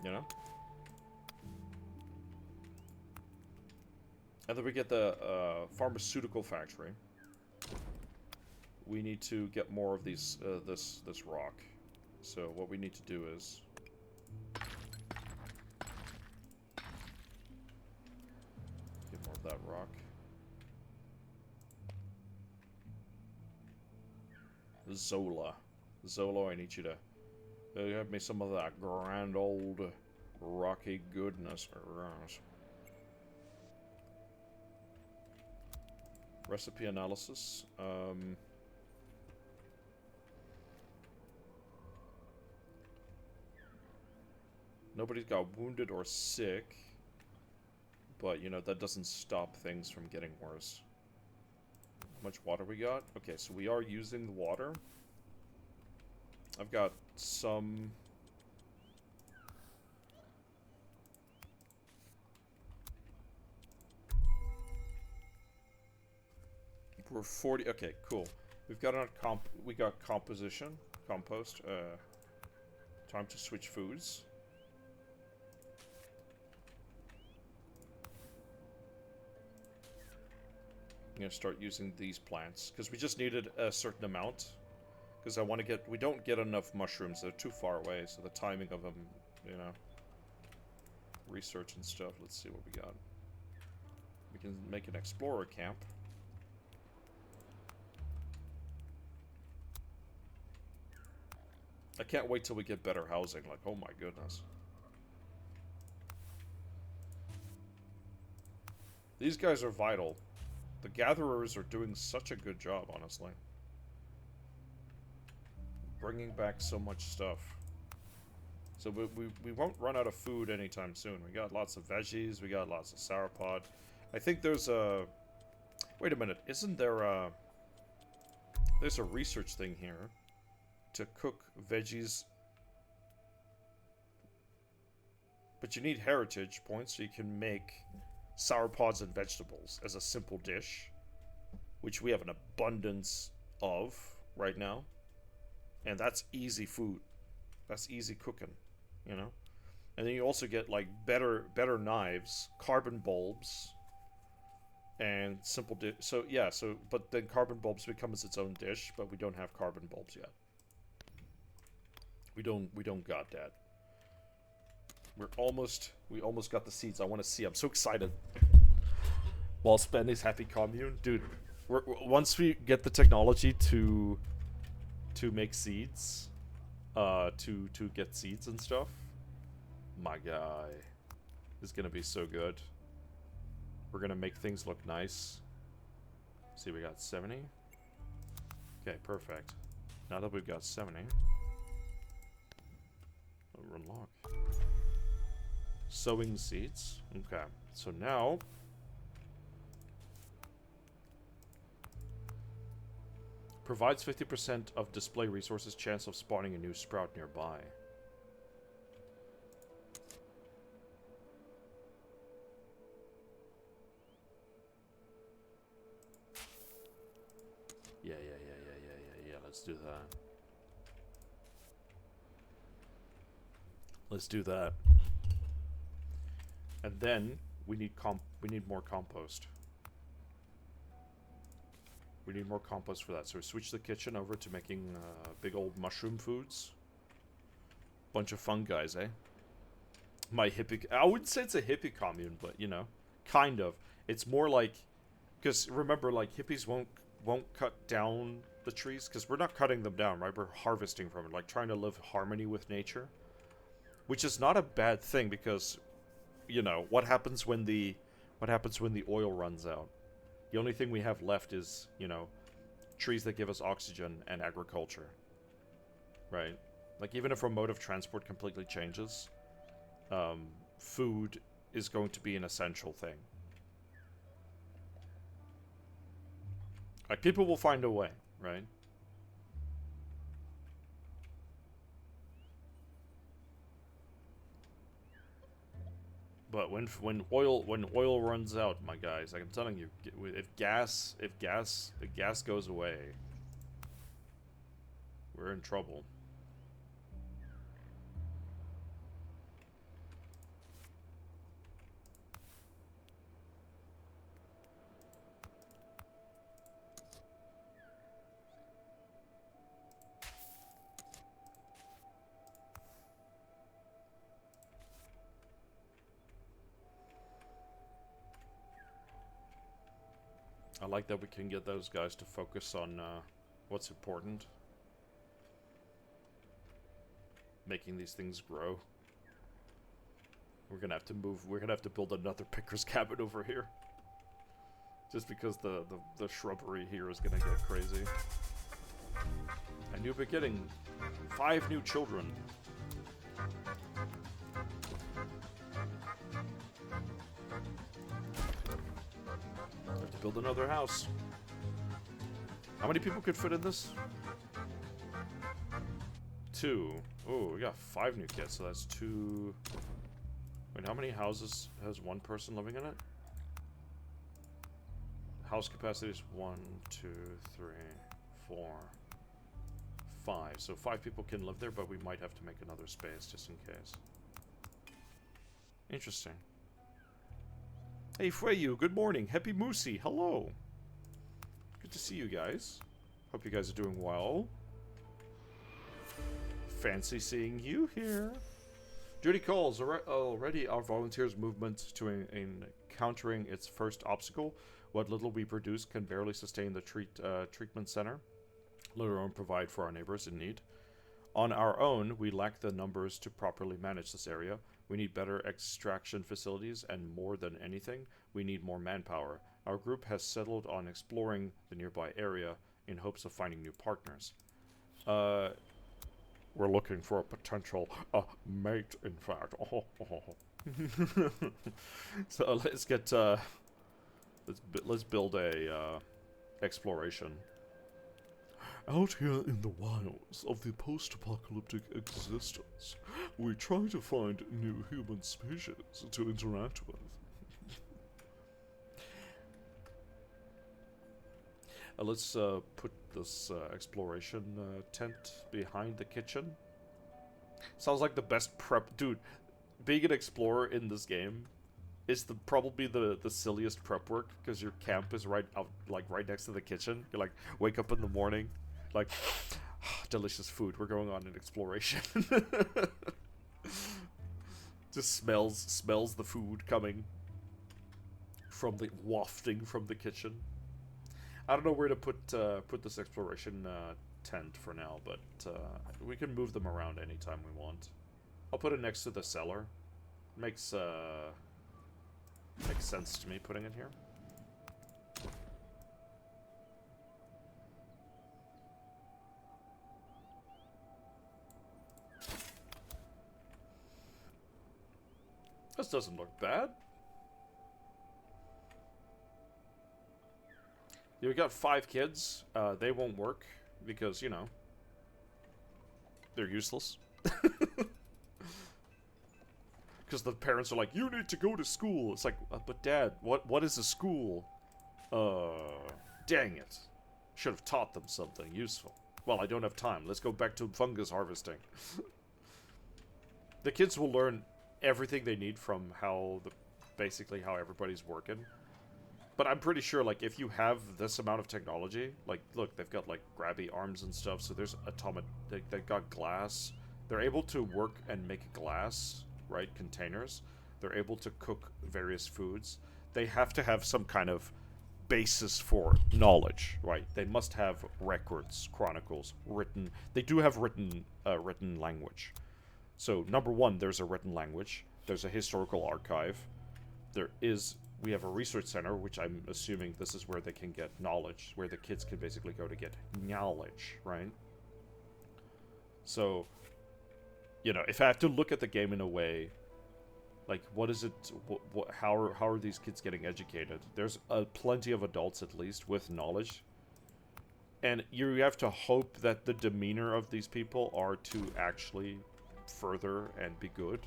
You know? And then we get the pharmaceutical factory. We need to get more of these, this rock. So what we need to do is... get more of that rock. Zola. Zola, I need you to have me some of that grand old rocky goodness. Recipe analysis. Nobody's got wounded or sick. But, you know, that doesn't stop things from getting worse. How much water we got? Okay, so we are using the water. I've got some... We're 40... Okay, cool. We've got our we got composition. Compost. Time to switch foods. I'm gonna start using these plants because we just needed a certain amount. Because I want to get, we don't get enough mushrooms. They're too far away, so the timing of them, you know, research and stuff. Let's see what we got. We can make an explorer camp. I can't wait till we get better housing. Like, oh my goodness. These guys are vital. The gatherers are doing such a good job, honestly. Bringing back so much stuff. So we won't run out of food anytime soon. We got lots of veggies. We got lots of sauropod. I think there's a... Wait a minute. Isn't there a... There's a research thing here. To cook veggies. But you need heritage points so you can make sauropods and vegetables as a simple dish. Which we have an abundance of right now. And that's easy food. That's easy cooking, you know? And then you also get, like, better knives, carbon bulbs, and simple dish. So, yeah, but then carbon bulbs becomes its own dish, but we don't have carbon bulbs yet. We don't got that. We almost got the seeds. I want to see. I'm so excited. While Spendy's happy commune. Dude, once we get the technology to make seeds, to get seeds and stuff, my guy, is gonna be so good. We're gonna make things look nice. See, we got 70. Okay, perfect. Now that we've got 70, we'll unlock sowing seeds. Okay, so now Provides 50% of display resources chance of spawning a new sprout nearby. Yeah. Let's do that. Let's do that. And then we need more compost. We need more compost for that. So we switch the kitchen over to making big old mushroom foods. Bunch of fun guys, eh? My hippie... I wouldn't say it's a hippie commune, but, you know, kind of. It's more like... Because, remember, like, hippies won't cut down the trees. Because we're not cutting them down, right? We're harvesting from it. Like, trying to live harmony with nature. Which is not a bad thing, because... You know, what happens when the oil runs out? The only thing we have left is, you know, trees that give us oxygen and agriculture. Right? Like, even if our mode of transport completely changes, food is going to be an essential thing. Like, people will find a way, right? But when oil runs out, my guys, like I'm telling you, if gas goes away, we're in trouble. I like that we can get those guys to focus on what's important. Making these things grow. We're gonna have to move. We're gonna have to build another picker's cabin over here. Just because the shrubbery here is gonna get crazy. And you'll be getting 5 new children. Have to build another house. How many people could fit in this? 2. Oh, we got 5 new kids, so that's 2. Wait, how many houses has one person living in it? House capacity is 1, 2, 3, 4, 5. So 5 people can live there, but we might have to make another space just in case. Interesting. Hey, Freyu, good morning. Happy Moosey, hello. Good to see you guys. Hope you guys are doing well. Fancy seeing you here. Judy calls. Already our volunteers' movement to encountering its first obstacle. What little we produce can barely sustain the treatment center, let alone provide for our neighbors in need. On our own, we lack the numbers to properly manage this area. We need better extraction facilities, and more than anything, we need more manpower. Our group has settled on exploring the nearby area in hopes of finding new partners. We're looking for a potential mate, in fact. So let's get let's build a exploration. Out here in the wilds of the post-apocalyptic existence, we try to find new human species to interact with. Let's put this exploration tent behind the kitchen. Sounds like the best prep. Dude, being an explorer in this game is probably the silliest prep work, because your camp is right out, like right next to the kitchen. You like wake up in the morning, like delicious food. We're going on an exploration. Just smells the food coming from the wafting from the kitchen. I don't know where to put this exploration tent for now, but we can move them around anytime we want. I'll put it next to the cellar. Makes sense to me putting it here. This doesn't look bad. Yeah, we got 5 kids. They won't work. because, you know, they're useless. Because the parents are like, you need to go to school. It's like, but Dad, what is a school? Dang it. Should have taught them something useful. Well, I don't have time. Let's go back to fungus harvesting. The kids will learn everything they need from basically how everybody's working. But I'm pretty sure, like, if you have this amount of technology, like, look, they've got, like, grabby arms and stuff, so there's they've got glass. They're able to work and make glass, right, containers. They're able to cook various foods. They have to have some kind of basis for knowledge, right? They must have records, chronicles, written. They do have written language. So, number one, there's a written language. There's a historical archive. We have a research center, which I'm assuming this is where they can get knowledge, where the kids can basically go to get knowledge, right? So, you know, if I have to look at the game in a way, like, what is it, how are these kids getting educated? There's plenty of adults, at least, with knowledge. And you have to hope that the demeanor of these people are to actually further and be good.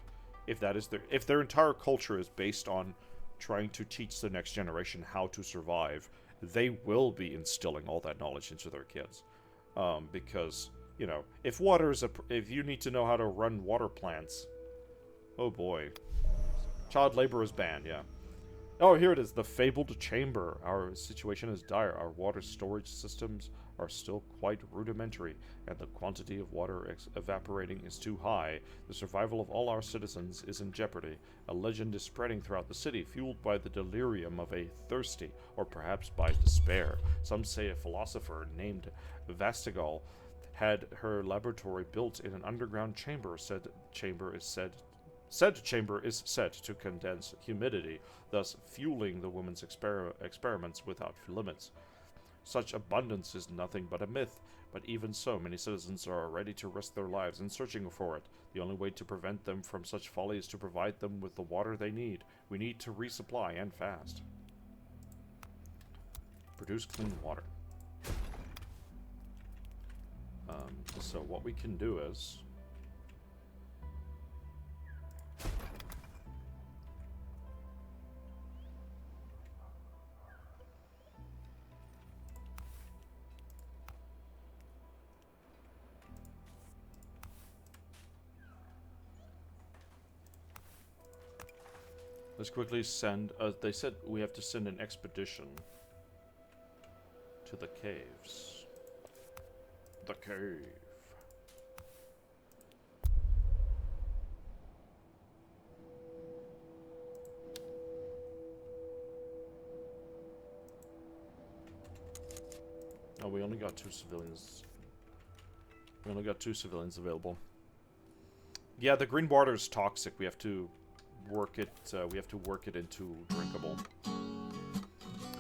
If their entire culture is based on trying to teach the next generation how to survive, they will be instilling all that knowledge into their kids. Because, you know, if you need to know how to run water plants, oh boy. Child labor is banned, yeah. Oh, here it is, the fabled chamber. Our situation is dire. Our water storage systems are still quite rudimentary, and the quantity of water evaporating is too high. The survival of all our citizens is in jeopardy. A legend is spreading throughout the city, fueled by the delirium of a thirsty, or perhaps by despair. Some say a philosopher named Vastigal had her laboratory built in an underground chamber. Said chamber is said to condense humidity, thus fueling the woman's experiments without limits. Such abundance is nothing but a myth, but even so, many citizens are ready to risk their lives in searching for it. The only way to prevent them from such folly is to provide them with the water they need. We need to resupply, and fast. Produce clean water. So what we can do is... let's quickly send... they said we have to send an expedition to the caves. The cave. Oh, we only got 2 civilians. We only got 2 civilians available. Yeah, the green water is toxic. We have to work it. We have to work it into drinkable.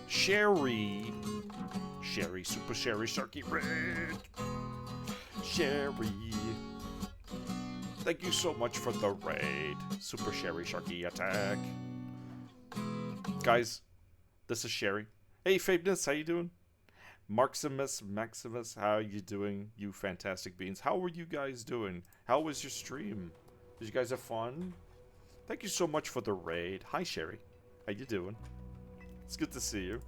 Sherry, super Sherry, Sharky Red. Sherry, thank you so much for the raid. Super Sherry, Sharky attack. Guys, this is Sherry. Hey, Fabeness, how you doing? Maximus, how you doing? You fantastic beans. How were you guys doing? How was your stream? Did you guys have fun? Thank you so much for the raid. Hi, Sherry. How you doing? It's good to see you.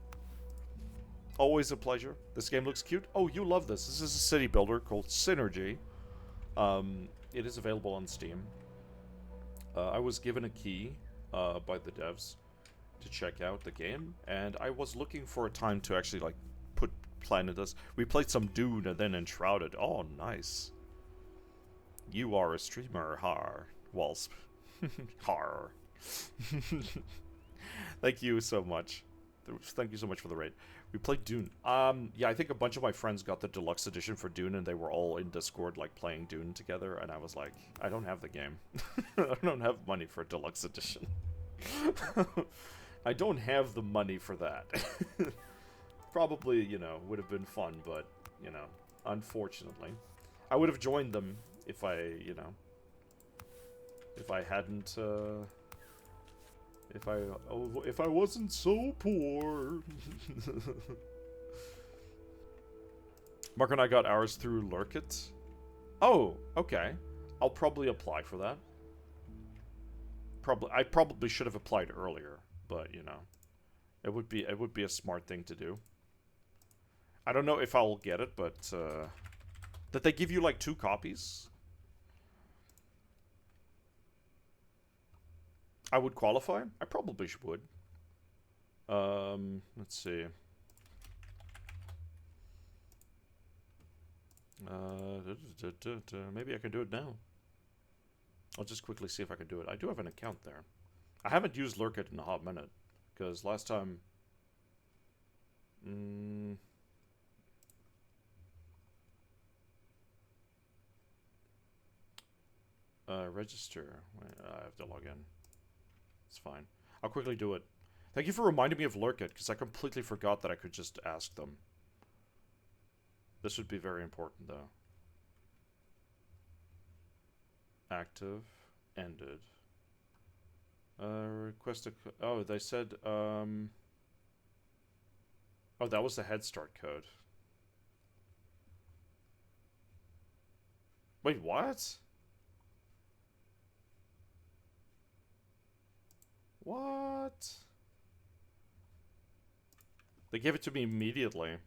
Always a pleasure. This game looks cute. Oh, you love this. This is a city builder called Synergy. It is available on Steam. I was given a key by the devs to check out the game, and I was looking for a time to actually, like, plan this. We played some Dune and then Enshrouded. Oh, nice. You are a streamer, har. Walsp. Har. Thank you so much. Thank you so much for the raid. We played Dune. Yeah, I think a bunch of my friends got the deluxe edition for Dune, and they were all in Discord, like, playing Dune together, and I was like, I don't have the game. I don't have money for a deluxe edition. I don't have the money for that. Probably, you know, would have been fun, but, you know, unfortunately. I would have joined them if I, you know, if I hadn't, if I wasn't so poor. Mark and I got ours through Lurkit. Oh, okay. I'll probably apply for that. I probably should have applied earlier, but you know, it would be a smart thing to do. I don't know if I will get it, but did they give you like 2 copies? I would qualify. I probably would. Let's see. Maybe I can do it now. I'll just quickly see if I can do it. I do have an account there. I haven't used Lurkit in a hot minute, because last time... register. Wait, I have to log in. It's fine. I'll quickly do it. Thank you for reminding me of Lurkit, because I completely forgot that I could just ask them. This would be very important, though. Active. Ended. Request a... Oh, they said, Oh, that was the Head Start code. Wait, what? What? They gave it to me immediately.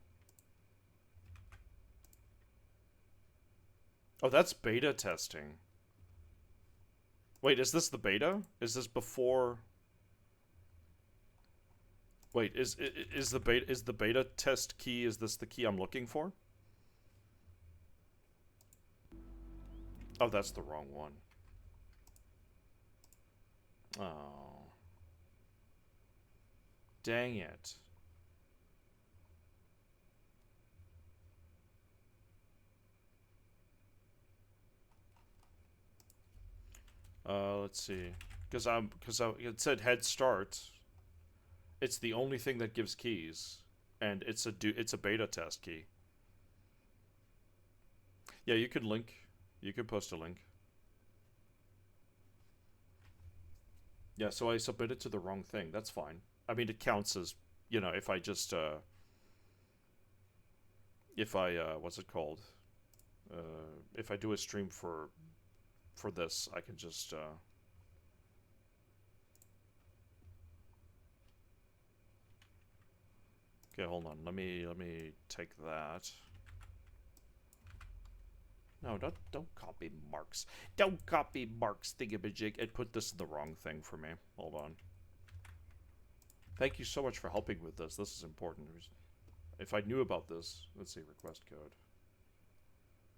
Oh, that's beta testing. Wait, is this the beta? Is this before... Wait, is the beta test key, is this the key I'm looking for? Oh, that's the wrong one. Oh. Dang it. Let's see. Because it said Head Start. It's the only thing that gives keys, and it's a beta test key. Yeah, you could link. You could post a link. Yeah, so I submitted to the wrong thing. That's fine. I mean, it counts as, you know, if I just what's it called? If I do a stream for this, I can just okay, hold on. Let me take that. No, don't copy Mark's. Don't copy Mark's thingamajig and put this in the wrong thing for me. Hold on. Thank you so much for helping with this. This is important. If I knew about this, let's see, request code.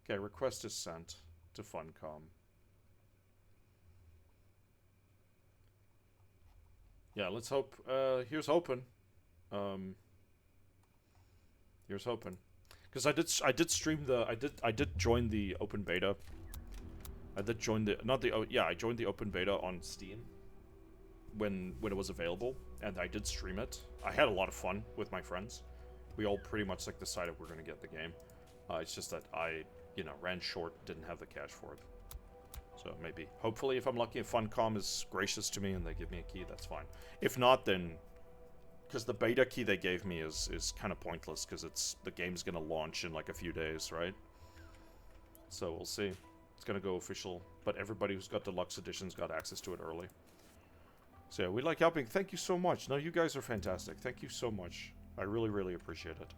Okay, request is sent to Funcom. Yeah, let's hope. Here's hoping. Here's hoping. Because I did stream the I did join the open beta. I did join the I joined the open beta on Steam when it was available, and I did stream it. I had a lot of fun with my friends. We all pretty much like decided we're gonna get the game. It's just that I, you know, ran short, didn't have the cash for it. So maybe, hopefully, if I'm lucky, if Funcom is gracious to me and they give me a key, that's fine. If not, then, because the beta key they gave me is kind of pointless, because the game's gonna launch in like a few days, right? So we'll see. It's gonna go official, but everybody who's got deluxe editions got access to it early. So yeah, we like helping. Thank you so much. No, you guys are fantastic. Thank you so much. I really, really appreciate it.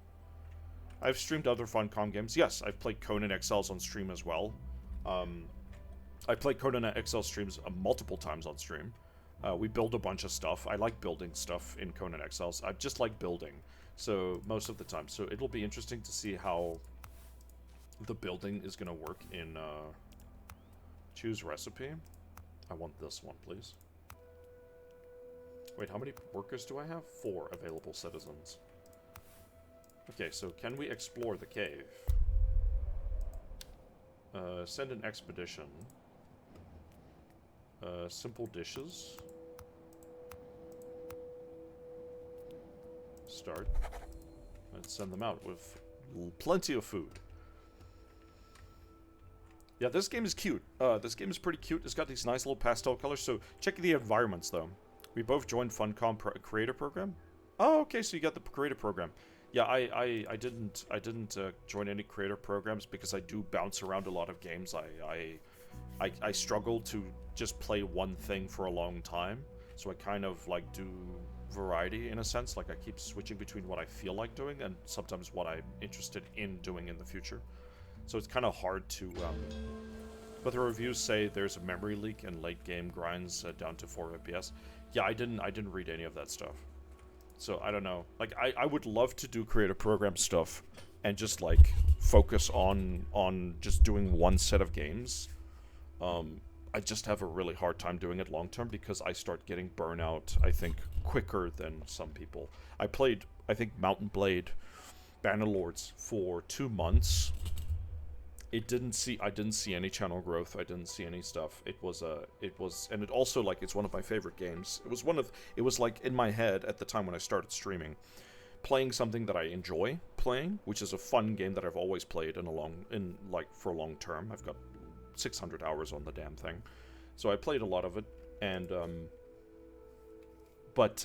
I've streamed other Funcom games. Yes, I've played Conan Exiles on stream as well. I played Conan XL streams multiple times on stream. We build a bunch of stuff. I like building stuff in Conan Exiles. I just like building, so most of the time. So it'll be interesting to see how the building is going to work in choose recipe. I want this one, please. Wait, how many workers do I have? 4 available citizens. Okay, so can we explore the cave? Send an expedition. Simple dishes. Start. Let's send them out with plenty of food. Yeah, this game is cute. This game is pretty cute. It's got these nice little pastel colors. So check the environments, though. We both joined Funcom Creator Program. Oh, okay, so you got the Creator Program. Yeah, I didn't join any creator programs because I do bounce around a lot of games. I struggle to just play one thing for a long time, so I kind of like do variety in a sense. Like I keep switching between what I feel like doing and sometimes what I'm interested in doing in the future. So it's kind of hard to. But the reviews say there's a memory leak and late game grinds down to 4 FPS. Yeah, I didn't read any of that stuff. So I don't know. Like I would love to do creative program stuff and just like focus on just doing one set of games. I just have a really hard time doing it long term because I start getting burnout, I think, quicker than some people. I played, I think, Mountain Blade Bannerlords for 2 months. I didn't see any channel growth. I didn't see any stuff. And it also, like, it's one of my favorite games. It was like in my head at the time when I started streaming, playing something that I enjoy playing, which is a fun game that I've always played for a long term. I've got 600 hours on the damn thing, so I played a lot of it, and but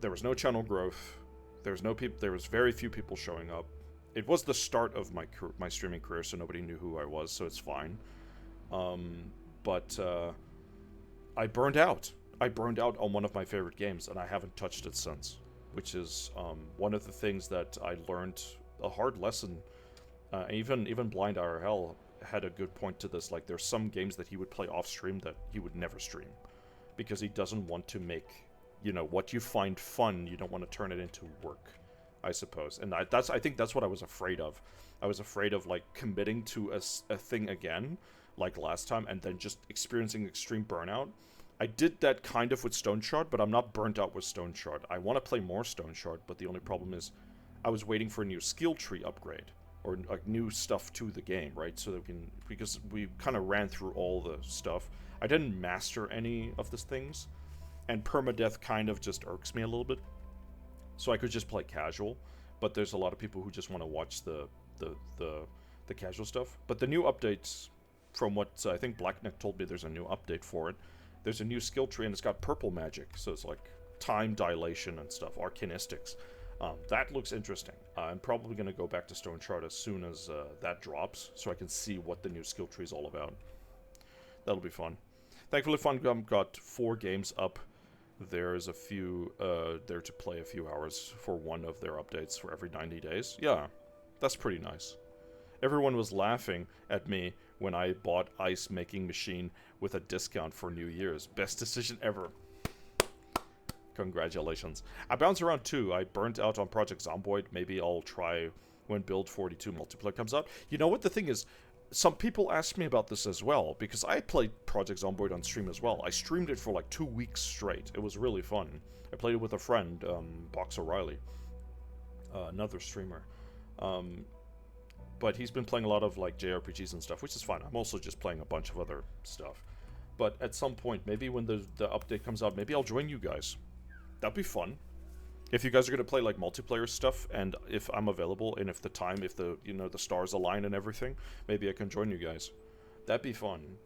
there was no channel growth. There was very few people showing up. It was the start of my streaming career, so nobody knew who I was, so it's fine. But I burned out. I burned out on one of my favorite games, and I haven't touched it since, which is one of the things that I learned a hard lesson. Even Blind IRL had a good point to this. Like, there's some games that he would play off stream that he would never stream because he doesn't want to make, what you find fun, you don't want to turn it into work, I suppose. And I think that's what I was afraid of. I was afraid of, like, committing to a thing again, like last time, and then just experiencing extreme burnout. I did that kind of with Stone Shard, but I'm not burnt out with Stone Shard. I want to play more Stone Shard, but the only problem is I was waiting for a new skill tree upgrade, or like new stuff to the game, right? So that because we kind of ran through all the stuff. I didn't master any of these things, and permadeath kind of just irks me a little bit. So I could just play casual, but there's a lot of people who just want to watch the casual stuff. But the new updates, from what I think Blackneck told me, there's a new update for it. There's a new skill tree, and it's got purple magic, so it's like time dilation and stuff, arcanistics. That looks interesting. I'm probably going to go back to Stone Shard as soon as that drops, so I can see what the new skill tree is all about. That'll be fun. Thankfully, FunGum got 4 games up. There's a few there to play a few hours for one of their updates for every 90 days. Yeah, that's pretty nice. Everyone was laughing at me when I bought Ice Making Machine with a discount for New Year's. Best decision ever. Congratulations. I bounce around too. I burnt out on Project Zomboid. Maybe I'll try when Build 42 multiplayer comes out. You know what the thing is? Some people asked me about this as well, because I played Project Zomboid on stream as well. I streamed it for like 2 weeks straight. It was really fun. I played it with a friend, Box O'Reilly, another streamer. But he's been playing a lot of like JRPGs and stuff, which is fine. I'm also just playing a bunch of other stuff. But at some point, maybe when the update comes out, maybe I'll join you guys. That'd be fun. If you guys are gonna play like multiplayer stuff, and if I'm available, and if the stars align and everything, maybe I can join you guys. That'd be fun.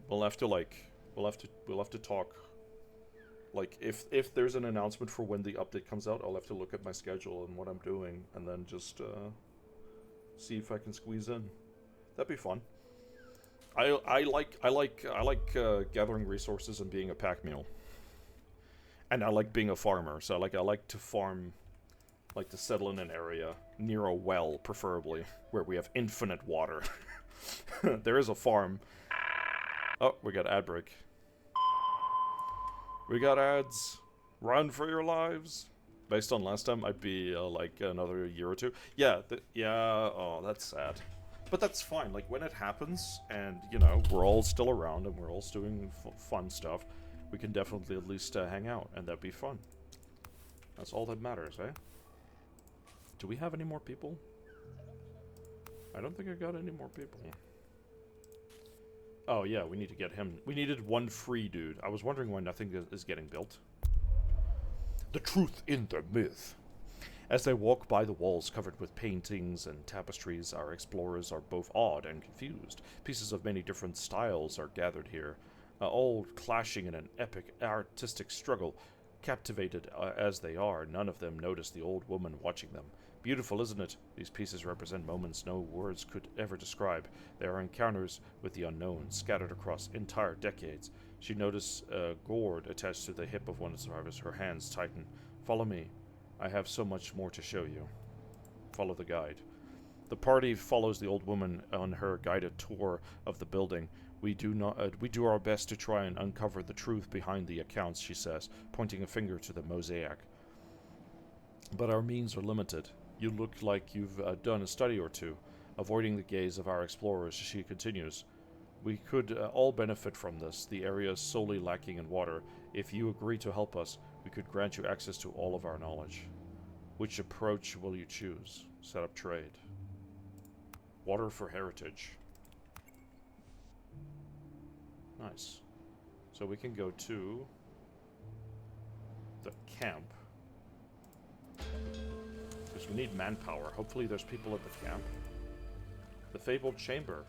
We'll have to talk. Like, if there's an announcement for when the update comes out, I'll have to look at my schedule and what I'm doing, and then just see if I can squeeze in. That'd be fun. I like gathering resources and being a pack mule. And I like being a farmer, so I like to farm, like to settle in an area near a well, preferably, where we have infinite water. There is a farm. Oh, we got ad break. We got ads. Run for your lives. Based on last time, I'd be like another year or two. Yeah, oh, that's sad. But that's fine, like when it happens, and we're all still around, and we're all doing fun stuff, we can definitely at least hang out, and that'd be fun. That's all that matters, eh? Do we have any more people? I don't think I got any more people. Oh yeah, we need to get him. We needed one free dude. I was wondering why nothing is getting built. The truth in the myth. As they walk by the walls covered with paintings and tapestries, our explorers are both awed and confused. Pieces of many different styles are gathered here, all clashing in an epic artistic struggle. Captivated as they are, none of them notice the old woman watching them. Beautiful, isn't it? These pieces represent moments no words could ever describe. They are encounters with the unknown, scattered across entire decades. She noticed a gourd attached to the hip of one of the survivors. Her hands tighten. Follow me. I have so much more to show you. Follow the guide. The party follows the old woman on her guided tour of the building. We do our best to try and uncover the truth behind the accounts, she says, pointing a finger to the mosaic. But our means are limited. You look like you've done a study or two. Avoiding the gaze of our explorers, she continues. We could all benefit from this. The area is solely lacking in water. If you agree to help us, we could grant you access to all of our knowledge. Which approach will you choose? Set up trade. Water for heritage. Nice. So we can go to the camp. Because we need manpower. Hopefully there's people at the camp. The fabled chamber.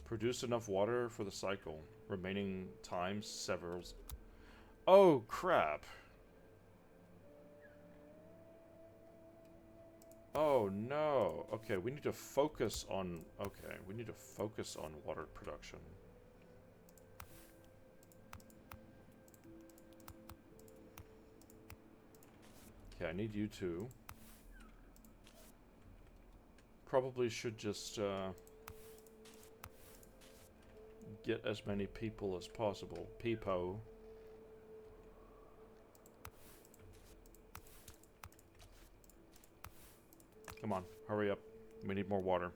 Produce enough water for the cycle. Remaining time several. Oh, crap. Oh, no. Okay, we need to focus on... Okay, we need to focus on water production. Okay, I need you to. Probably should just, get as many people as possible. Peepo. Come on, hurry up. We need more water.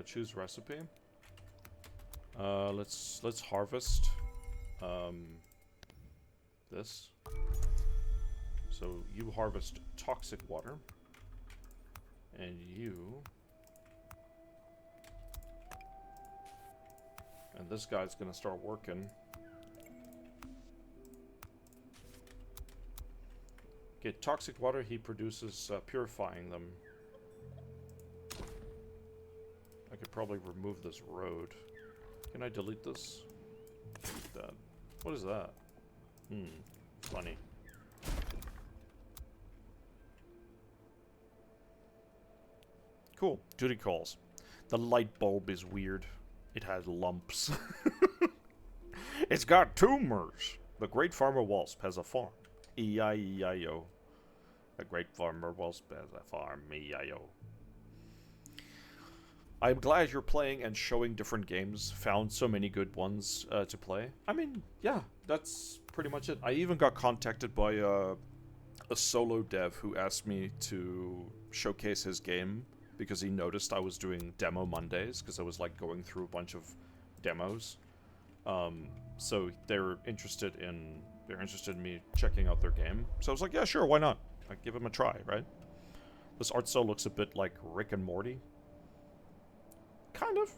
Choose recipe. Let's harvest this. So you harvest toxic water. And you... And this guy's gonna start working. Okay, toxic water, he produces purifying them. I could probably remove this road. Can I delete this? Delete that. What is that? Funny. Cool. Duty calls. The light bulb is weird. It has lumps. It's got tumors. The Great Farmer Wasp has a farm. E-I-E-I-O. The Great Farmer Wasp has a farm. E-I-O. I'm glad you're playing and showing different games. Found so many good ones to play. I mean, yeah, that's pretty much it. I even got contacted by a solo dev who asked me to showcase his game because he noticed I was doing demo Mondays because I was like going through a bunch of demos. So they're interested in me checking out their game. So I was like, yeah, sure, why not? I'd give him a try, right? This art style looks a bit like Rick and Morty. Kind of.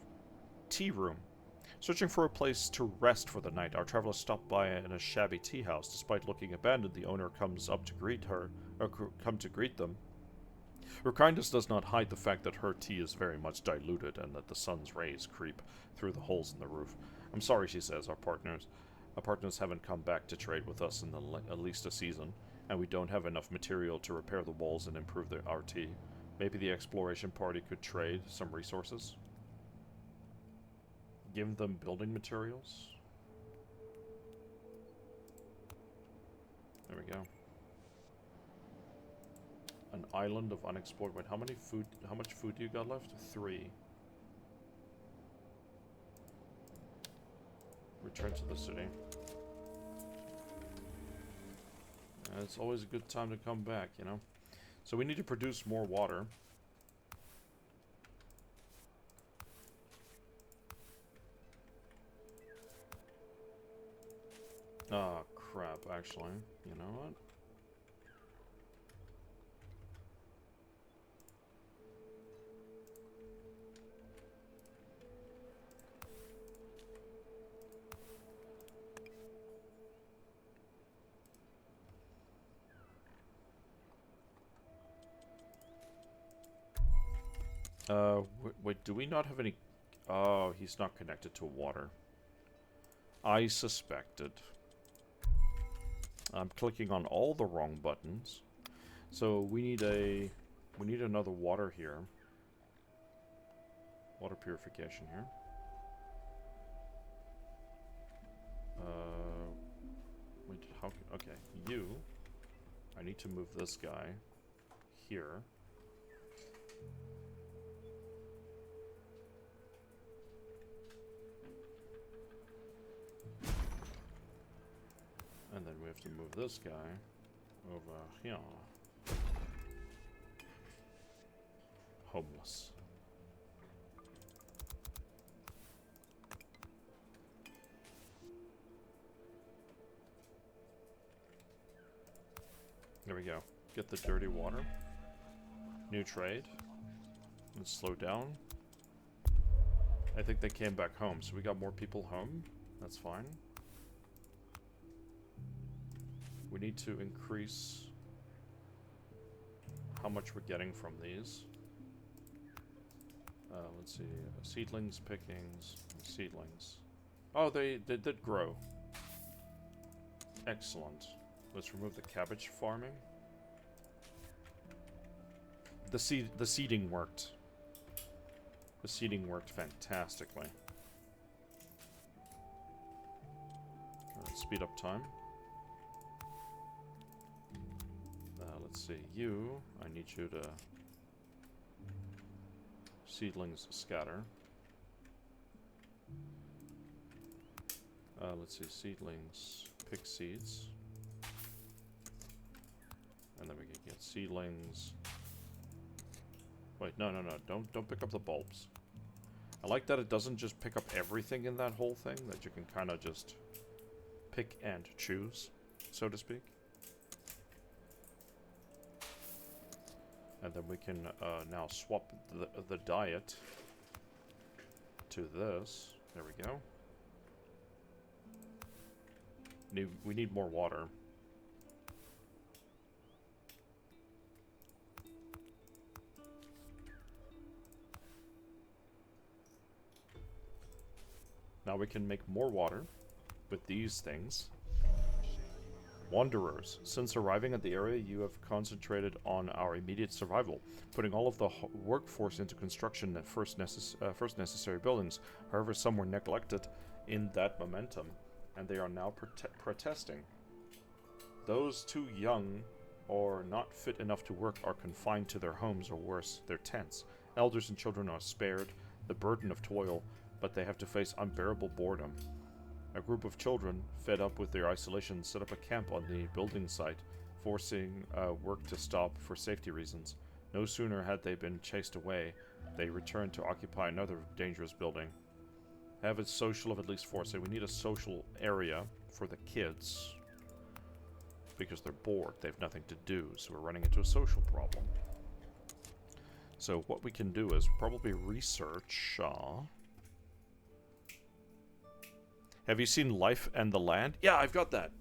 Tea room. Searching for a place to rest for the night, our travelers stop by in a shabby tea house. Despite looking abandoned, the owner comes up to greet them. Her kindness does not hide the fact that her tea is very much diluted and that the sun's rays creep through the holes in the roof. I'm sorry, she says, our partners haven't come back to trade with us in at least a season, and we don't have enough material to repair the walls and improve our tea. Maybe the exploration party could trade some resources? Give them building materials? There we go. An island of unexplored. Wait, how much food do you got left? 3. Return to the city. It's always a good time to come back, you know? So we need to produce more water. Oh, crap, actually. You know what? Wait, do we not have any... Oh, he's not connected to water. I suspected. I'm clicking on all the wrong buttons. So we need a... We need another water here. Water purification here. Wait, how... Okay, you... I need to move this guy here. And then we have to move this guy over here. Homeless. There we go. Get the dirty water. New trade. Let's slow down. I think they came back home, so we got more people home. That's fine. We need to increase how much we're getting from these. Let's see. Seedlings, pickings, seedlings. Oh, they did grow. Excellent. Let's remove the cabbage farming. The seeding worked. The seeding worked fantastically. Let's speed up time. Let's see. You, I need you to seedlings scatter. Let's see. Seedlings pick seeds. And then we can get seedlings. Wait, no. Don't pick up the bulbs. I like that it doesn't just pick up everything in that whole thing, that you can kind of just pick and choose, so to speak. And then we can now swap the diet to this. There we go. We need more water. Now we can make more water with these things. Wanderers. Since arriving at the area, you have concentrated on our immediate survival, putting all of the workforce into construction at first necessary buildings. However, some were neglected in that momentum, and they are now protesting. Those too young or not fit enough to work are confined to their homes, or worse, their tents. Elders and children are spared the burden of toil, but they have to face unbearable boredom. A group of children, fed up with their isolation, set up a camp on the building site, forcing work to stop for safety reasons. No sooner had they been chased away, they returned to occupy another dangerous building. Have a social of at least 4. So we need a social area for the kids, because they're bored, they have nothing to do, so we're running into a social problem. So what we can do is probably research... Have you seen Life and the Land? Yeah, I've got that.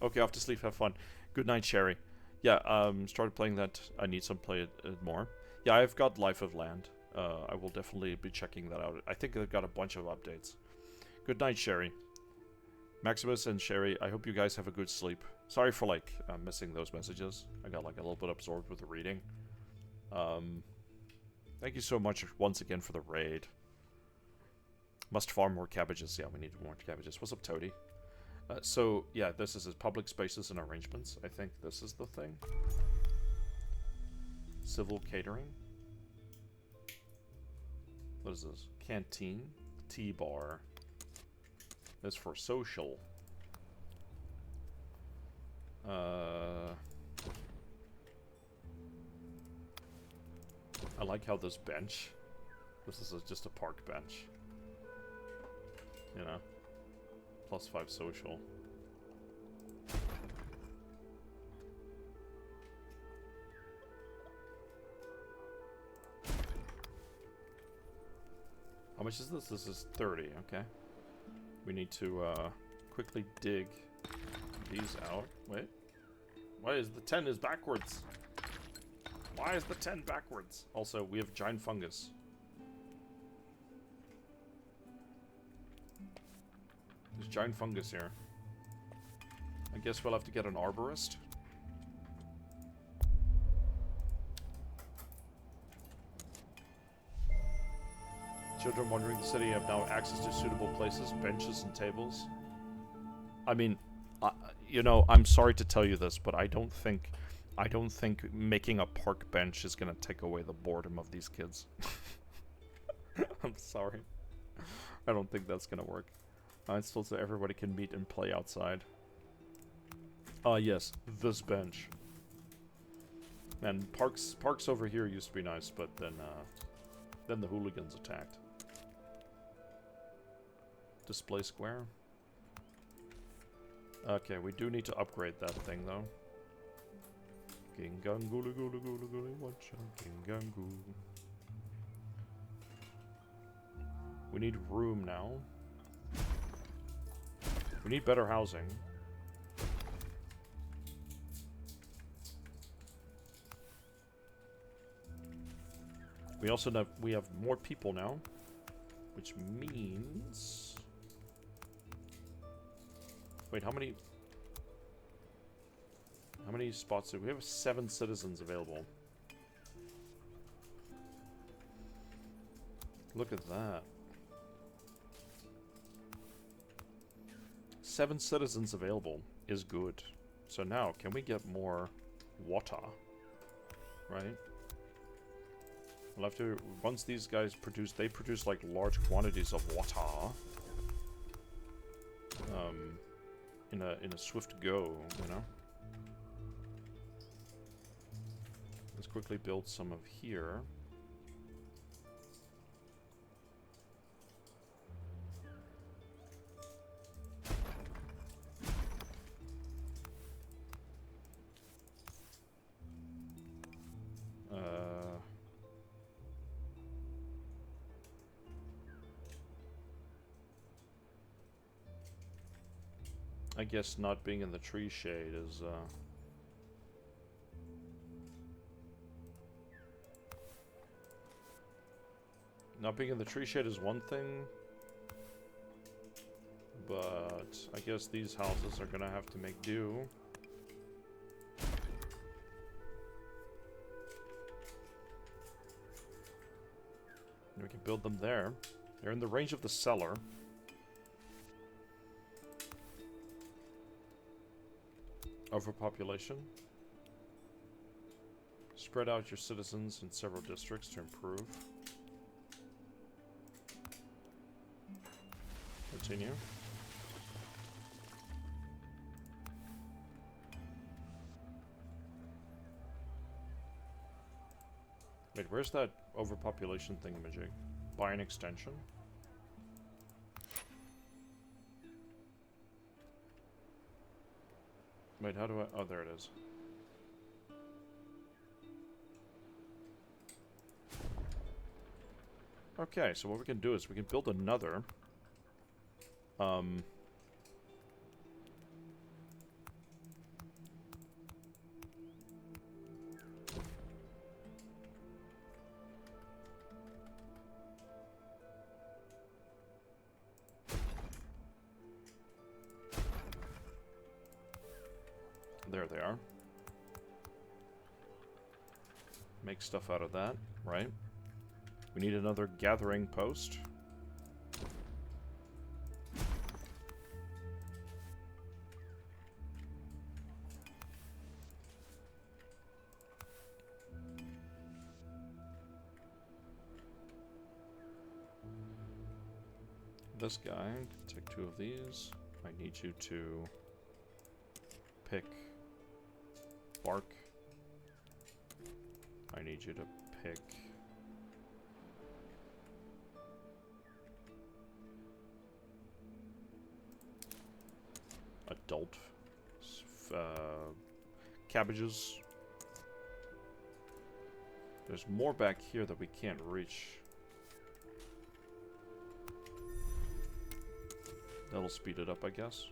Okay, off to sleep. Have fun. Good night, Sherry. Yeah, started playing that. I need some play it more. Yeah, I've got Life of Land. I will definitely be checking that out. I think they've got a bunch of updates. Good night, Sherry. Maximus and Sherry, I hope you guys have a good sleep. Sorry for, like, missing those messages. I got, like, a little bit absorbed with the reading. Thank you so much once again for the raid. Must farm more cabbages. Yeah, we need more cabbages. What's up, Toady? So, yeah, this is his public spaces and arrangements. I think this is the thing. Civil catering. What is this? Canteen. Tea bar. This for social. I like how this bench. This is just a park bench. You know, +5 social. How much is this? This is 30, okay. We need to quickly dig these out. Wait. Why is the 10 is backwards? Why is the 10 backwards? Also, we have giant fungus. There's giant fungus here. I guess we'll have to get an arborist. Children wandering the city have now access to suitable places, benches and tables. I mean, you know, I'm sorry to tell you this, but I don't think making a park bench is gonna take away the boredom of these kids. I'm sorry. I don't think that's gonna work. It's still so everybody can meet and play outside. Yes, this bench. And parks over here used to be nice, but then the hooligans attacked. Display square. Okay, we do need to upgrade that thing though. Gingangulu gulu gulu gulu watcha gingangu. We need room now. We need better housing. We also have more people now, which means wait, how many spots do we have? 7 citizens available. Look at that. 7 citizens available is good. So now, can we get more water? Right? We'll have to, once these guys produce, they produce like large quantities of water. In a swift go, you know? Let's quickly build some of here. I guess not being in the tree shade is, not being in the tree shade is one thing, but I guess these houses are gonna have to make do. And we can build them there. They're in the range of the cellar. Overpopulation. Spread out your citizens in several districts to improve. Continue. Wait, where's that overpopulation thingamajig? Buy an extension? Wait, how do I... Oh, there it is. Okay, so what we can do is we can build another. There they are. Make stuff out of that, right? We need another gathering post. This guy, take 2 of these. I need you to pick bark. I need you to pick adult cabbages. There's more back here that we can't reach. That'll speed it up, I guess.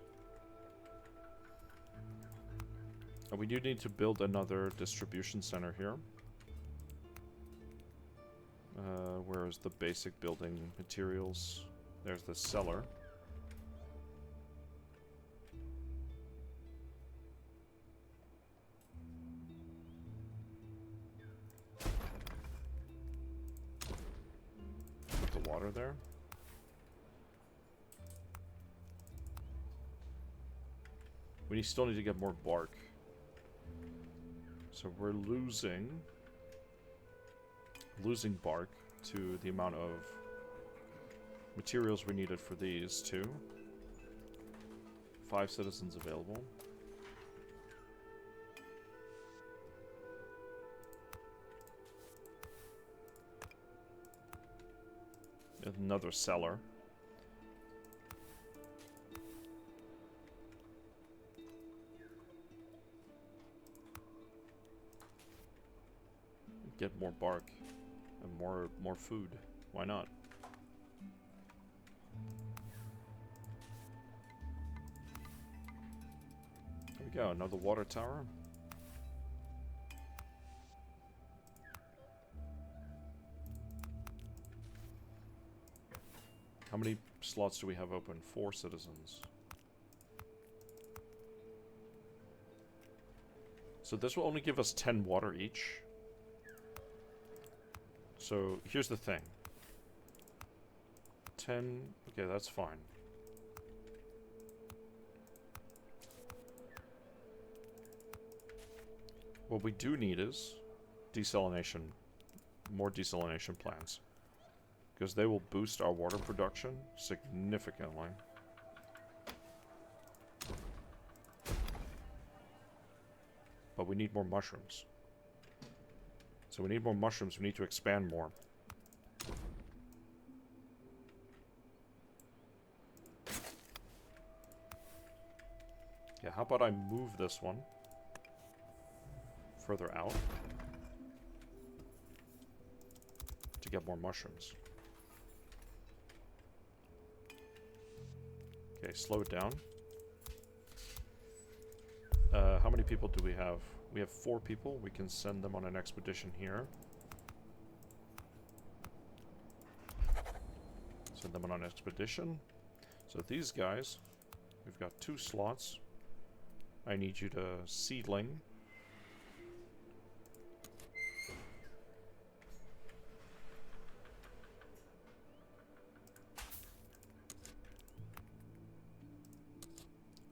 And we do need to build another distribution center here. Where is the basic building materials? There's the cellar. Put the water there. We still need to get more bark. So we're losing bark to the amount of materials we needed for these two. 5 citizens available. Another cellar. Get more bark and more food. Why not? There we go, another water tower. How many slots do we have open? 4 citizens. So this will only give us 10 water each. So here's the thing. 10, okay, that's fine. What we do need is desalination, more desalination plants. Because they will boost our water production significantly. But we need more mushrooms. So we need more mushrooms, we need to expand more. Yeah, how about I move this one further out to get more mushrooms. Okay, slow it down. How many people do we have? We have 4 people. We can send them on an expedition here. Send them on an expedition. So these guys, we've got 2 slots. I need you to seedling.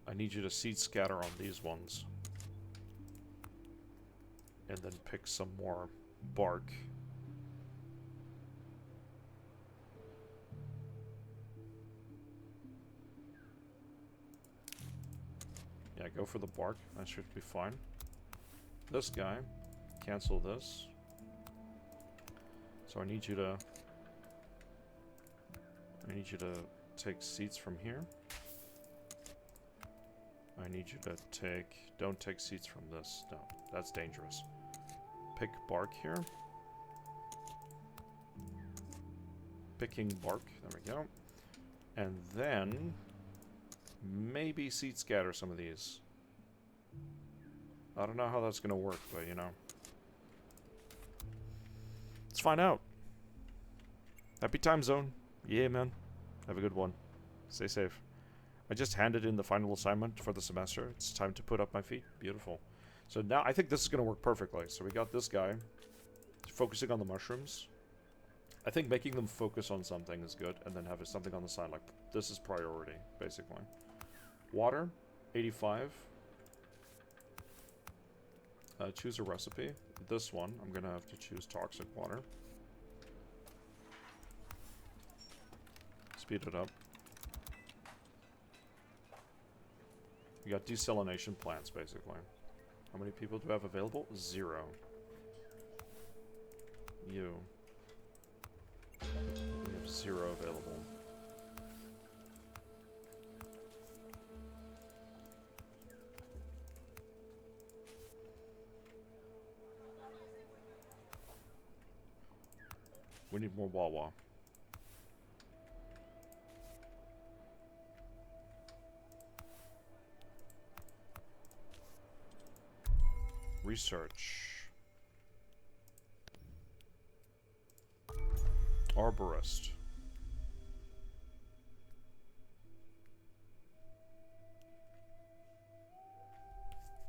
I need you to seed scatter on these ones. And then pick some more bark. Yeah, go for the bark. That should be fine. This guy, cancel this. So I need you to take seeds from here. I need you to don't take seeds from this. No, that's dangerous. Pick bark here. Picking bark, there we go. And then maybe seed scatter some of these. I don't know how that's gonna work, but you know. Let's find out. Happy time zone. Yeah, man. Have a good one. Stay safe. I just handed in the final assignment for the semester. It's time to put up my feet. Beautiful. So now I think this is going to work perfectly. So we got this guy focusing on the mushrooms. I think making them focus on something is good, and then have something on the side. Like, this is priority, basically. Water, 85. Choose a recipe. This one, I'm going to have to choose toxic water. Speed it up. We got desalination plants, basically. How many people do we have available? 0. You. We have 0 available. We need more Wawa. Research. arborist.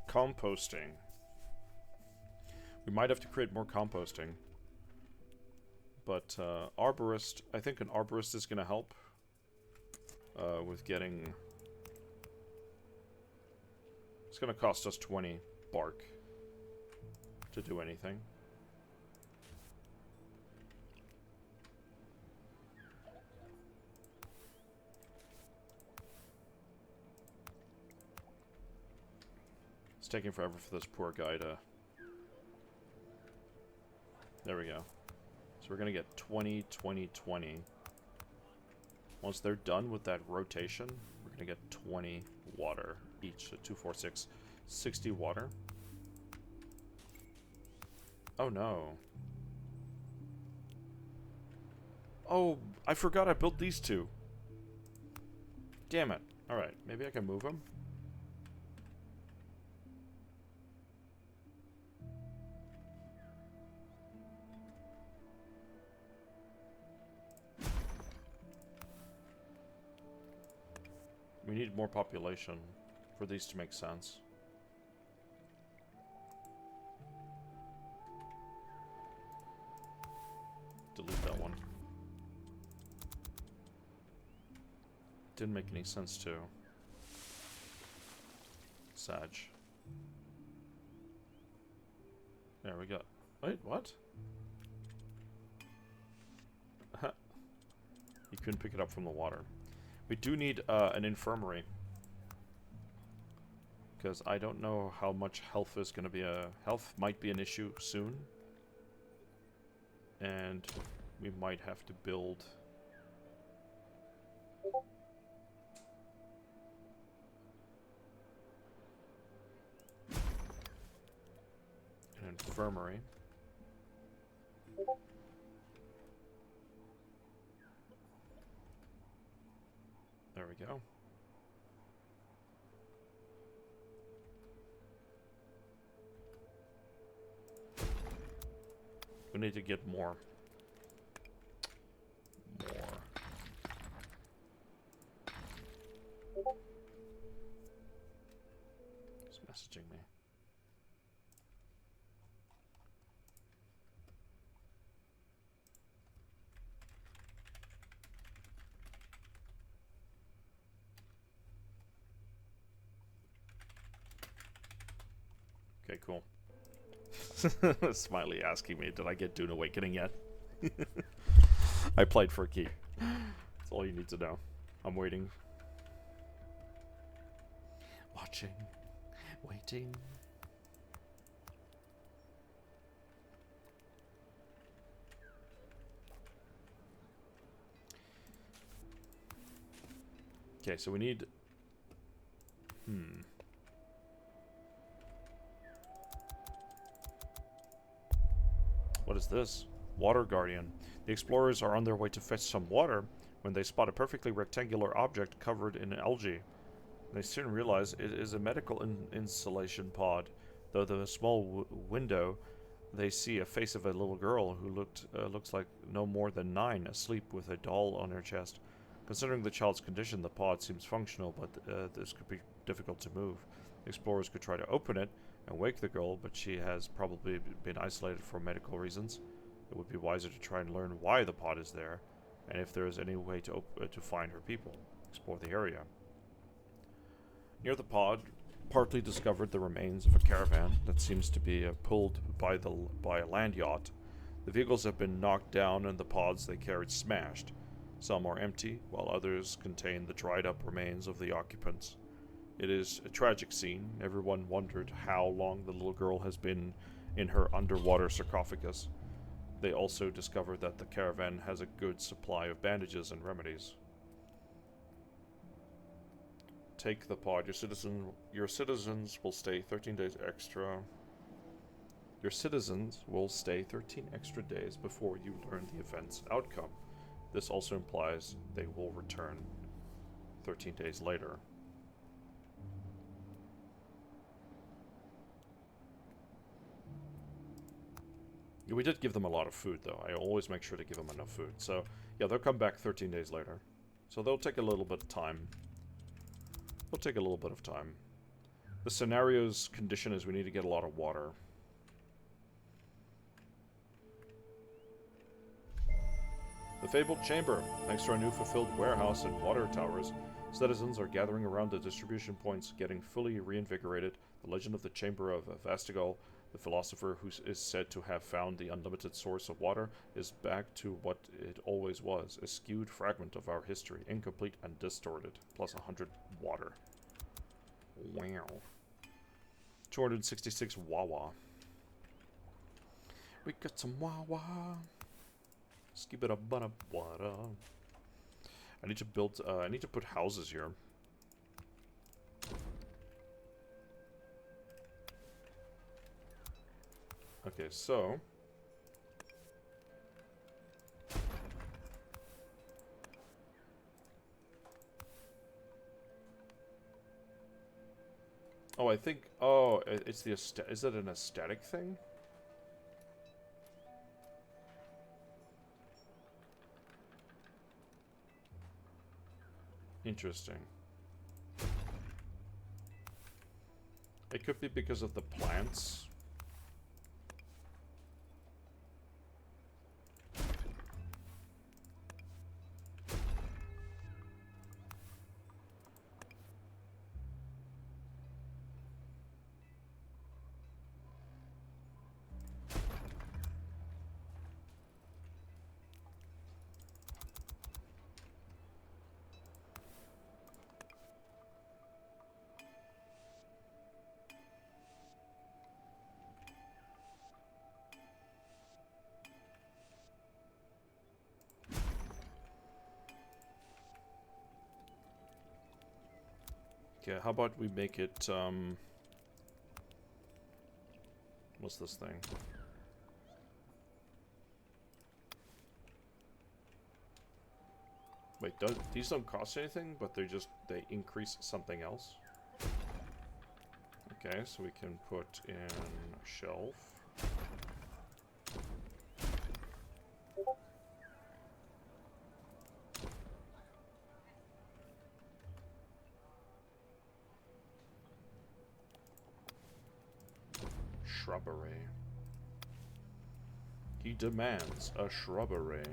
Composting. We might have to create more composting. But arborist, I think an arborist is going to help with getting... It's going to cost us 20 bark to do anything. It's taking forever for this poor guy to... There we go. So we're going to get 20, 20, 20. Once they're done with that rotation, we're going to get 20 water each. So 2, 4, 6, 60 water. Oh no. Oh, I forgot I built these two. Damn it. Alright, maybe I can move them. We need more population for these to make sense. Delete that one. Didn't make any sense to. Sag. There we go. Wait, what? You couldn't pick it up from the water. We do need an infirmary. Because I don't know how much health is going to be a... Health might be an issue soon. And we might have to build... an infirmary. There we go. We need to get more. He's messaging me. Okay, cool. Smiley asking me, did I get Dune Awakening yet? I played for a key. That's all you need to know. I'm waiting. Watching. Waiting. Okay, so we need... What is this? Water Guardian. The explorers are on their way to fetch some water when they spot a perfectly rectangular object covered in algae. They soon realize it is a medical insulation pod. Though the small window, they see a face of a little girl who looks like no more than 9, asleep with a doll on her chest. Considering the child's condition, the pod seems functional, but this could be difficult to move. Explorers could try to open it and wake the girl, but she has probably been isolated for medical reasons. It would be wiser to try and learn why the pod is there, and if there is any way to find her people. Explore the area. Near the pod, partly discovered the remains of a caravan that seems to be pulled by a land yacht. The vehicles have been knocked down and the pods they carried smashed. Some are empty, while others contain the dried-up remains of the occupants. It is a tragic scene. Everyone wondered how long the little girl has been in her underwater sarcophagus. They also discovered that the caravan has a good supply of bandages and remedies. Take the pod. Your citizens will stay 13 days extra. Your citizens will stay 13 extra days before you learn the event's outcome. This also implies they will return 13 days later. Yeah, we did give them a lot of food, though. I always make sure to give them enough food. So, yeah, they'll come back 13 days later. So they'll take a little bit of time. They'll take a little bit of time. The scenario's condition is we need to get a lot of water. The fabled chamber. Thanks to our new fulfilled warehouse and water towers, citizens are gathering around the distribution points, getting fully reinvigorated. The legend of the Chamber of Vastigal, the philosopher who is said to have found the unlimited source of water, is back to what it always was, a skewed fragment of our history, incomplete and distorted, plus 100 water. Wow. 266 Wawa. We got some Wawa. Skip it up, but water. I need to build, I need to put houses here. Okay, so... Oh, I think... Oh, it's the... Is it an aesthetic thing? Interesting. It could be because of the plants. Okay, how about we make it, what's this thing? Wait, these don't cost anything, but they increase something else? Okay, so we can put in a shelf. Shrubbery. He demands a shrubbery.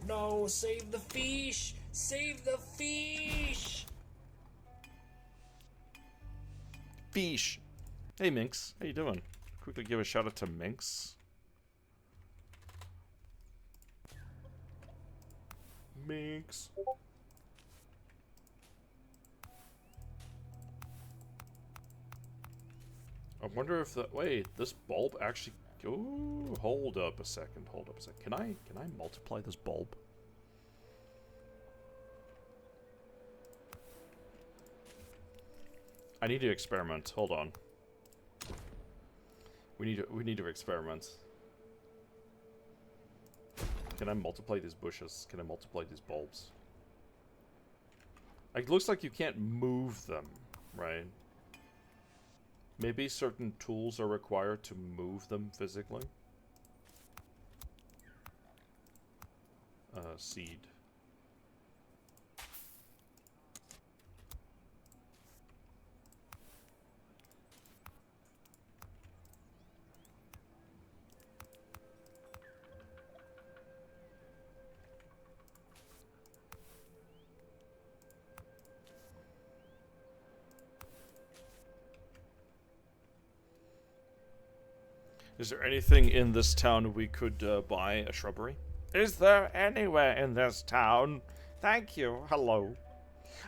No, save the fish! Save the fish! Fish! Hey Minx, how you doing? Quickly give a shout out to Minx. Minx. I wonder if the... Wait, this bulb actually... Ooh, hold up a second, hold up a second. Can I multiply this bulb? I need to experiment. Hold on. We need to experiment. Can I multiply these bushes? Can I multiply these bulbs? It looks like you can't move them, right? Maybe certain tools are required to move them physically. Seed. Is there anything in this town we could buy a shrubbery? Is there anywhere in this town? Thank you. Hello.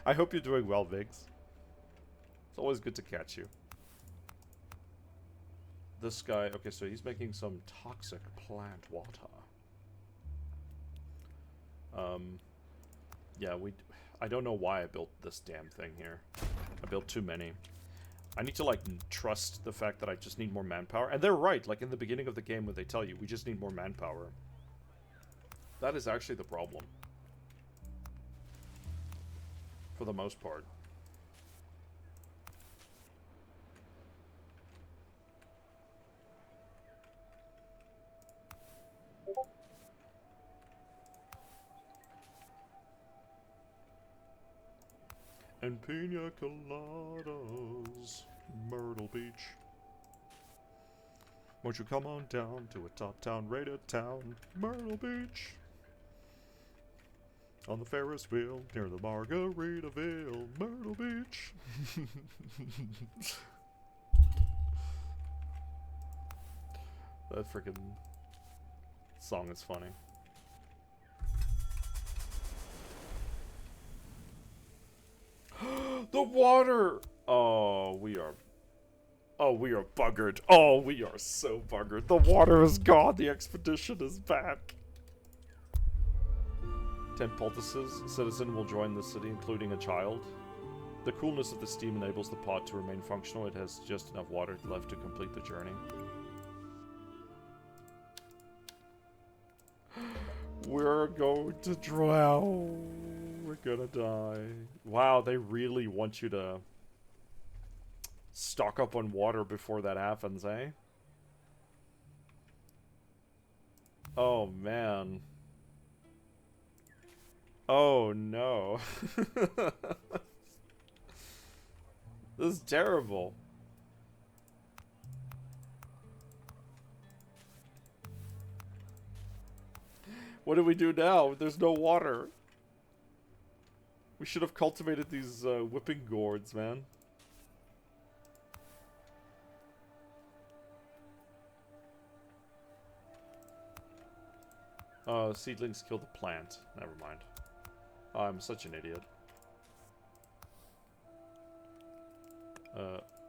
I hope you're doing well, Viggs. It's always good to catch you. This guy, okay, so he's making some toxic plant water. Yeah, I don't know why I built this damn thing here. I built too many. I need to, like, trust the fact that I just need more manpower. And they're right, like, in the beginning of the game when they tell you, we just need more manpower. That is actually the problem. For the most part. and pina coladas. Myrtle Beach. Won't you come on down to a top town rated town, Myrtle Beach? On the Ferris wheel near the Margaritaville, Myrtle Beach. That freaking song is funny. The water! Oh, we are buggered. Oh, we are so buggered. The water is gone. The expedition is back. 10 poultices. A citizen will join the city, including a child. The coolness of the steam enables the pod to remain functional. It has just enough water left to complete the journey. We're going to drown. We're gonna die. Wow, they really want you to stock up on water before that happens, eh? Oh, man. Oh, no. This is terrible. What do we do now? There's no water. We should have cultivated these whipping gourds, man. Seedlings kill the plant. Never mind. I'm such an idiot.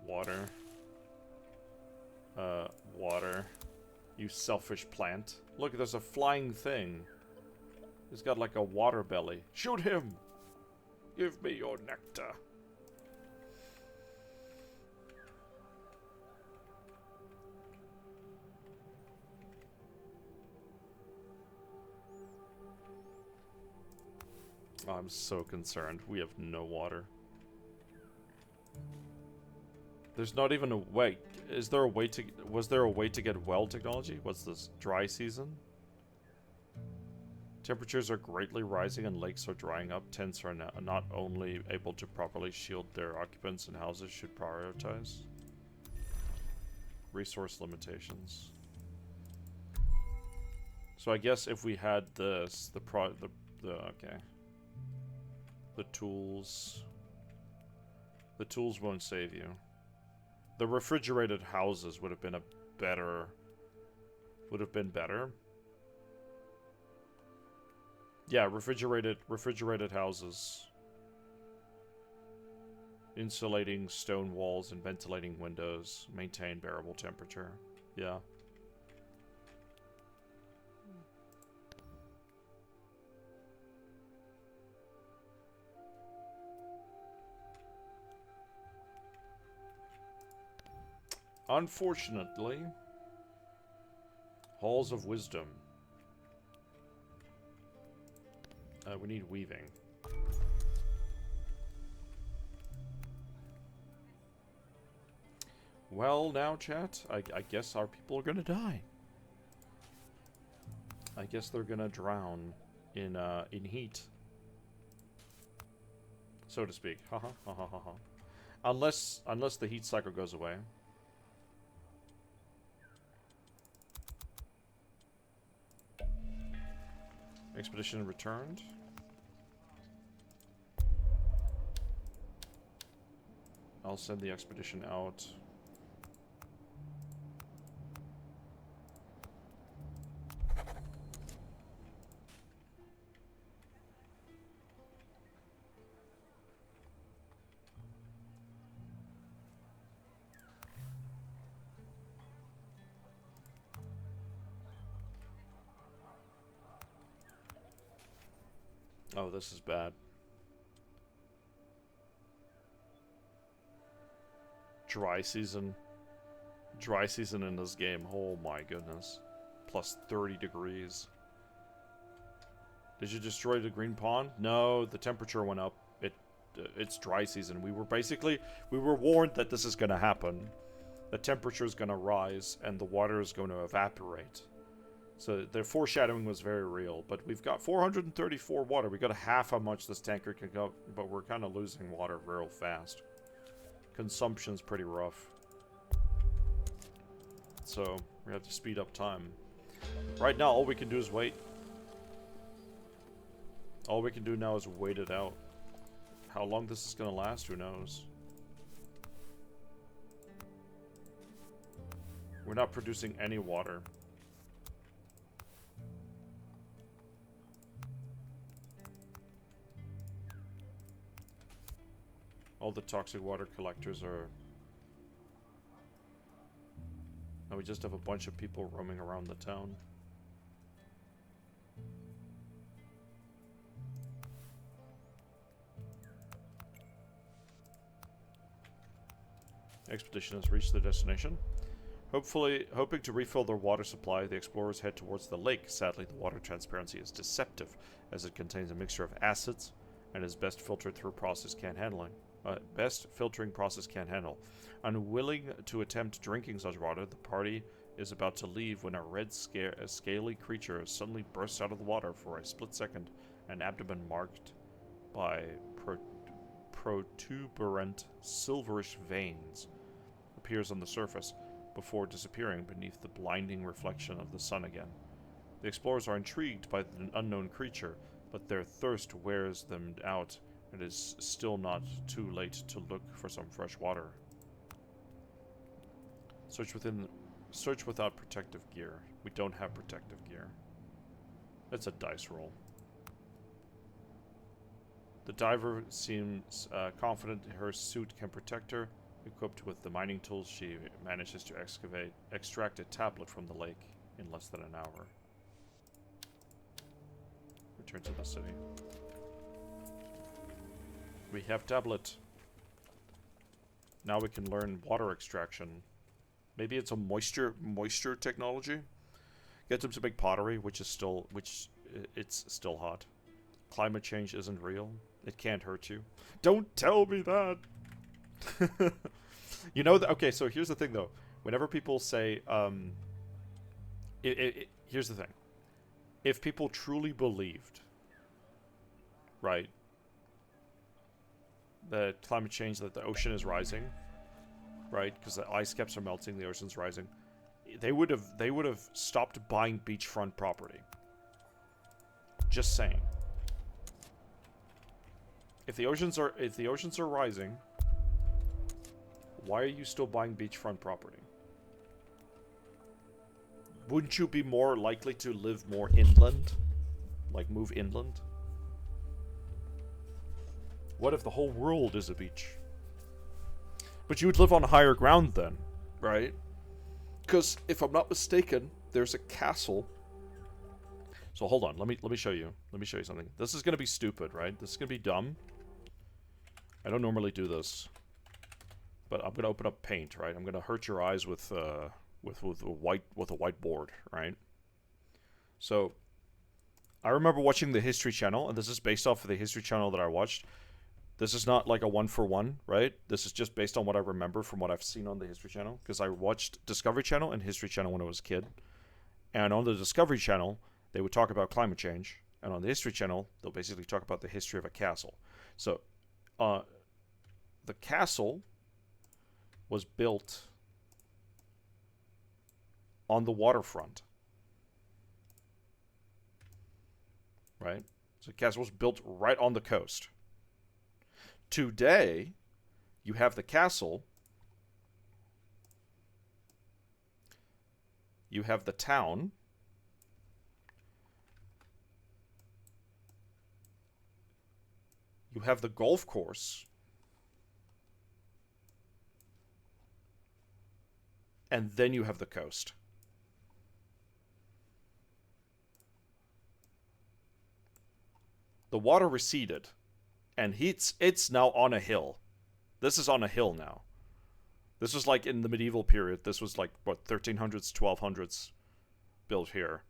Water. Water. You selfish plant. Look, there's a flying thing. He's got like a water belly. Shoot him! Give me your nectar. I'm so concerned. We have no water. There's not even a way. Is there a way to... Was there a way to get well technology? What's this? Dry season? Temperatures are greatly rising and lakes are drying up. Tents are not only able to properly shield their occupants, and houses should prioritize. Resource limitations. So I guess if we had this, okay. The tools won't save you. The refrigerated houses would have been better. Yeah, refrigerated houses. Insulating stone walls and ventilating windows. Maintain bearable temperature. Yeah. Unfortunately, Halls of Wisdom. We need weaving. Well, now, chat, I guess our people are gonna die. I guess they're gonna drown in heat, so to speak. Haha, ha ha ha ha. Unless the heat cycle goes away. Expedition returned. I'll send the expedition out. Oh, this is bad. Dry season. Dry season in this game. Oh my goodness. Plus 30 degrees. Did you destroy the green pond? No, the temperature went up. It's dry season. We were warned that this is going to happen. The temperature is going to rise and the water is going to evaporate. So their foreshadowing was very real. But we've got 434 water. We got half how much this tanker can go, but we're kind of losing water real fast. Consumption's pretty rough. So we have to speed up time. Right now, all we can do is wait. All we can do now is wait it out. How long this is going to last, who knows? We're not producing any water. All the toxic water collectors are... Now we just have a bunch of people roaming around the town. Expedition has reached their destination. Hoping to refill their water supply, the explorers head towards the lake. Sadly, the water transparency is deceptive, as it contains a mixture of acids and is best filtered through filtering process can't handle. Unwilling to attempt drinking such water, the party is about to leave when a scaly creature suddenly bursts out of the water for a split second. An abdomen marked by protuberant silverish veins appears on the surface, before disappearing beneath the blinding reflection of the sun again. The explorers are intrigued by the unknown creature, but their thirst wears them out. It is still not too late to look for some fresh water. Search without protective gear. We don't have protective gear. It's a dice roll. The diver seems confident her suit can protect her. Equipped with the mining tools, she manages to extract a tablet from the lake in less than an hour. Return to the city. We have tablet. Now we can learn water extraction. Maybe it's a moisture technology. Get them to make pottery, it's still hot. Climate change isn't real. It can't hurt you. Don't tell me that. You know, okay, so here's the thing though. Whenever people say, here's the thing. If people truly believed, right, that climate change, that the ocean is rising, right, because the ice caps are melting, the ocean's rising, they would have stopped buying beachfront property. Just saying. If the oceans are rising, why are you still buying beachfront property? Wouldn't you be more likely to live more inland? Like move inland? What if the whole world is a beach? But you would live on higher ground then, right? Because if I'm not mistaken, there's a castle. So hold on, let me show you. Let me show you something. This is gonna be stupid, right? This is gonna be dumb. I don't normally do this. But I'm gonna open up Paint, right? I'm gonna hurt your eyes with a whiteboard, right? So I remember watching the History Channel, and this is based off of the History Channel that I watched. This is not like a 1-for-1, right? This is just based on what I remember from what I've seen on the History Channel, because I watched Discovery Channel and History Channel when I was a kid. And on the Discovery Channel, they would talk about climate change, and on the History Channel, they'll basically talk about the history of a castle. So, the castle was built on the waterfront, right? So the castle was built right on the coast. Today, you have the castle, you have the town, you have the golf course, and then you have the coast. The water receded, and it's now on a hill. This is on a hill now. This was like in the medieval period. This was like, what, 1300s, 1200s built here.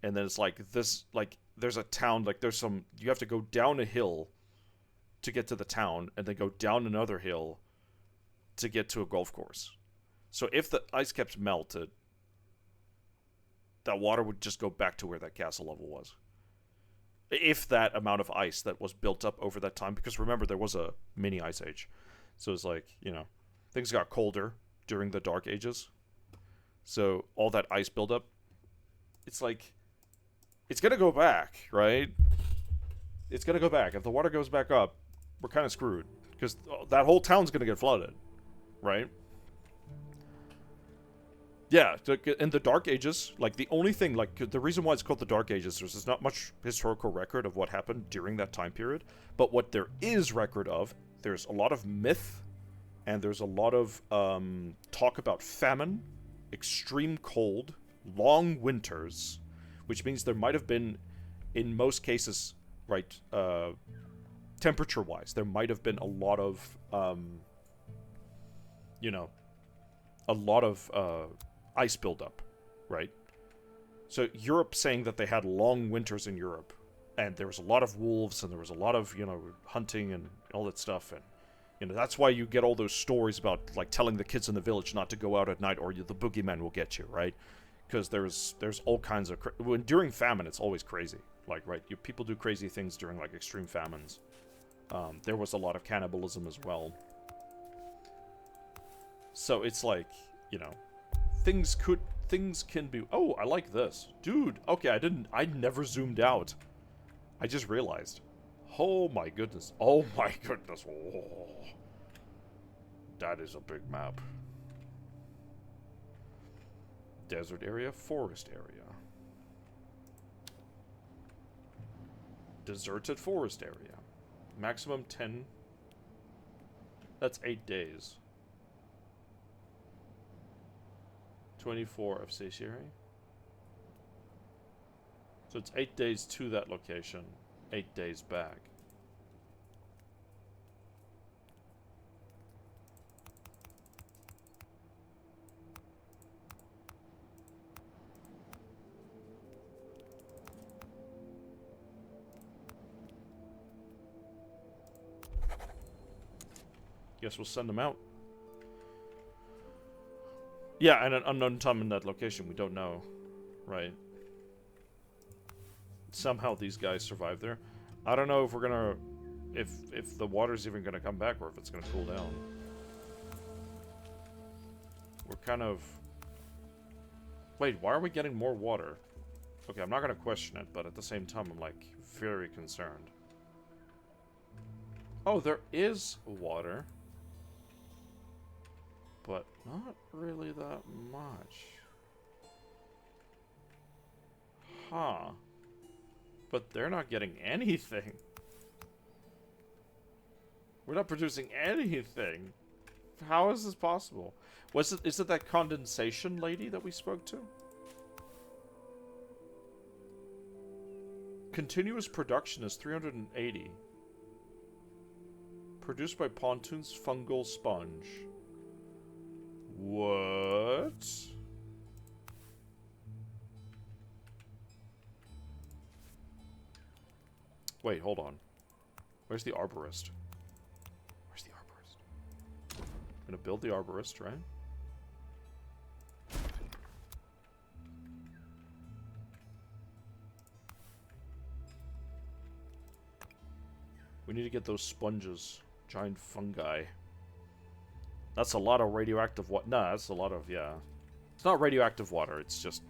And then it's like this, like, there's a town, like there's some, you have to go down a hill to get to the town, and then go down another hill to get to a golf course. So if the ice caps melted, that water would just go back to where that castle level was. If that amount of ice that was built up over that time, because remember, there was a mini ice age. So it's like, you know, things got colder during the Dark Ages. So all that ice buildup, it's like, it's going to go back, right? It's going to go back. If the water goes back up, we're kind of screwed. Because that whole town's going to get flooded, right? Yeah, in the Dark Ages, like, the only thing, like, the reason why it's called the Dark Ages is there's not much historical record of what happened during that time period. But what there is record of, there's a lot of myth, and there's a lot of talk about famine, extreme cold, long winters, which means there might have been, in most cases, right, temperature-wise, there might have been a lot of, you know, a lot of ice buildup, right? So Europe saying that they had long winters in Europe, and there was a lot of wolves, and there was a lot of, you know, hunting and all that stuff, and, you know, that's why you get all those stories about, like, telling the kids in the village not to go out at night or the boogeyman will get you, right? Because there's all kinds of... during famine, it's always crazy. Like, right, people do crazy things during, like, extreme famines. There was a lot of cannibalism as well. So it's like, you know, things can be... Oh, I like this. Dude, okay, I never zoomed out. I just realized. Oh my goodness. Oh my goodness. Oh. That is a big map. Desert area, forest area. Deserted forest area. Maximum 10. That's 8 days. 24 of stationary. So it's 8 days to that location, 8 days back. Guess we'll send them out. Yeah, and an unknown time in that location. We don't know. Right. Somehow these guys survive there. I don't know if we're gonna... If the water's even gonna come back or if it's gonna cool down. We're kind of... Wait, why are we getting more water? Okay, I'm not gonna question it, but at the same time I'm, like, very concerned. Oh, there is water. But not really that much. Huh. But they're not getting anything. We're not producing anything. How is this possible? Is it that condensation lady that we spoke to? Continuous production is 380. Produced by Pontoon's fungal sponge. What? Wait, hold on. Where's the arborist? Where's the arborist? I'm gonna build the arborist, right? We need to get those sponges. Giant fungi. That's a lot of radioactive water. Nah, that's a lot of, yeah. It's not radioactive water, it's just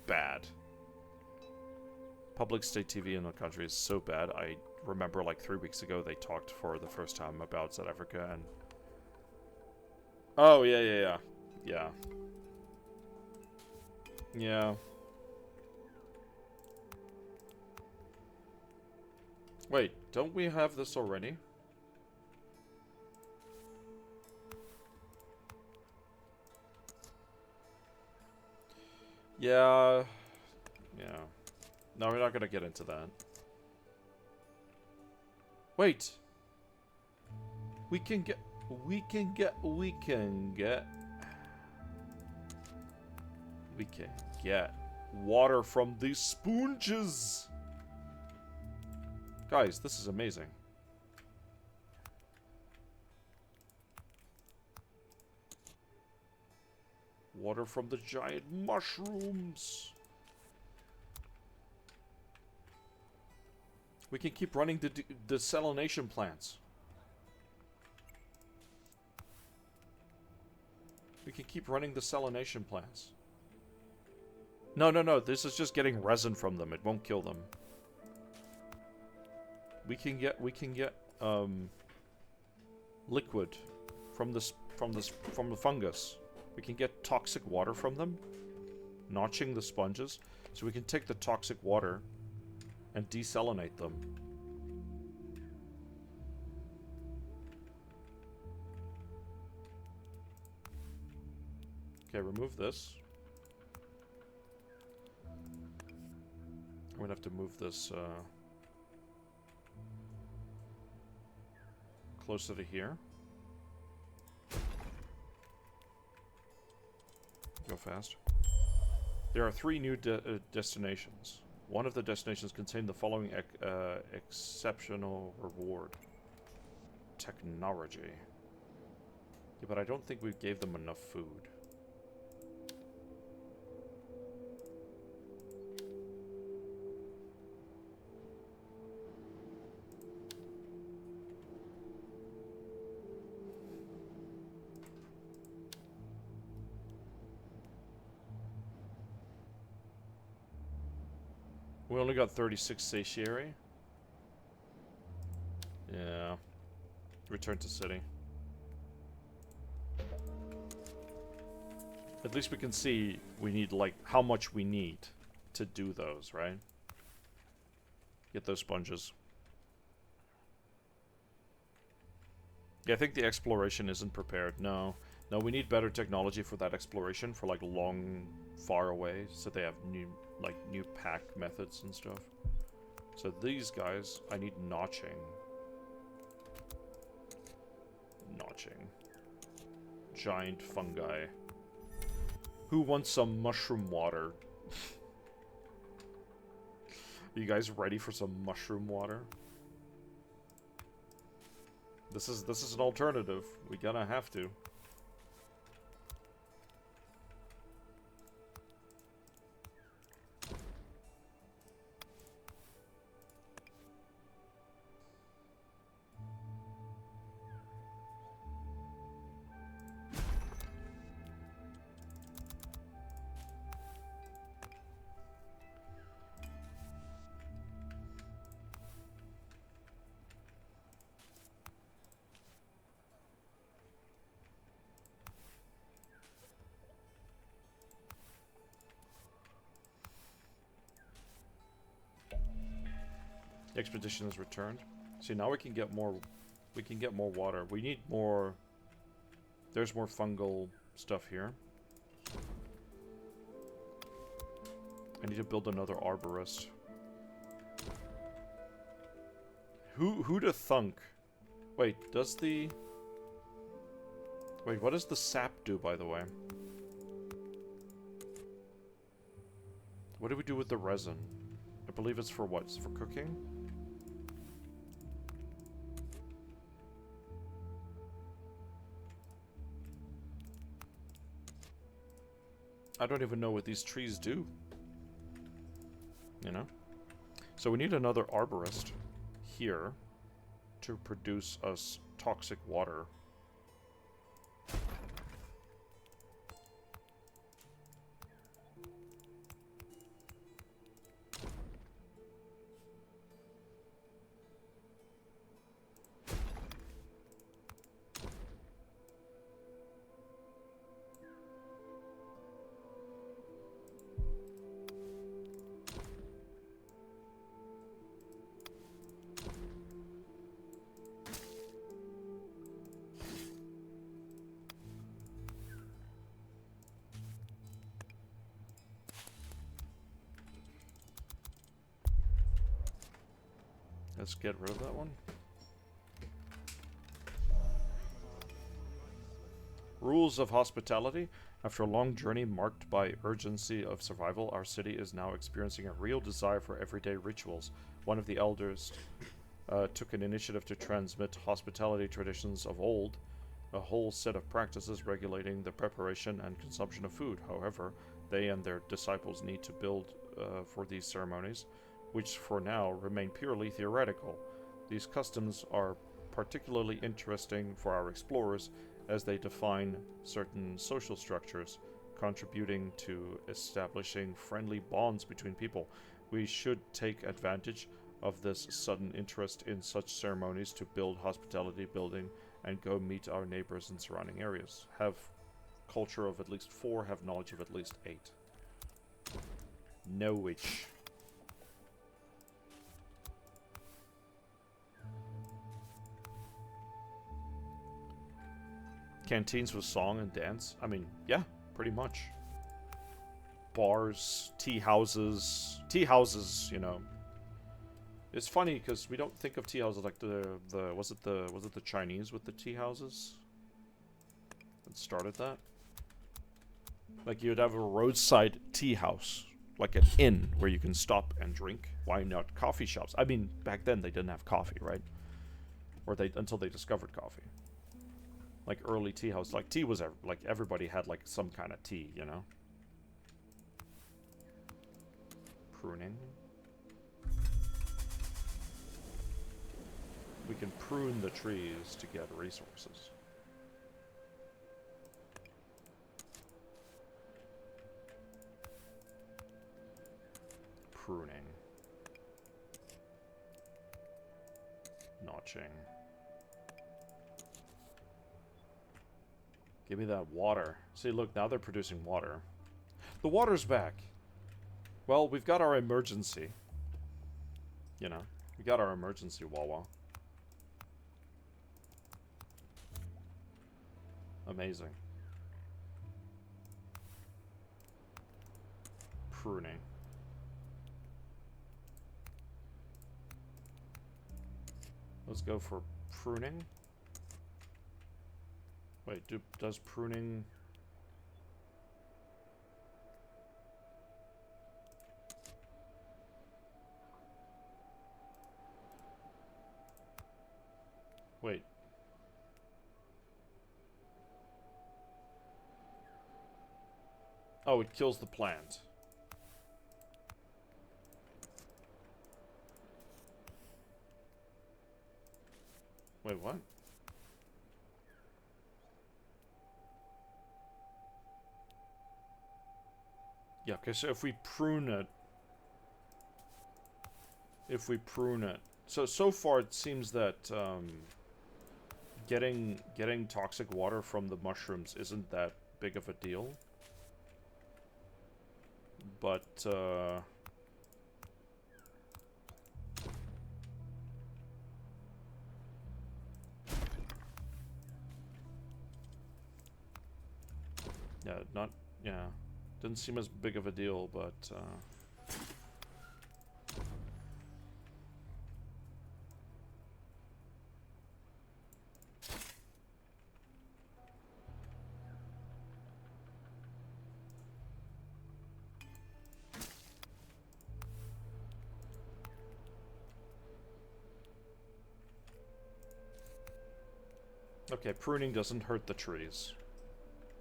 bad. Public state TV in the country is so bad. I remember, like, 3 weeks ago, they talked for the first time about South Africa, and... Oh, yeah. Yeah. Yeah. Wait, don't we have this already? Yeah. No, we're not gonna get into that. Wait. We can get water from these sponges. Guys, this is amazing. Water from the giant mushrooms. We can keep running the desalination plants. We can keep running the desalination plants. No, no, no. This is just getting resin from them. It won't kill them. We can get liquid from the fungus. We can get toxic water from them, notching the sponges. So we can take the toxic water and desalinate them. Okay, remove this. I'm gonna have to move this closer to here. Go fast. There are 3 new destinations. One of the destinations contained the following exceptional reward. Technology. Yeah, but I don't think we gave them enough food. We only got 36 satiary. Yeah. Return to city. At least we can see we need, like, how much we need to do those, right? Get those sponges. Yeah, I think the exploration isn't prepared. No. No, we need better technology for that exploration, for, like, long, far away, so they have new pack methods and stuff. So these guys, I need notching. Notching. Giant fungi. Who wants some mushroom water? Are you guys ready for some mushroom water? This is an alternative. We gonna have to. Expedition has returned. See, now we can get more. We can get more water. We need more. There's more fungal stuff here. I need to build another arborist. Who to thunk? Wait, does the... Wait, what does the sap do, by the way? What do we do with the resin? I believe it's for what? It's for cooking? I don't even know what these trees do. You know? So we need another arborist here to produce us toxic water. Let's get rid of that one. Rules of hospitality. After a long journey marked by urgency of survival, our city is now experiencing a real desire for everyday rituals. One of the elders took an initiative to transmit hospitality traditions of old, a whole set of practices regulating the preparation and consumption of food. However, they and their disciples need to build for these ceremonies. which for now remain purely theoretical. These customs are particularly interesting for our explorers as they define certain social structures, contributing to establishing friendly bonds between people. We should take advantage of this sudden interest in such ceremonies to build hospitality building and go meet our neighbors in surrounding areas. Have culture of at least 4, have knowledge of at least 8. Knowledge. Canteens with song and dance? I mean, yeah, pretty much. Bars, tea houses. Tea houses, you know. It's funny because we don't think of tea houses like was it the Chinese with the tea houses that started that? Like you'd have a roadside tea house, like an inn where you can stop and drink. Why not coffee shops? I mean, back then they didn't have coffee, right? Or until they discovered coffee. Like early tea house, like tea was like everybody had like some kind of tea, you know. Pruning. We can prune the trees to get resources. Pruning. Notching. Give me that water. See, look, now they're producing water. The water's back. Well, we've got our emergency. You know, we got our emergency Wawa. Amazing. Pruning. Let's go for pruning. Wait, does pruning... Wait. Oh, it kills the plant. Wait, what? Yeah, okay, so if we prune it... So far it seems that, getting toxic water from the mushrooms isn't that big of a deal. But, yeah, didn't seem as big of a deal, but, okay, pruning doesn't hurt the trees.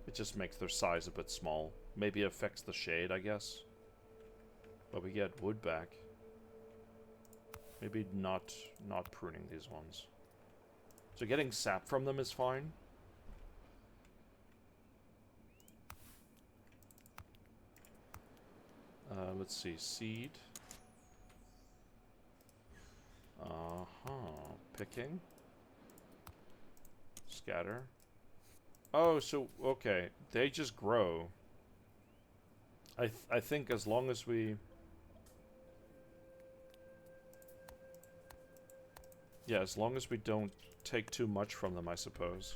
It just makes their size a bit small. Maybe it affects the shade, I guess. But we get wood back. Maybe not pruning these ones. So getting sap from them is fine. Let's see, seed. Picking. Scatter. Oh, so, okay. They just grow. I think as long as we... Yeah, as long as we don't take too much from them, I suppose.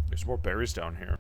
There's more berries down here.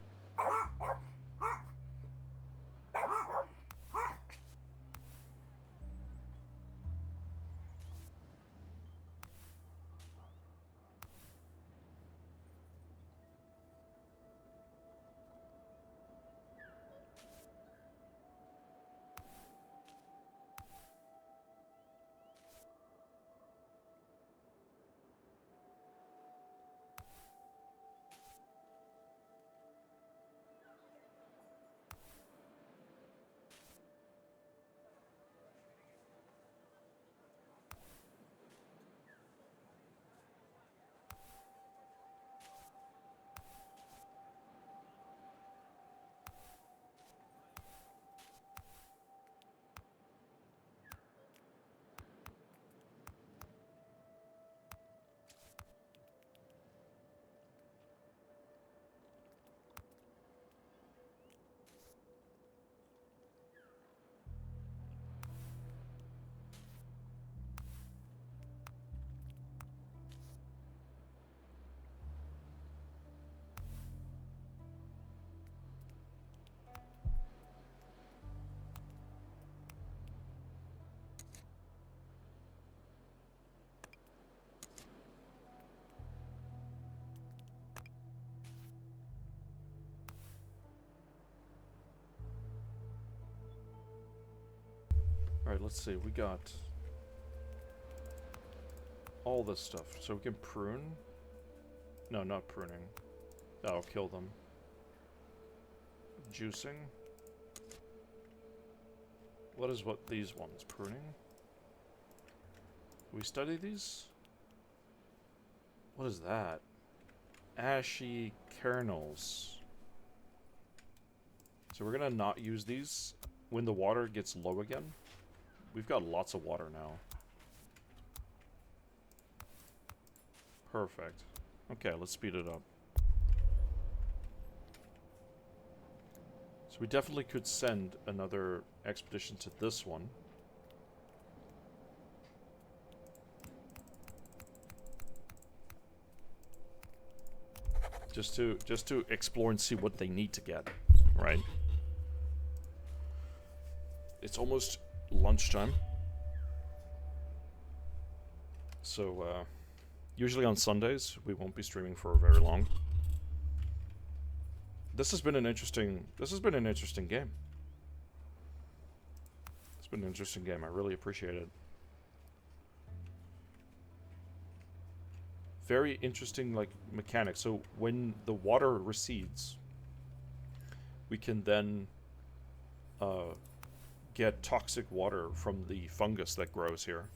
Alright, let's see. We got all this stuff. So we can prune. No, not pruning. That'll kill them. Juicing. What is what these ones? Pruning? Do we study these? What is that? Ashy kernels. So we're gonna not use these when the water gets low again. We've got lots of water now. Perfect. Okay, let's speed it up. So we definitely could send another expedition to this one. Just to explore and see what they need to get, right? It's almost lunchtime. So usually on Sundays we won't be streaming for very long. This has been an interesting game. It's been an interesting game. I really appreciate it. Very interesting, like, mechanics. So when the water recedes, we can then get toxic water from the fungus that grows here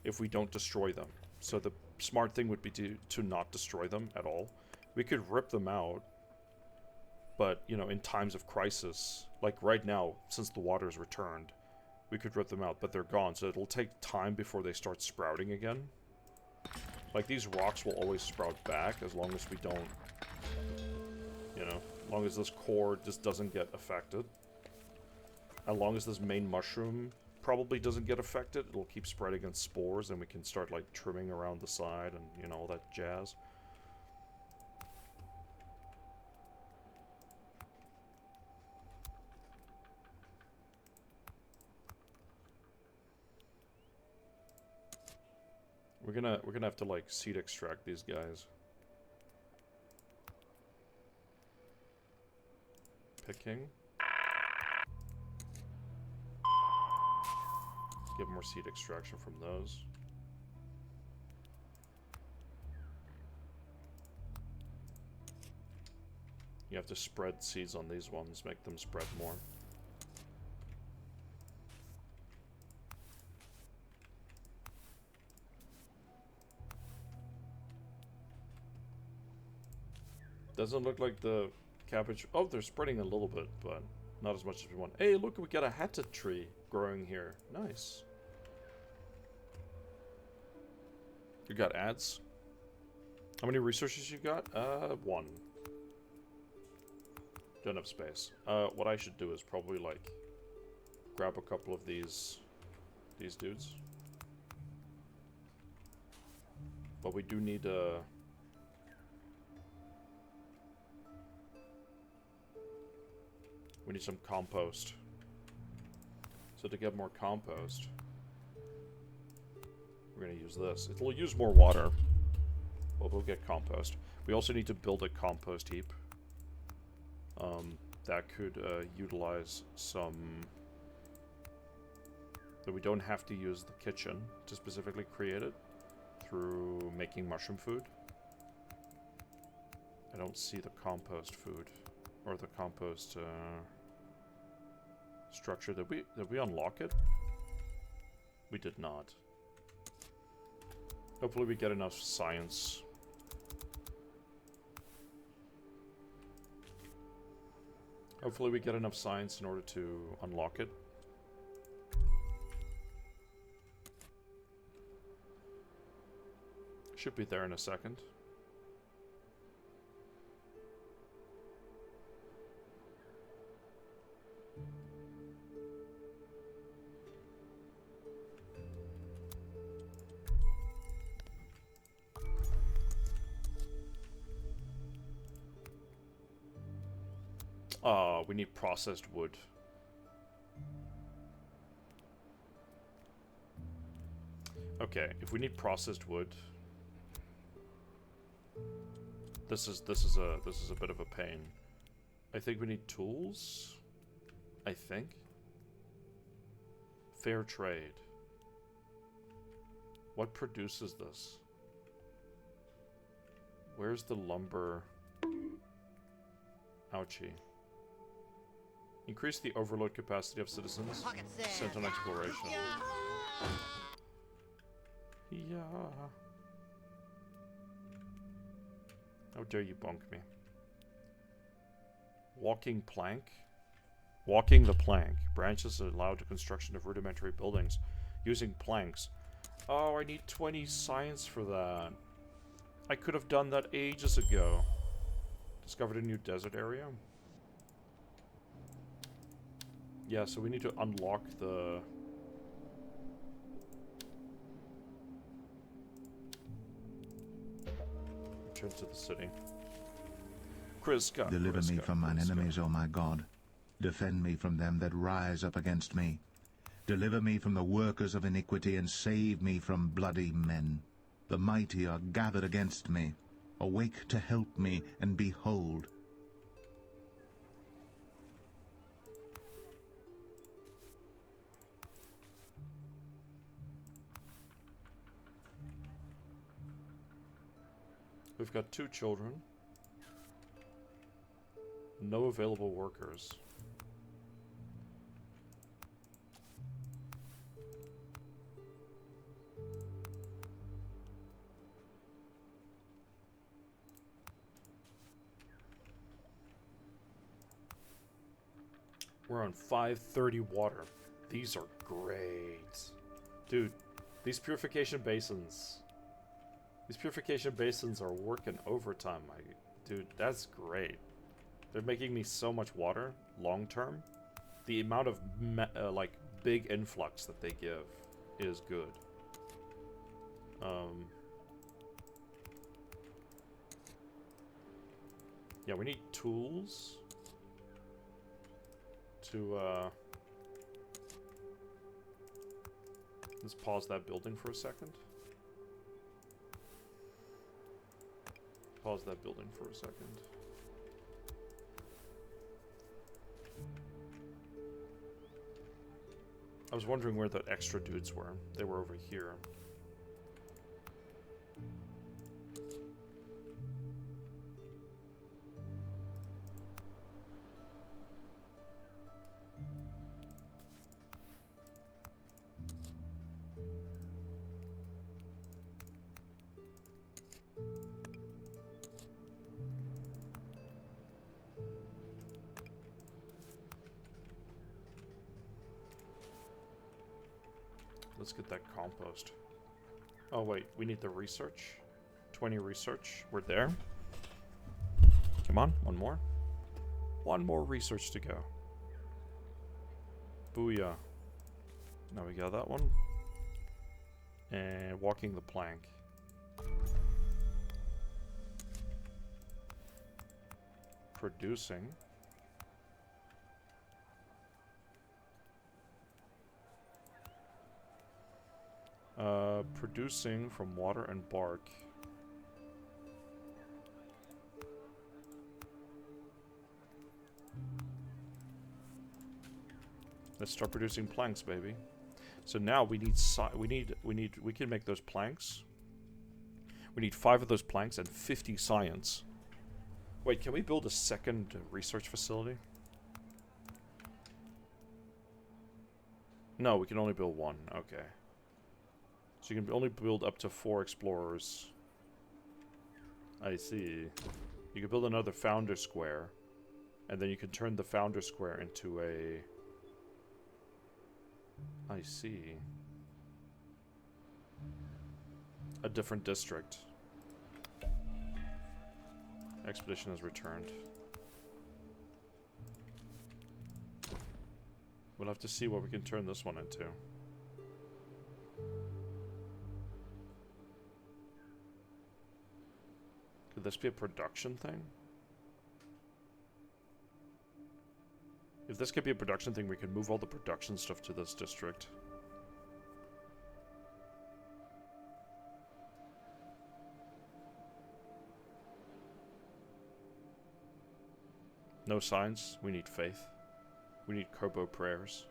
if we don't destroy them. So the smart thing would be to not destroy them at all. We could rip them out, but, you know, in times of crisis, like right now, since the water is returned, we could rip them out, but they're gone, so it'll take time before they start sprouting again. Like, these rocks will always sprout back as long as we don't, you know, as long as this core just doesn't get affected. As long as this main mushroom probably doesn't get affected, it'll keep spreading in spores, and we can start, like, trimming around the side and, you know, all that jazz. We're gonna have to, like, seed extract these guys. Picking. Get more seed extraction from those. You have to spread seeds on these ones, make them spread more. Doesn't look like the cabbage... Oh, they're spreading a little bit, but not as much as we want. Hey, look, we got a hatchet tree growing here. Nice. You got ads? How many resources you got? 1. Don't have space. What I should do is probably, like, grab a couple of these dudes. But we do need we need some compost. So to get more compost, we're going to use this. It'll use more water, but we'll get compost. We also need to build a compost heap. That could utilize some... But we don't have to use the kitchen to specifically create it through making mushroom food. I don't see the compost food or the compost structure. Did we unlock it? We did not. Hopefully we get enough science. Hopefully we get enough science in order to unlock it. Should be there in a second. We need processed wood. Okay, if we need processed wood, this is a bit of a pain. I think we need tools. I think Fair trade. What produces this? Where's the lumber? Ouchie. Increase the overload capacity of citizens sent on exploration. Yeah. How dare you bonk me? Walking plank? Walking the plank. Branches allow the construction of rudimentary buildings using planks. Oh, I need 20 science for that. I could have done that ages ago. Discovered a new desert area. Yeah, so we need to unlock the... Return to the city. Kriska. Deliver me from mine enemies, O my God. Defend me from them that rise up against me. Deliver me from the workers of iniquity, and save me from bloody men. The mighty are gathered against me. Awake to help me, and behold. We've got 2 children. No available workers. We're on 530 water. These are great. Dude, these purification basins. These purification basins are working overtime. Dude, that's great. They're making me so much water, long term. The amount of, like, big influx that they give is good. Yeah, we need tools to, let's pause that building for a second. Pause that building for a second. I was wondering where the extra dudes were. They were over here. Let's get that compost. Oh wait, we need the research. 20 research. We're there. Come on, one more. One more research to go. Booyah. Now we got that one. And walking the plank. Producing. Producing from water and bark. Let's start producing planks, baby. So now we need we can make those planks. We need 5 of those planks and 50 science. Wait, can we build a second research facility? No, we can only build 1. Okay. So you can only build up to 4 explorers. I see. You can build another founder square. And then you can turn the founder square into a... I see. A different district. Expedition has returned. We'll have to see what we can turn this one into. Could this be a production thing? If this could be a production thing, we could move all the production stuff to this district. No signs. We need faith. We need Kerbo prayers.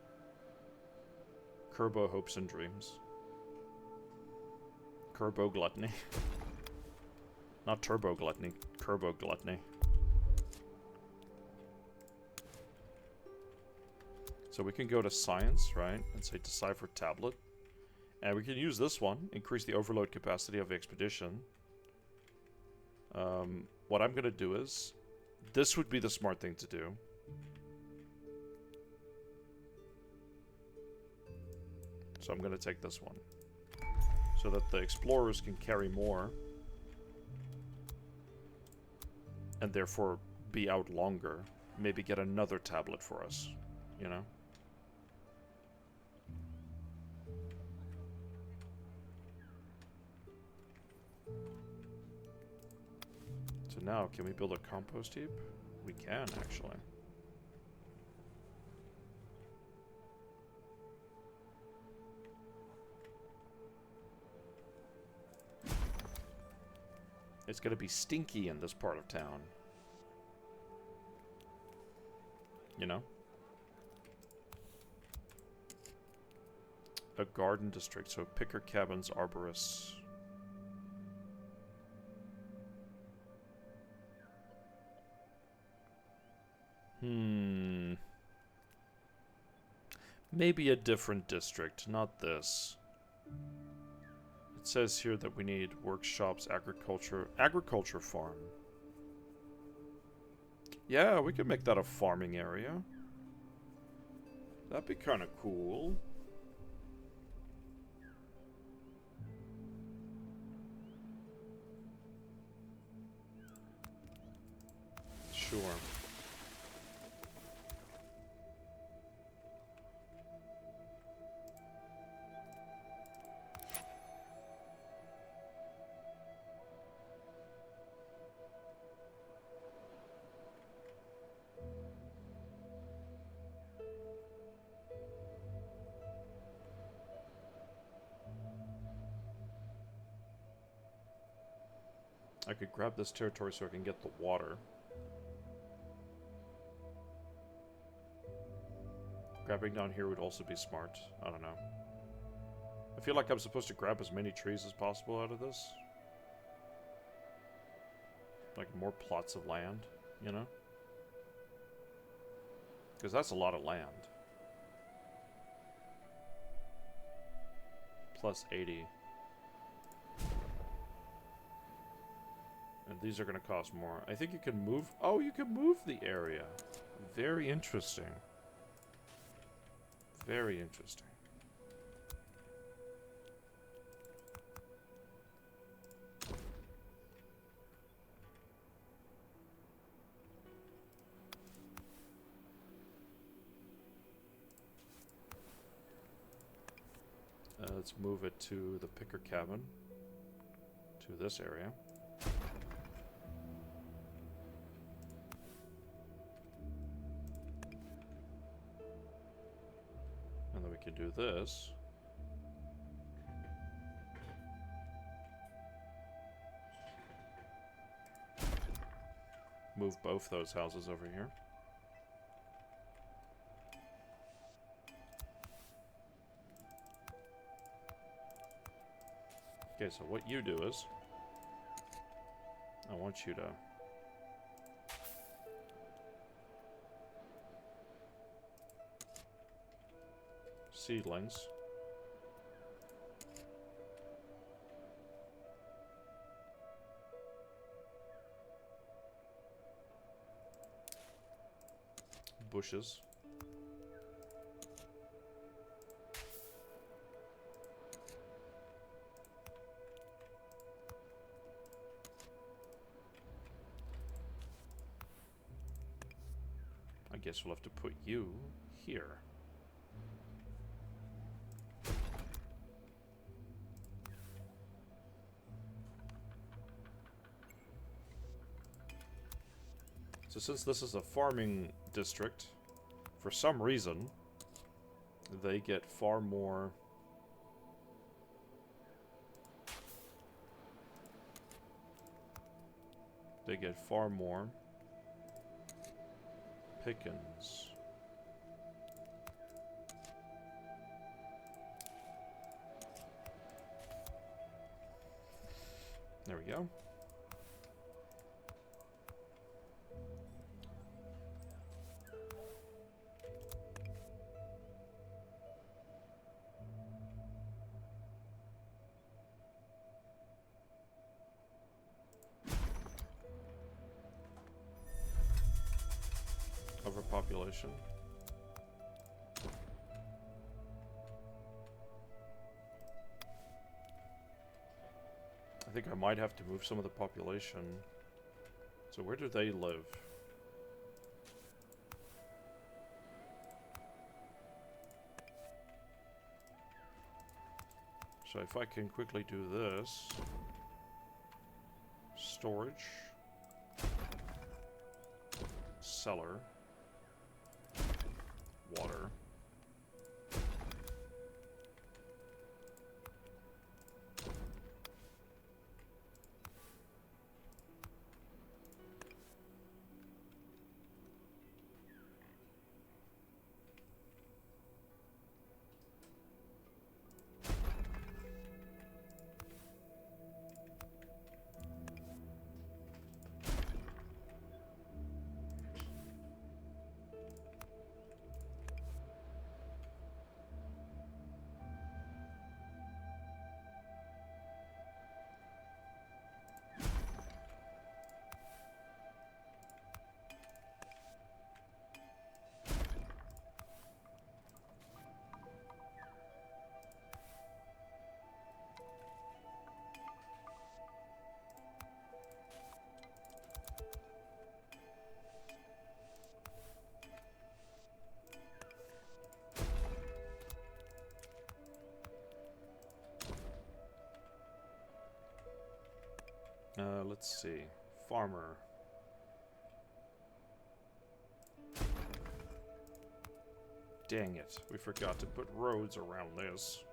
Kerbo hopes and dreams. Kerbo gluttony. Not turbo gluttony, Kerbo gluttony. So we can go to science, right? And say decipher tablet. And we can use this one, increase the overload capacity of the expedition. What I'm going to do is, this would be the smart thing to do. So I'm going to take this one. So that the explorers can carry more. And therefore be out longer. Maybe get another tablet for us, you know? So now, can we build a compost heap? We can, actually. It's gonna be stinky in this part of town. You know? A garden district, so picker cabins, arborists. Maybe a different district, not this. It says here that we need workshops, agriculture farm. Yeah, we could make that a farming area. That'd be kind of cool. Sure. I could grab this territory so I can get the water. Grabbing down here would also be smart. I don't know. I feel like I'm supposed to grab as many trees as possible out of this. Like more plots of land, you know? Because that's a lot of land. Plus 80. And these are going to cost more. I think you can move... Oh, you can move the area. Very interesting. Very interesting. Let's move it to the picker cabin. To this area. And then we can do this. Move both those houses over here. Okay, so what you do is, I want you to seedlings. Bushes. I guess we'll have to put you here. So since this is a farming district, for some reason, they get far more... They get far more pickings. There we go. Overpopulation. I think I might have to move some of the population. So where do they live? So if I can quickly do this. Storage. Cellar. Water. Let's see. Farmer. Dang it. We forgot to put roads around this.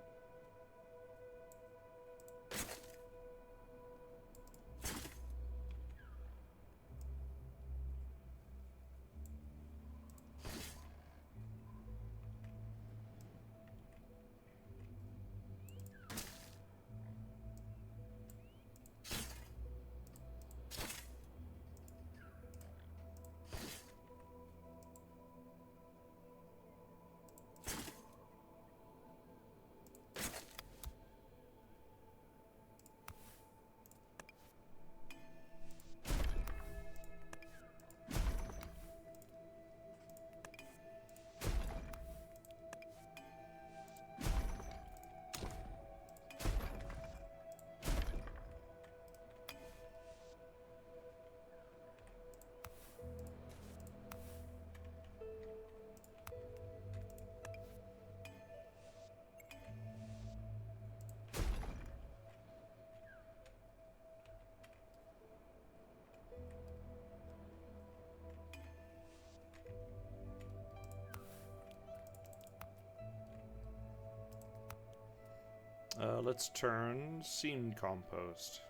Let's turn scene compost.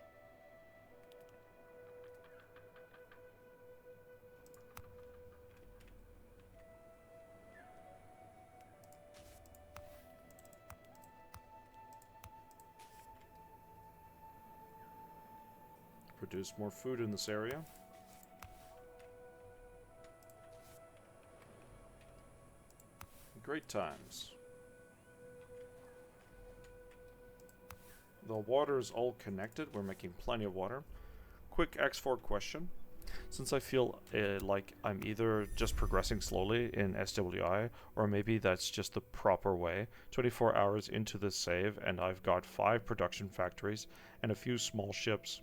Produce more food in this area. Great times. The water is all connected. We're making plenty of water. Quick X4 question. Since I feel like I'm either just progressing slowly in SWI, or maybe that's just the proper way, 24 hours into this save, and I've got 5 production factories and a few small ships.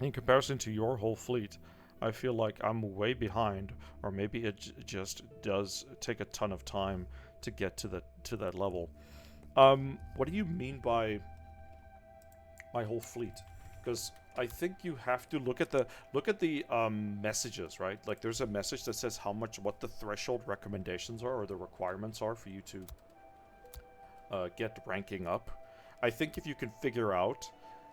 In comparison to your whole fleet, I feel like I'm way behind, or maybe it just does take a ton of time to get to that level. What do you mean by my whole fleet? Because I think you have to look at the messages, right? Like there's a message that says what the threshold recommendations are or the requirements are for you to get ranking up. I think if you can figure out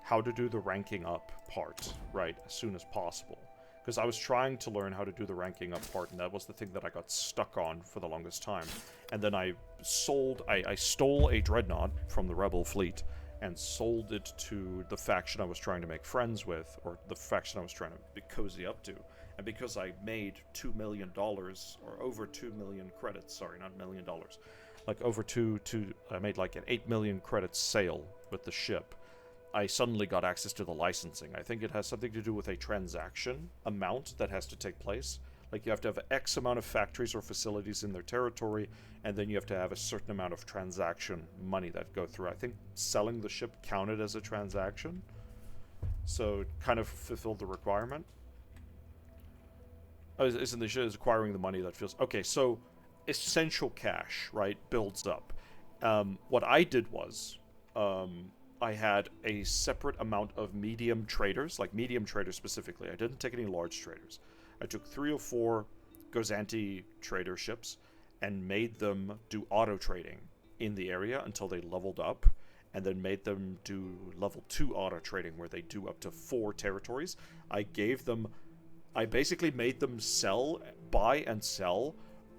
how to do the ranking up part, right, as soon as possible. Because I was trying to learn how to do the ranking up part, and that was the thing that I got stuck on for the longest time. And then I stole a dreadnought from the rebel fleet, and sold it to the faction I was trying to make friends with, or the faction I was trying to be cozy up to. And because I made $2 million, or over 2 million credits, sorry, not $1 million, like over I made like an 8 million credits sale with the ship, I suddenly got access to the licensing. I think it has something to do with a transaction amount that has to take place. Like, you have to have X amount of factories or facilities in their territory, and then you have to have a certain amount of transaction money that go through. I think selling the ship counted as a transaction, so it kind of fulfilled the requirement. Isn't the shit is acquiring the money that feels... Okay, so essential cash, right, builds up. What I did was... I had a separate amount of medium traders, like medium traders specifically. I didn't take any large traders. I took 3 or 4 Gozanti trader ships and made them do auto trading in the area until they leveled up, and then made them do level 2 auto trading where they do up to 4 territories. I basically made them buy and sell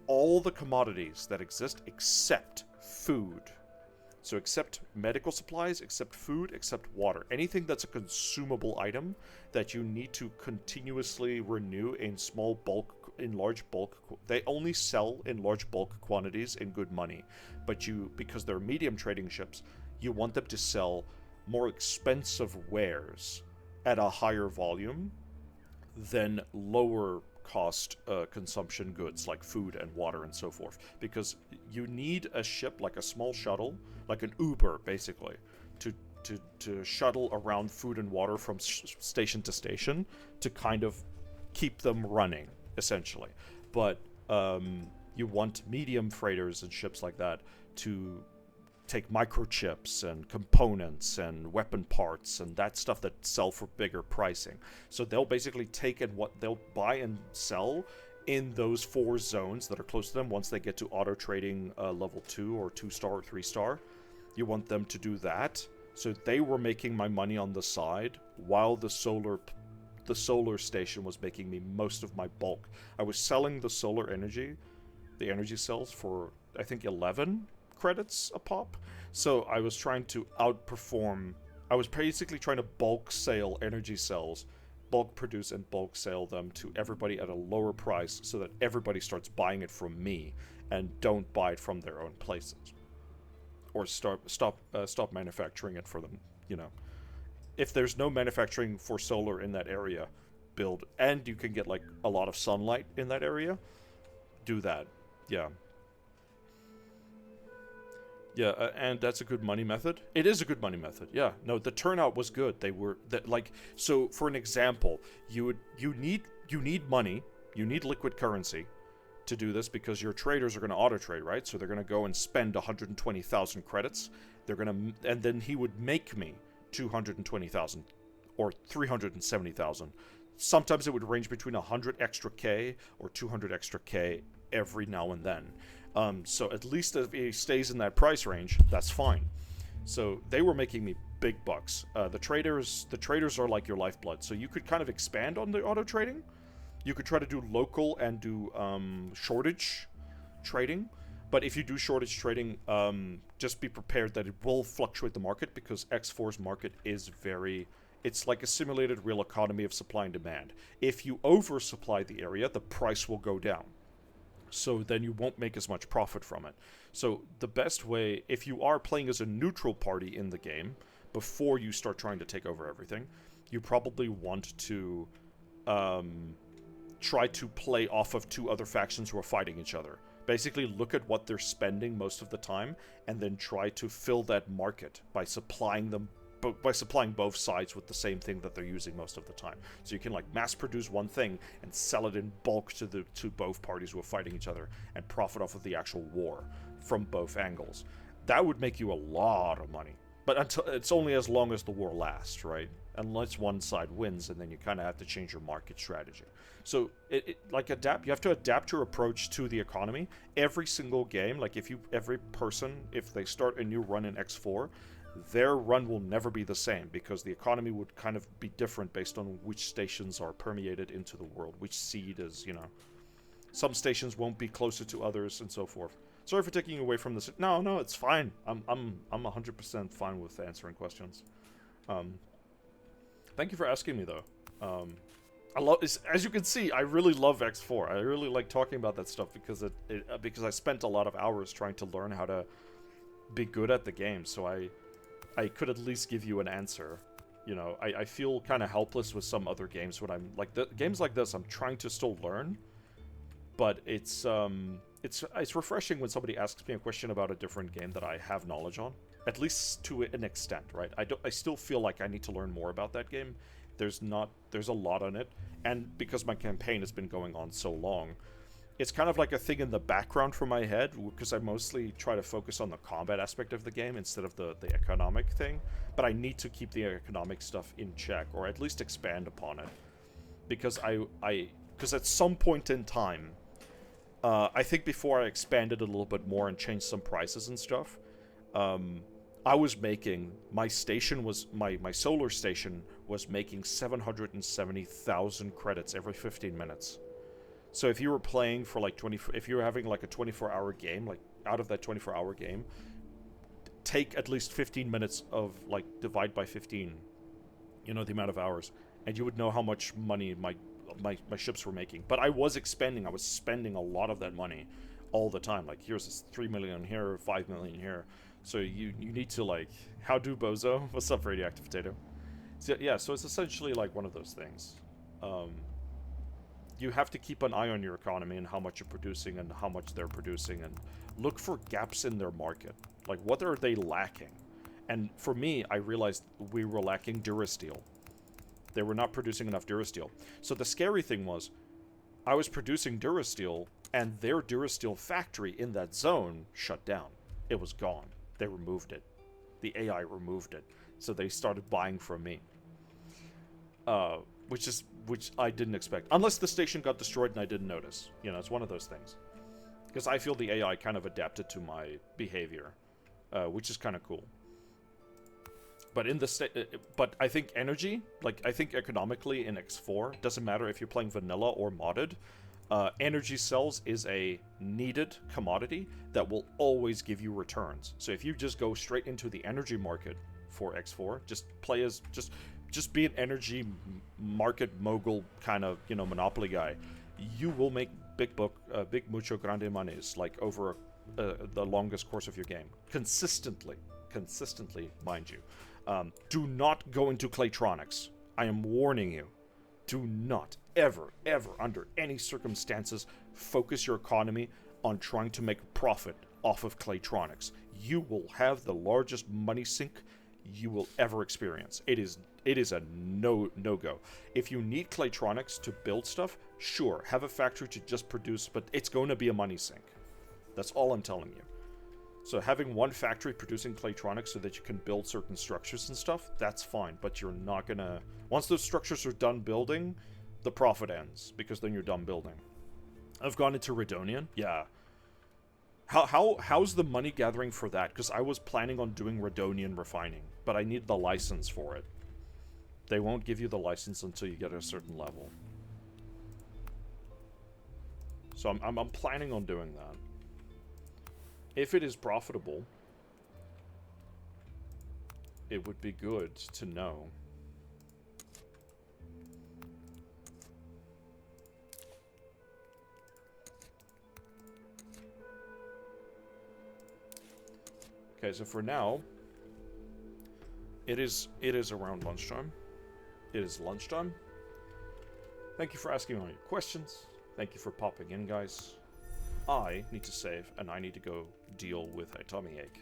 all the commodities that exist except food. So except medical supplies, except food, except water. Anything that's a consumable item that you need to continuously renew in large bulk. They only sell in large bulk quantities in good money. But because they're medium trading ships, you want them to sell more expensive wares at a higher volume than lower cost consumption goods like food and water and so forth, because you need a ship like a small shuttle, like an Uber basically, to shuttle around food and water from station to station to kind of keep them running essentially. But you want medium freighters and ships like that to take microchips and components and weapon parts and that stuff that sell for bigger pricing. So they'll basically take they'll buy and sell in those 4 zones that are close to them. Once they get to auto trading level 2 or 2-star or 3-star, you want them to do that. So they were making my money on the side while the solar station was making me most of my bulk. I was selling the solar energy, the energy cells, for I think 11 credits a pop. So I was trying to outperform. I was basically trying to bulk sale energy cells, bulk produce and bulk sale them to everybody at a lower price so that everybody starts buying it from me and don't buy it from their own places, or stop manufacturing it for them. If there's no manufacturing for solar in that area, build, and you can get like a lot of sunlight in that area, do that. Yeah, and that's a good money method. It is a good money method. Yeah, no, the turnout was good. So for an example, you need money, you need liquid currency to do this, because your traders are going to auto trade, right? So they're going to go and spend 120,000 credits. And then he would make me 220,000 or 370,000. Sometimes it would range between 100 extra K or 200 extra K every now and then. So at least if he stays in that price range, that's fine. So they were making me big bucks. The traders are like your lifeblood. So you could kind of expand on the auto trading. You could try to do local and do shortage trading. But if you do shortage trading, just be prepared that it will fluctuate the market, because X4's market is it's like a simulated real economy of supply and demand. If you oversupply the area, the price will go down. So then you won't make as much profit from it. So the best way, if you are playing as a neutral party in the game, before you start trying to take over everything, you probably want to try to play off of 2 other factions who are fighting each other. Basically look at what they're spending most of the time, and then try to fill that market by supplying both sides with the same thing that they're using most of the time. So you can like mass produce one thing and sell it in bulk to both parties who are fighting each other, and profit off of the actual war from both angles. That would make you a lot of money. But it's only as long as the war lasts, right? Unless one side wins, and then you kind of have to change your market strategy. So you have to adapt your approach to the economy. Every single game, like every person, if they start a new run in X4, their run will never be the same, because the economy would kind of be different based on which stations are permeated into the world, which seed is, some stations won't be closer to others and so forth. Sorry for taking you away from this. No, no, it's fine. I'm 100% fine with answering questions. Thank you for asking me though. I love, as you can see, I really love X4. I really like talking about that stuff because because I spent a lot of hours trying to learn how to be good at the game. So I could at least give you an answer. You know, I feel kind of helpless with some other games when I'm like games like this. I'm trying to still learn, but it's refreshing when somebody asks me a question about a different game that I have knowledge on, at least to an extent, right? I still feel like I need to learn more about that game. There's a lot on it, and because my campaign has been going on so long, it's kind of like a thing in the background for my head, because I mostly try to focus on the combat aspect of the game instead of the economic thing. But I need to keep the economic stuff in check, or at least expand upon it, because because at some point in time, I think before I expanded a little bit more and changed some prices and stuff, I was making, my solar station was making 770,000 credits every 15 minutes. So if you were playing for like if you were having like a 24-hour game, like out of that 24-hour game, take at least 15 minutes of like divide by 15, you know, the amount of hours, and you would know how much money my ships were making. But I was spending a lot of that money all the time. Like, here's this 3 million here, 5 million here. So you need to, like, how do Bozo? What's up, Radioactive Potato? So, yeah, so it's essentially like one of those things. You have to keep an eye on your economy and how much you're producing and how much they're producing, and look for gaps in their market. Like, what are they lacking? And for me, I realized we were lacking Durasteel. They were not producing enough Durasteel. So the scary thing was, I was producing Durasteel, and their Durasteel factory in that zone shut down. It was gone. They removed it. The AI removed it. So they started buying from me. Which I didn't expect. Unless the station got destroyed and I didn't notice. You know, it's one of those things. Because I feel the AI kind of adapted to my behavior. Which is kind of cool. But but I think energy, like, I think economically in X4, doesn't matter if you're playing vanilla or modded, energy cells is a needed commodity that will always give you returns. So if you just go straight into the energy market for X4, just play as, just be an energy market mogul kind of, you know, monopoly guy, you will make big mucho grande manes, like, over the longest course of your game. Consistently, mind you. Do not go into Claytronics. I am warning you. Do not, ever, under any circumstances, focus your economy on trying to make a profit off of Claytronics. You will have the largest money sink you will ever experience. It is a no-go. If you need Claytronics to build stuff, sure, have a factory to just produce, but it's going to be a money sink. That's all I'm telling you. So having one factory producing Claytronics so that you can build certain structures and stuff, that's fine, but you're not gonna... Once those structures are done building, the profit ends, because then you're done building. I've gone into Redonian. Yeah. How's the money gathering for that? Because I was planning on doing Redonian refining, but I need the license for it. They won't give you the license until you get a certain level. So I'm planning on doing that. If it is profitable, it would be good to know. Okay, so for now, it is around lunchtime. It is lunchtime. Thank you for asking all your questions. Thank you for popping in, guys. I need to save, and I need to go deal with a tummy ache.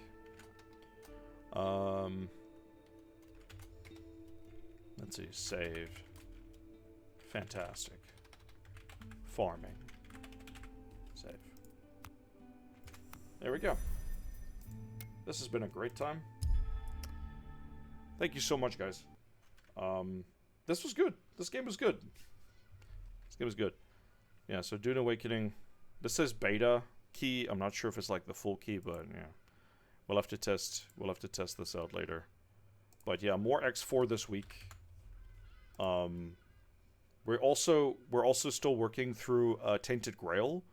Let's see, save. Fantastic. Farming. Save. There we go. This has been a great time. Thank you so much, guys. This was good. This game was good. This game was good. Yeah, so Dune Awakening... This says beta key. I'm not sure if it's like the full key, but yeah. We'll have to test this out later. But yeah, more X4 this week. We're also still working through Tainted Grail.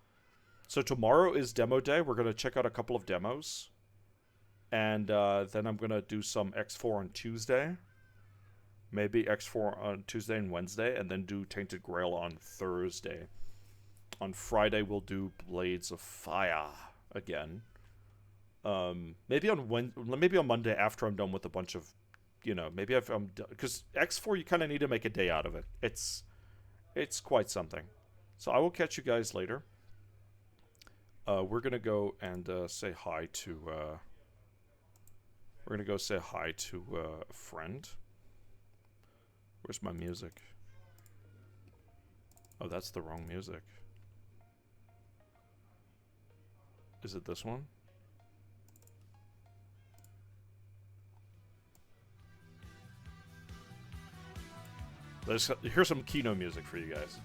So tomorrow is demo day. We're gonna check out a couple of demos, and then I'm gonna do some X4 on Tuesday. Maybe X4 on Tuesday and Wednesday, and then do Tainted Grail on Thursday. On Friday we'll do Blades of Fire again. Maybe on Monday after I'm done with a bunch of, maybe I'm done, because X4 you kind of need to make a day out of it. It's quite something. So I will catch you guys later. We're gonna go and say hi to. We're gonna go say hi to a friend. Where's my music? Oh, that's the wrong music. Is it this one? Here's some Kino music for you guys.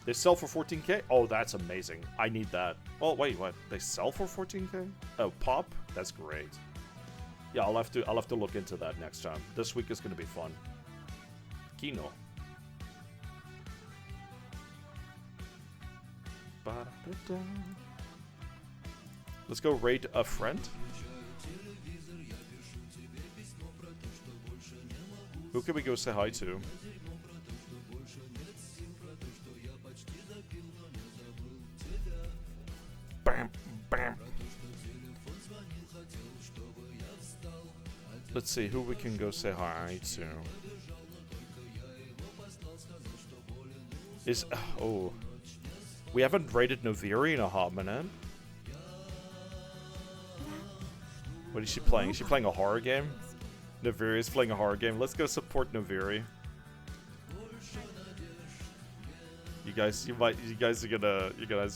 They sell for 14K? Oh, that's amazing. I need that. Oh, wait, what? They sell for 14K? Oh, pop? That's great. Yeah, I'll have to look into that next time. This week is going to be fun. Kino. Ba-da-da-da. Let's go raid a friend. Who can we go say hi to? Bam, bam. Let's see who we can go say hi to. We haven't raided Noviri in a hot minute. What is she playing? Is she playing a horror game? Noviri is playing a horror game. Let's go support Noviri. You guys are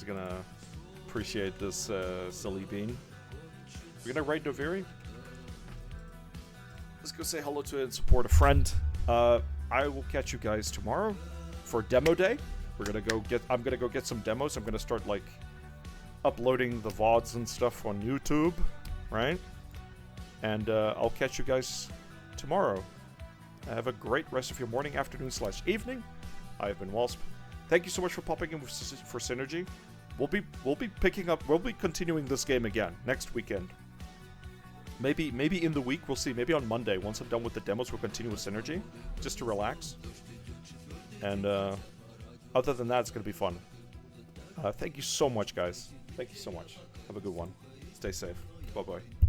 gonna appreciate this silly bean. We're gonna raid Noviri. Let's go say hello to and support a friend. I will catch you guys tomorrow for demo day. I'm gonna go get some demos. I'm gonna start like uploading the VODs and stuff on YouTube, right? And I'll catch you guys tomorrow. Have a great rest of your morning, afternoon / evening. I've been Walsp. Thank you so much for popping in for Synergy. We'll be continuing this game again next weekend. Maybe in the week, we'll see. Maybe on Monday, once I'm done with the demos, we'll continue with Synergy, just to relax. And other than that, it's gonna be fun. Thank you so much, guys. Thank you so much. Have a good one. Stay safe. Bye bye.